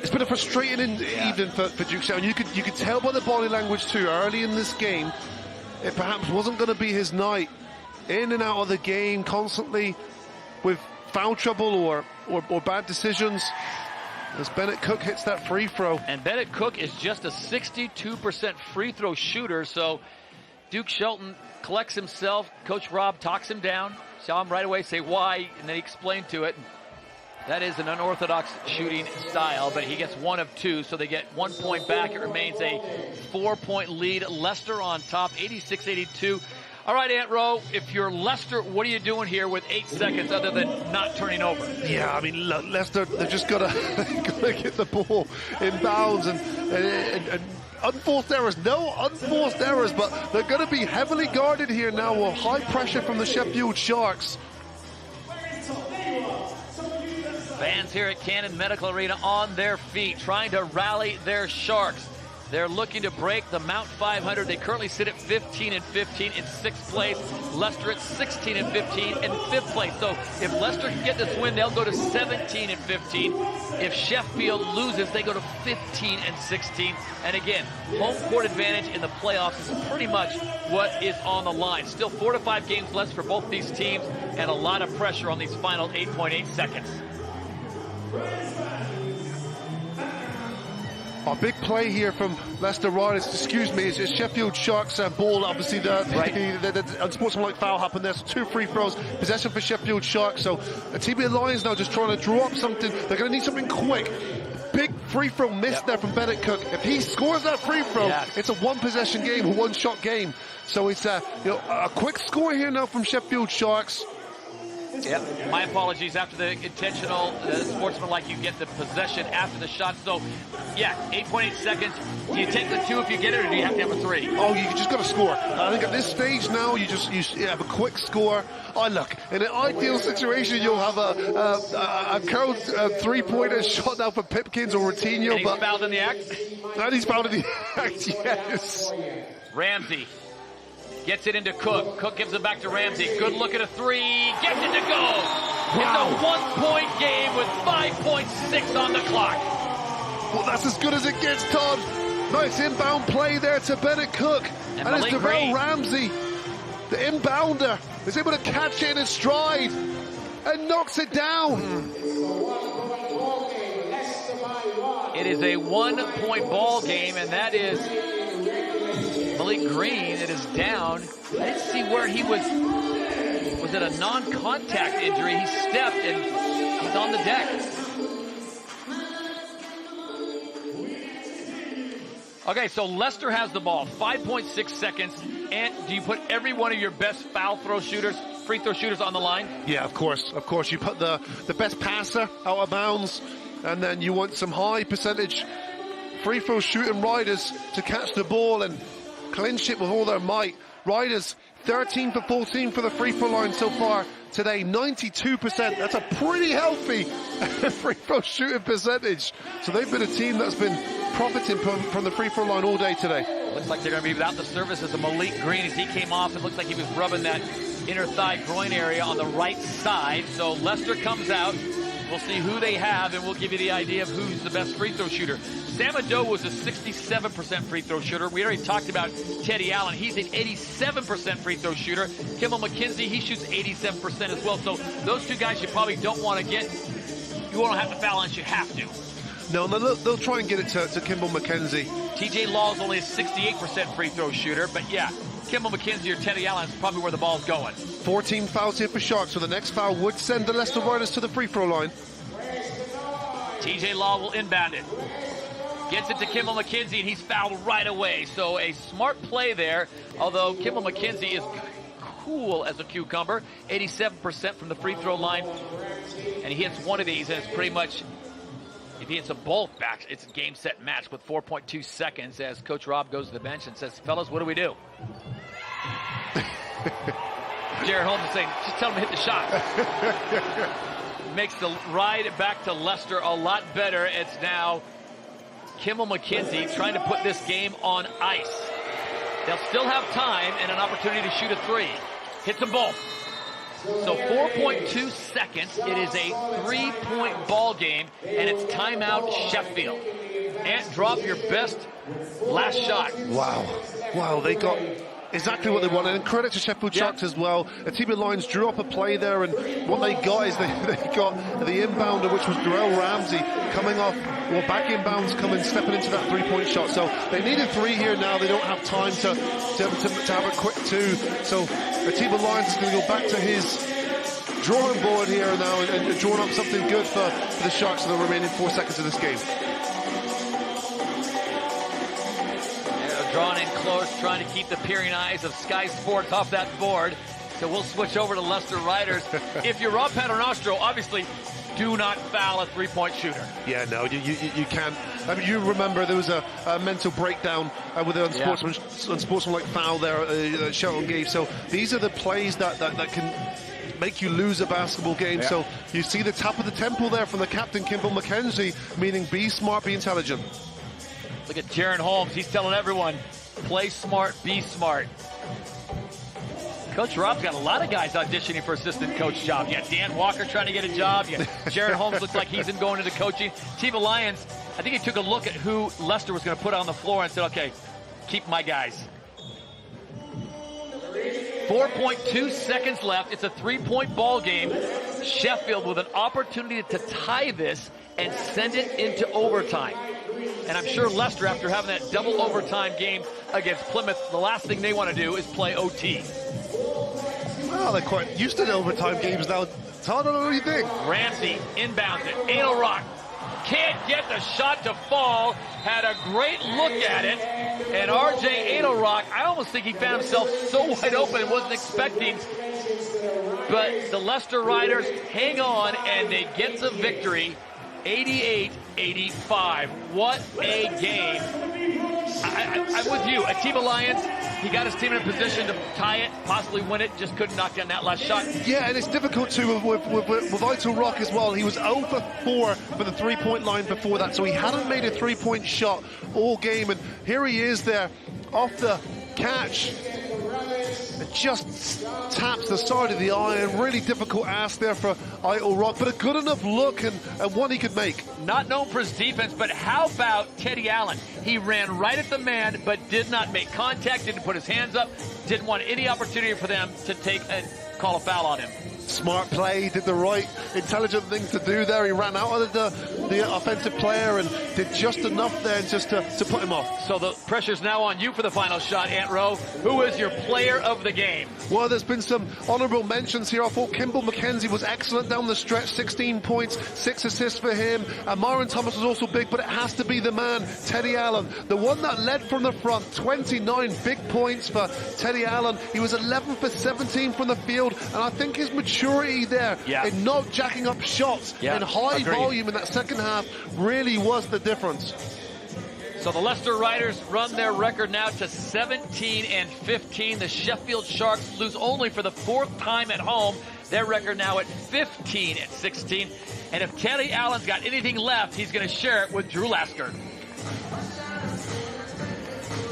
L: It's been a frustrating evening for Duke Shelton. You could tell by the body language too early in this game. It perhaps wasn't going to be his night. In and out of the game constantly with foul trouble or bad decisions. As Bennett Cook hits that free throw.
K: And Bennett Cook is just a 62% free throw shooter, so Duke Shelton collects himself. Coach Rob talks him down, Saw him right away say why, and then he explained to it. That is an unorthodox shooting style, but he gets 1 of 2, so they get 1 point back. It remains a 4-point lead. Leicester on top, 86-82. All right, Ant Rowe, if you're Leicester, what are you doing here with 8 seconds other than not turning over?
L: Yeah, I mean, look, Leicester, they've just got to get the ball in bounds and unforced errors. No unforced errors, but they're going to be heavily guarded here now with high pressure from the Sheffield Sharks.
K: Fans here at Cannon Medical Arena on their feet, trying to rally their Sharks. They're looking to break the Mount 500. They currently sit at 15-15 in 6th place. Leicester at 16-15 in 5th place. So if Leicester can get this win, they'll go to 17-15. If Sheffield loses, they go to 15-16. And again, home court advantage in the playoffs is pretty much what is on the line. Still 4 to 5 games left for both these teams, and a lot of pressure on these final 8.8 seconds.
L: A big play here from Leicester Riders, is Sheffield Sharks ball. Obviously, the unsportsmanlike foul happened there. So 2 free throws, possession for Sheffield Sharks. So the TB Lions now just trying to draw up something. They're going to need something quick. Big free throw missed there from Bennett Cook. If he scores that free throw, it's a 1-possession game, a 1-shot game. So it's a quick score here now from Sheffield Sharks.
K: Yep. My apologies. After the intentional sportsmanlike, you get the possession after the shot. So, yeah, 8.8 seconds. Do you take the 2 if you get it, or do you have to have a 3?
L: Oh, you just got to score. I think at this stage now, you have a quick score. Oh, look, in an ideal situation, you'll have a curled 3-pointer shot now for Pipkins or Routinho.
K: And he's fouled in the act?
L: And he's fouled in the act, yes.
K: Ramsey gets it into Cook. Cook gives it back to Ramsey. Good look at a 3. Gets it to go. Wow. It's a 1-point game with 5.6 on the clock.
L: Well, that's as good as it gets, Todd. Nice inbound play there to Bennett Cook. And it's Darrell Ramsey, the inbounder, is able to catch it in his stride and knocks it down.
K: It is a 1-point ball game, and that is Malik Green. It is down. I didn't see where he was. Was it a non-contact injury? He stepped and he's on the deck. Okay, so Leicester has the ball. 5.6 seconds. And do you put every one of your best free throw shooters on the line?
L: Yeah, of course. Of course. You put the best passer out of bounds, and then you want some high percentage free throw shooting riders to catch the ball and clinch it with all their might. Riders 13 for 14 for the free throw line so far today, 92%. That's a pretty healthy free throw shooting percentage. So they've been a team that's been profiting from the free throw line all day today.
K: Looks like they're going to be without the services of Malik Green as he came off. It looks like he was rubbing that inner thigh groin area on the right side. So Leicester comes out. We'll see who they have, and we'll give you the idea of who's the best free throw shooter. Sam Ado was a 67% free throw shooter. We already talked about Teddy Allen. He's an 87% free throw shooter. Kimball McKenzie, he shoots 87% as well. So those 2 guys you probably don't want to get. You won't have to foul unless you have to.
L: No, they'll try and get it to Kimball McKenzie.
K: TJ Law's only a 68% free throw shooter, but yeah, Kimball McKenzie or Teddy Allen is probably where the ball's going.
L: 14 fouls here for Sharks, so the next foul would send the Leicester Riders to the free throw line.
K: TJ Law will inbound it. Gets it to Kimball McKenzie, and he's fouled right away. So a smart play there, although Kimball McKenzie is cool as a cucumber. 87% from the free throw line. And he hits one of these, and it's pretty much, if he hits a both back, it's a game, set, match with 4.2 seconds as Coach Rob goes to the bench and says, fellas, what do we do? Jared Holmes is saying, just tell him to hit the shot. Makes the ride back to Leicester a lot better. It's now Kimball McKenzie trying to put this game on ice. They'll still have time and an opportunity to shoot a 3. Hits them both. So 4.2 seconds. It is a 3-point ball game, and it's timeout Sheffield. And drop your best last shot.
L: Wow, they got exactly what they wanted, and credit to Sheffield Sharks as well. The team of Lions drew up a play there, and what they got is they got the inbounder, which was Darrell Ramsey, coming off, or back inbounds, stepping into that 3-point shot. So they needed 3 here now. They don't have time to have a quick 2. So the team of Lions is going to go back to his drawing board here now and drawing up something good for the Sharks in the remaining 4 seconds of this game.
K: They're drawn in close, trying to keep the peering eyes of Sky Sports off that board. So we'll switch over to Leicester Riders. If you're Rob Paternostro, obviously, do not foul a three-point shooter.
L: Yeah, no, you can't. I mean, you remember there was a mental breakdown with the unsportsmanlike foul there that Shelton gave. So these are the plays that can make you lose a basketball game. Yeah. So you see the tap of the temple there from the captain, Kimball McKenzie, meaning be smart, be intelligent.
K: Look at Jaron Holmes. He's telling everyone, play smart, be smart. Coach Rob's got a lot of guys auditioning for assistant coach job. You got Dan Walker trying to get a job. Jaron Holmes looks like he's going into coaching. Team Alliance, I think he took a look at who Leicester was going to put on the floor and said, okay, keep my guys. 4.2 seconds left. It's a three-point ball game. Sheffield with an opportunity to tie this and send it into overtime. And I'm sure Leicester, after having that double overtime game against Plymouth, the last thing they want to do is play OT.
L: Well, they're quite used to the overtime games now. Todd, what do you think?
K: Ramsey inbounds it. Edelrock can't get the shot to fall. Had a great look at it. And R.J. Edelrock, I almost think he found himself so wide open and wasn't expecting. But the Leicester Riders hang on, and they get the victory. 88-85. What a game. I'm with you. A Team Alliance, he got his team in a position to tie it, possibly win it, just couldn't knock down that last shot.
L: Yeah, and it's difficult too with Vital Rock as well. He was 0 for 4 for the three-point line before that, so he hadn't made a three-point shot all game, and here he is there off the catch. It just taps the side of the iron. Really difficult ask there for Vital Rock, but a good enough look and one he could make.
K: Not known for his defense, but how about Teddy Allen? He ran right at the man, but did not make contact, didn't put his hands up, didn't want any opportunity for them to take and call a foul on him.
L: Smart play, did the right intelligent thing to do there. He ran out of the offensive player and did just enough there just to put him off.
K: So the pressure's now on you for the final shot, Ant Rowe. Who is your player of the game?
L: Well, there's been some honourable mentions here. I thought Kimball McKenzie was excellent down the stretch, 16 points, 6 assists for him. And Myron Thomas was also big, but it has to be the man, Teddy Allen. The one that led from the front, 29 big points for Teddy Allen. He was 11 for 17 from the field, and I think his maturity there in not jacking up shots in high volume in that second half really was the difference.
K: So the Leicester Riders run their record now to 17-15. The Sheffield Sharks lose only for the 4th time at home. Their record now at 15-16. And if Teddy Allen's got anything left, he's going to share it with Drew Lasker.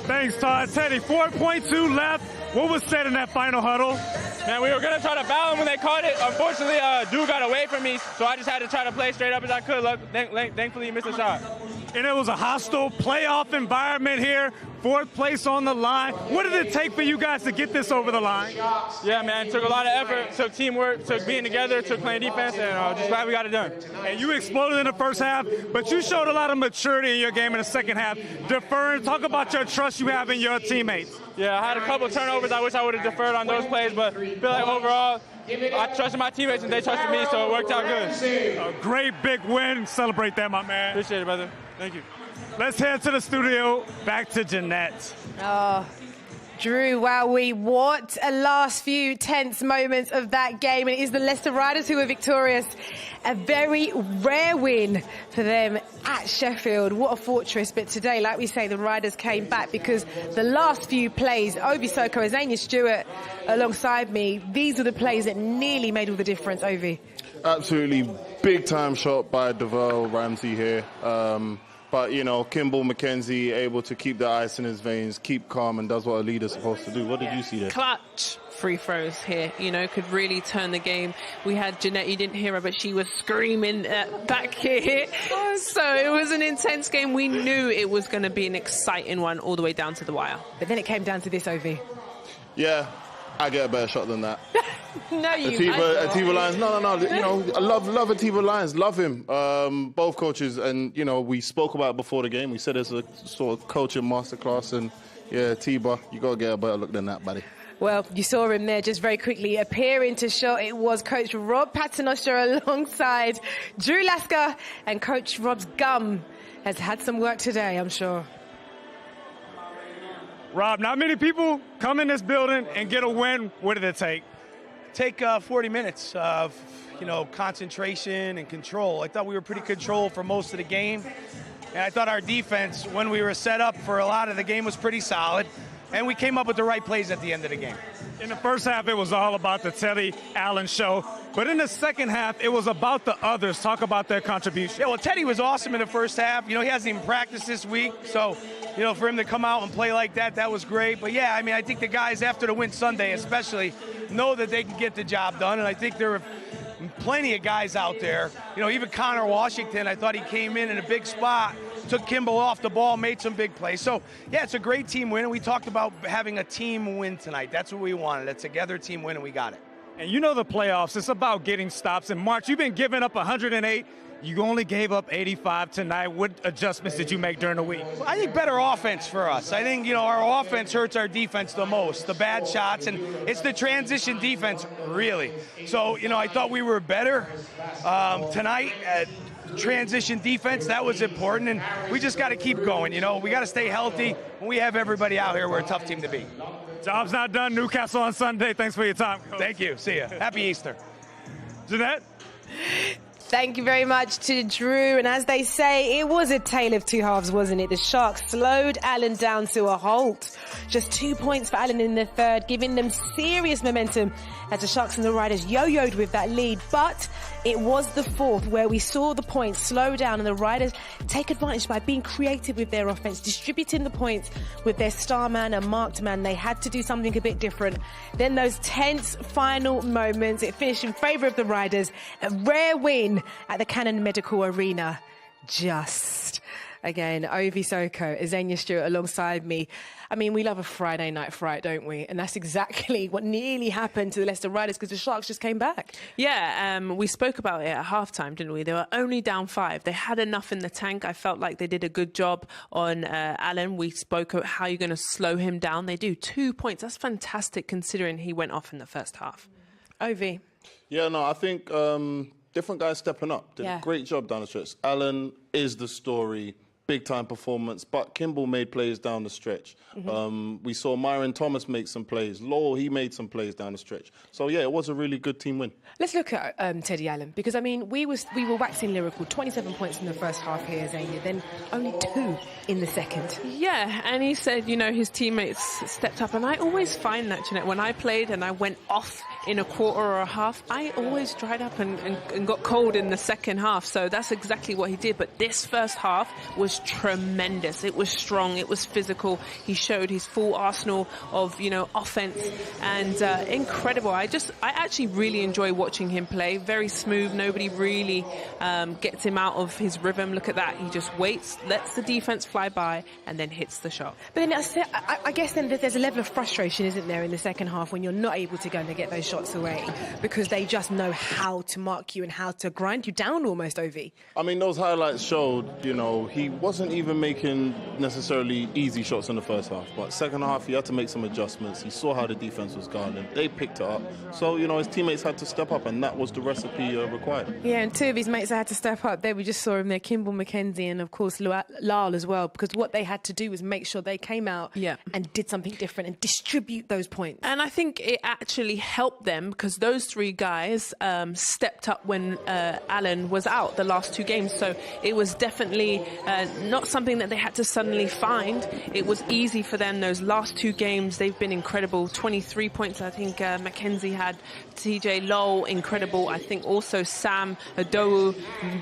H: Thanks, Todd. Teddy, 4.2 left. What was said in that final huddle?
N: Man, we were going to try to foul him when they caught it. Unfortunately, Drew got away from me, so I just had to try to play straight up as I could. Thankfully, he missed a shot.
H: And it was a hostile playoff environment here. 4th place on the line. What did it take for you guys to get this over the line?
N: Yeah, man, it took a lot of effort, took teamwork, took being together, took playing defense, and just glad we got it done.
H: And you exploded in the first half, but you showed a lot of maturity in your game in the second half. Deferring, talk about your trust you have in your teammates.
N: Yeah, I had a couple of turnovers. I wish I would have deferred on those plays, but I feel like overall, I trusted my teammates and they trusted me, so it worked out good.
H: A great big win. Celebrate that, my man.
N: Appreciate it, brother. Thank you.
H: Let's head to the studio. Back to Jeanette.
B: Oh, Drew, wowee, what a last few tense moments of that game. And it is the Leicester Riders who were victorious. A very rare win for them at Sheffield. What a fortress. But today, like we say, the Riders came back because the last few plays, Ovi Soko, Azania Stewart alongside me, these were the plays that nearly made all the difference, Ovi.
G: Absolutely big time shot by DeVoe Ramsey here. But, you know, Kimball McKenzie able to keep the ice in his veins, keep calm, and does what a leader's supposed to do. What did you see there?
F: Clutch free throws here, you know, could really turn the game. We had Jeanette, you didn't hear her, but she was screaming back here. So it was an intense game. We knew it was going to be an exciting one all the way down to the wire.
B: But then it came down to this, Ovi.
G: Yeah, I get a better shot than that.
B: No, you
G: Atiba Lyons. No. You know, I love Atiba Lyons. Love him. Both coaches, and you know, we spoke about it before the game. We said it's a sort of coaching masterclass, and yeah, Atiba, you gotta get a better look than that, buddy.
B: Well, you saw him there just very quickly appearing to shot. It was Coach Rob Paternoster alongside Drew Lasker, and Coach Rob's gum has had some work today, I'm sure.
H: Rob, not many people come in this building and get a win. What did it take?
J: Take 40 minutes of, concentration and control. I thought we were pretty controlled for most of the game. And I thought our defense, when we were set up for a lot of the game, was pretty solid. And we came up with the right plays at the end of the game.
H: In the first half, it was all about the Teddy Allen show. But in the second half, it was about the others. Talk about their contribution.
J: Yeah, well, Teddy was awesome in the first half. He hasn't even practiced this week. So, for him to come out and play like that, that was great. But, yeah, I think the guys, after the win Sunday especially, know that they can get the job done. And I think there were plenty of guys out there. Even Connor Washington, I thought he came in a big spot, took Kimball off the ball, made some big plays. So, yeah, it's a great team win, and we talked about having a team win tonight. That's what we wanted, a together team win, and we got it.
H: And the playoffs, it's about getting stops. In March, you've been giving up 108. You only gave up 85 tonight. What adjustments did you make during the week?
J: I think better offense for us. I think, our offense hurts our defense the most, the bad shots, and it's the transition defense, really. So, I thought we were better tonight at transition defense. That was important, and we just got to keep going. We got to stay healthy. When we have everybody out here, we're a tough team to beat.
H: Job's not done. Newcastle on Sunday. Thanks for your time, Coach.
J: Thank you. See ya. Happy Easter.
H: Jeanette?
B: Thank you very much to Drew. And as they say, it was a tale of two halves, wasn't it? The Sharks slowed Allen down to a halt. Just 2 points for Allen in the third, giving them serious momentum as the Sharks and the Riders yo-yoed with that lead. But it was the fourth where we saw the points slow down and the Riders take advantage by being creative with their offense, distributing the points with their star man and marked man. They had to do something a bit different. Then those tense final moments, it finished in favour of the Riders. A rare win at the Cannon Medical Arena. Again, Ovi Soko, Azania Stewart alongside me. We love a Friday night fright, don't we? And that's exactly what nearly happened to the Leicester Riders because the Sharks just came back.
F: Yeah, we spoke about it at halftime, didn't we? They were only down 5. They had enough in the tank. I felt like they did a good job on Allen. We spoke about how you're going to slow him down. They do 2 points. That's fantastic considering he went off in the first half.
B: Ovi.
G: Yeah, no, I think different guys stepping up. Did a great job down the stretch. Allen is the story. Big-time performance, but Kimball made plays down the stretch. We saw Myron Thomas make some plays. Lowell, he made some plays down the stretch. So, yeah, it was a really good team win.
B: Let's look at Teddy Allen, because, we were waxing lyrical. 27 points in the first half here, Zania, then only 2 in the second.
F: Yeah, and he said, his teammates stepped up, and I always find that, Jeanette, when I played and I went off in a quarter or a half, I always dried up and got cold in the second half. So that's exactly what he did. But this first half was tremendous. It was strong. It was physical. He showed his full arsenal of, offense and incredible. I actually really enjoy watching him play. Very smooth. Nobody really gets him out of his rhythm. Look at that. He just waits, lets the defense fly by and then hits the shot.
B: But then I guess then there's a level of frustration, isn't there, in the second half when you're not able to go and get those shots away because they just know how to mark you and how to grind you down almost, Ovi.
G: Those highlights showed, he wasn't even making necessarily easy shots in the first half, but second half he had to make some adjustments. He saw how the defense was guarding. They picked it up. So, his teammates had to step up, and that was the recipe required.
B: Yeah, and 2 of his mates had to step up there. We just saw him there, Kimball McKenzie and, of course, Lyle as well, because what they had to do was make sure they came out and did something different and distribute those points.
F: And I think it actually helped them because those 3 guys stepped up when Allen was out the last 2 games. So it was definitely not something that they had to suddenly find. It was easy for them. Those last 2 games, they've been incredible. 23 points, I think Mackenzie had. TJ Lowell, incredible. I think also Sam Adowu,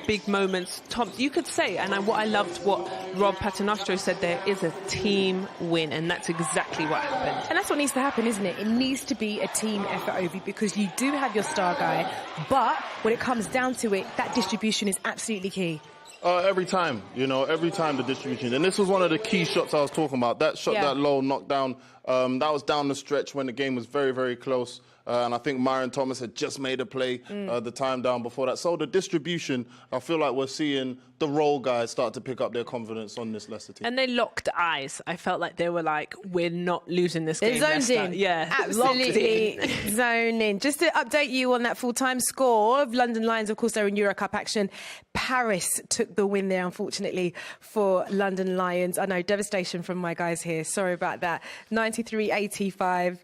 F: big moments. Tom, you could say, and what I loved what Rob Paternoster said there, is a team win, and that's exactly what happened.
B: And that's what needs to happen, isn't it? It needs to be a team effort, Ovi, because you do have your star guy, but when it comes down to it, that distribution is absolutely key.
G: Every time the distribution. And this was one of the key shots I was talking about. That shot that Lowell knocked down That was down the stretch when the game was very, very close. And I think Myron Thomas had just made a play the time down before that. So the distribution, I feel like we're seeing the role guys start to pick up their confidence on this Leicester team.
F: And they locked eyes. I felt like they were like, we're not losing this game.
B: They're zoned in.
F: Yeah,
B: Absolutely zoned in. Just to update you on that full-time score of London Lions, of course, they're in Euro Cup action. Paris took the win there, unfortunately, for London Lions. I know, devastation from my guys here. Sorry about that. 93-85.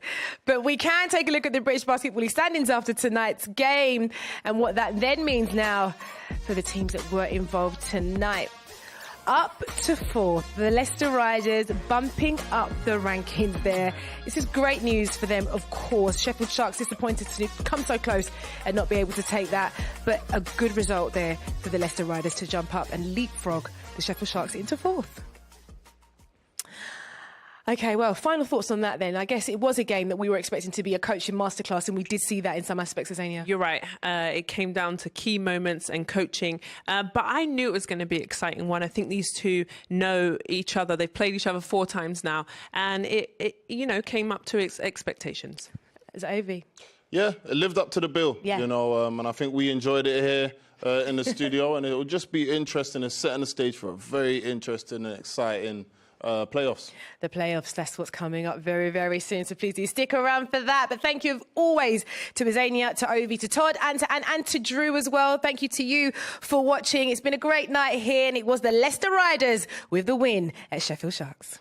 B: But we can take a look at the British Basketball League standings after tonight's game and what that then means now for the teams that were involved tonight. Up to fourth, the Leicester Riders bumping up the rankings there. This is great news for them, of course. Sheffield Sharks disappointed to come so close and not be able to take that, but a good result there for the Leicester Riders to jump up and leapfrog the Sheffield Sharks into fourth. Okay, well, final thoughts on that then. I guess it was a game that we were expecting to be a coaching masterclass, and we did see that in some aspects, Azania.
F: You're right. It came down to key moments and coaching. But I knew it was going to be an exciting one. I think these two know each other. They've played each other 4 times now. And it came up to its expectations.
B: Is that Ovi?
G: Yeah, it lived up to the bill, and I think we enjoyed it here in the studio. And it will just be interesting and setting the stage for a very interesting and exciting playoffs.
B: The playoffs, that's what's coming up very, very soon. So please do stick around for that. But thank you, as always, to Azania, to Ovi, to Todd, and to Anne, and to Drew as well. Thank you to you for watching. It's been a great night here, and it was the Leicester Riders with the win at Sheffield Sharks.